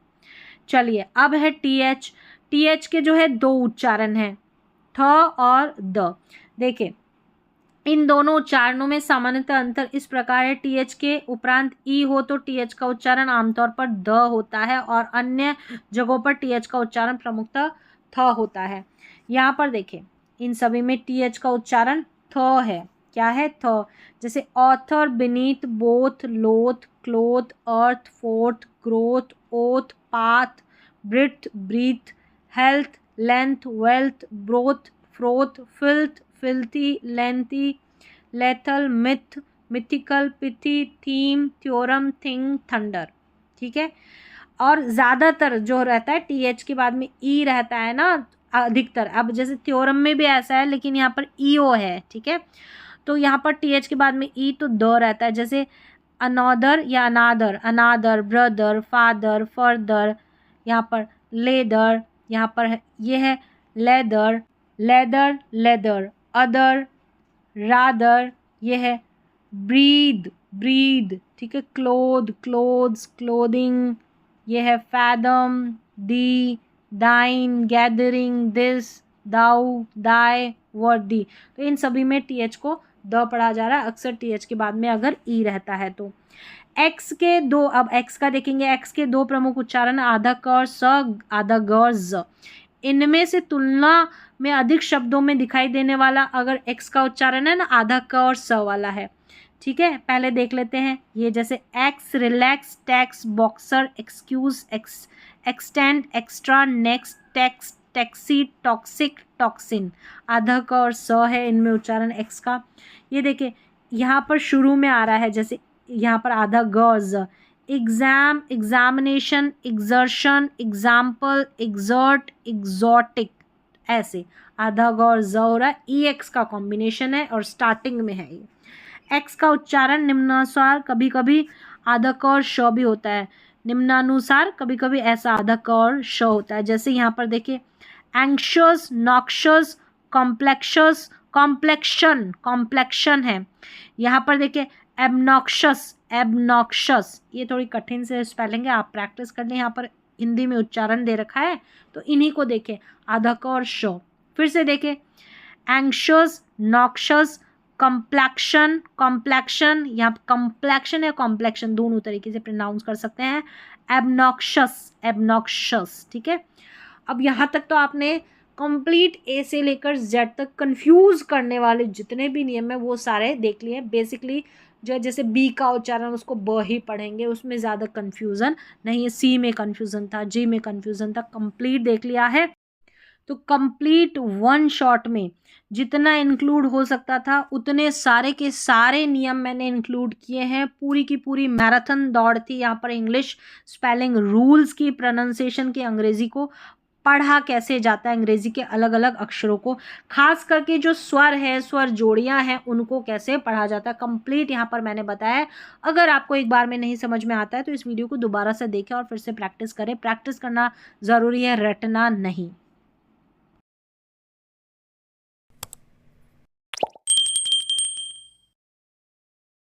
चलिए अब है टी एच। टी एच के जो है दो उच्चारण हैं, थ और द। देखिए इन दोनों उच्चारणों में सामान्यतः अंतर इस प्रकार है, टी एच के उपरांत ई हो तो टी एच का उच्चारण आमतौर पर द होता है और अन्य जगहों पर टी एच का उच्चारण प्रमुखतः थ होता है। यहाँ पर देखिए इन सभी में टी एच का उच्चारण थ है। क्या है, थ। जैसे author, beneath, both, loath, cloth, earth, fourth, growth, oath, path, breath, breathe, health, length, wealth, broth, froth, filth, filthy, lengthy, lethal, myth, mythical, pithy, theme, theorem, thing, thunder, ठीक है। और ज़्यादातर जो रहता है टी एच के बाद में ई रहता है ना, अधिकतर। अब जैसे थ्योरम में भी ऐसा है, लेकिन यहाँ पर ईओ है, ठीक है। तो यहाँ पर टीएच के बाद में ई तो द रहता है, जैसे अनदर या अनादर, अनादर, ब्रदर, फादर, फर्दर, यहाँ पर लेदर, यहाँ पर ये है leather, leather, leather, other, rather, ये है ब्रीद, ब्रीद, ठीक है। क्लोथ, क्लोथ्स, क्लोथिंग, ये है फैदम, दी, दाइन, गैदरिंग, दिस, दाउ, दाई, वर्दी। तो इन सभी में टीएच को द पढ़ा जा रहा है, अक्सर टीएच के बाद में अगर ई रहता है तो। एक्स के दो, अब एक्स का देखेंगे, एक्स के दो प्रमुख उच्चारण, आधा क और स, आधा ग और ज। इनमें से तुलना में अधिक शब्दों में दिखाई देने वाला अगर एक्स का उच्चारण है ना, आधा क और स वाला है, ठीक है। पहले देख लेते हैं ये, जैसे x, relax, tax, boxer, excuse, extend, extra, next, tax, taxi, toxic, toxin, आधा क और स है इनमें उच्चारण एक्स का। ये देखिए यहाँ पर शुरू में आ रहा है, जैसे यहाँ पर आधा ग ज, exam, examination, exertion, example, exert, exotic, ऐसे आधा ग और ज हो रहा है। ई एक्स का कॉम्बिनेशन है और स्टार्टिंग में है ये। एक्स का उच्चारण निम्नानुसार कभी कभी आधा क और श भी होता है, निम्नानुसार कभी कभी ऐसा आधा क और श होता है। जैसे यहाँ पर देखिए एंक्शस, नॉक्शस, कॉम्प्लेक्शस, कॉम्प्लेक्शन, कॉम्प्लेक्शन है। यहाँ पर देखिए एबनॉक्शस, एबनॉक्शस, ये थोड़ी कठिन से स्पेलिंग है, आप प्रैक्टिस कर लें। यहाँ पर हिंदी में उच्चारण दे रखा है तो इन्हीं को देखें, आधा क और श। फिर से देखें एंक्शस, नॉक्शस, कॉम्प्लेक्शन, कॉम्प्लेक्शन, यहाँ कॉम्प्लेक्शन या कॉम्प्लेक्शन दोनों तरीके से प्रोनाउंस कर सकते हैं, एबनॉक्शस, एबनॉक्शस, ठीक है। अब यहाँ तक तो आपने कंप्लीट ए से लेकर जेड तक कंफ्यूज करने वाले जितने भी नियम है वो सारे देख लिए। बेसिकली जो है जैसे बी का उच्चारण उसको ब ही पढ़ेंगे, उसमें ज़्यादा कंफ्यूजन नहीं है। सी में कंफ्यूजन था, जी में कंफ्यूजन था, कंप्लीट देख लिया है। तो कंप्लीट वन शॉट में जितना इंक्लूड हो सकता था उतने सारे के सारे नियम मैंने इंक्लूड किए हैं। पूरी की पूरी मैराथन दौड़ थी यहाँ पर इंग्लिश स्पेलिंग रूल्स की, प्रोनाउंसिएशन की, अंग्रेजी को पढ़ा कैसे जाता है, अंग्रेजी के अलग अलग अक्षरों को, खास करके जो स्वर है, स्वर जोड़ियां हैं, उनको कैसे पढ़ा जाता है, कंप्लीट यहाँ पर मैंने बताया है। अगर आपको एक बार में नहीं समझ में आता है तो इस वीडियो को दोबारा से देखें और फिर से प्रैक्टिस करें। प्रैक्टिस करना ज़रूरी है, रटना नहीं।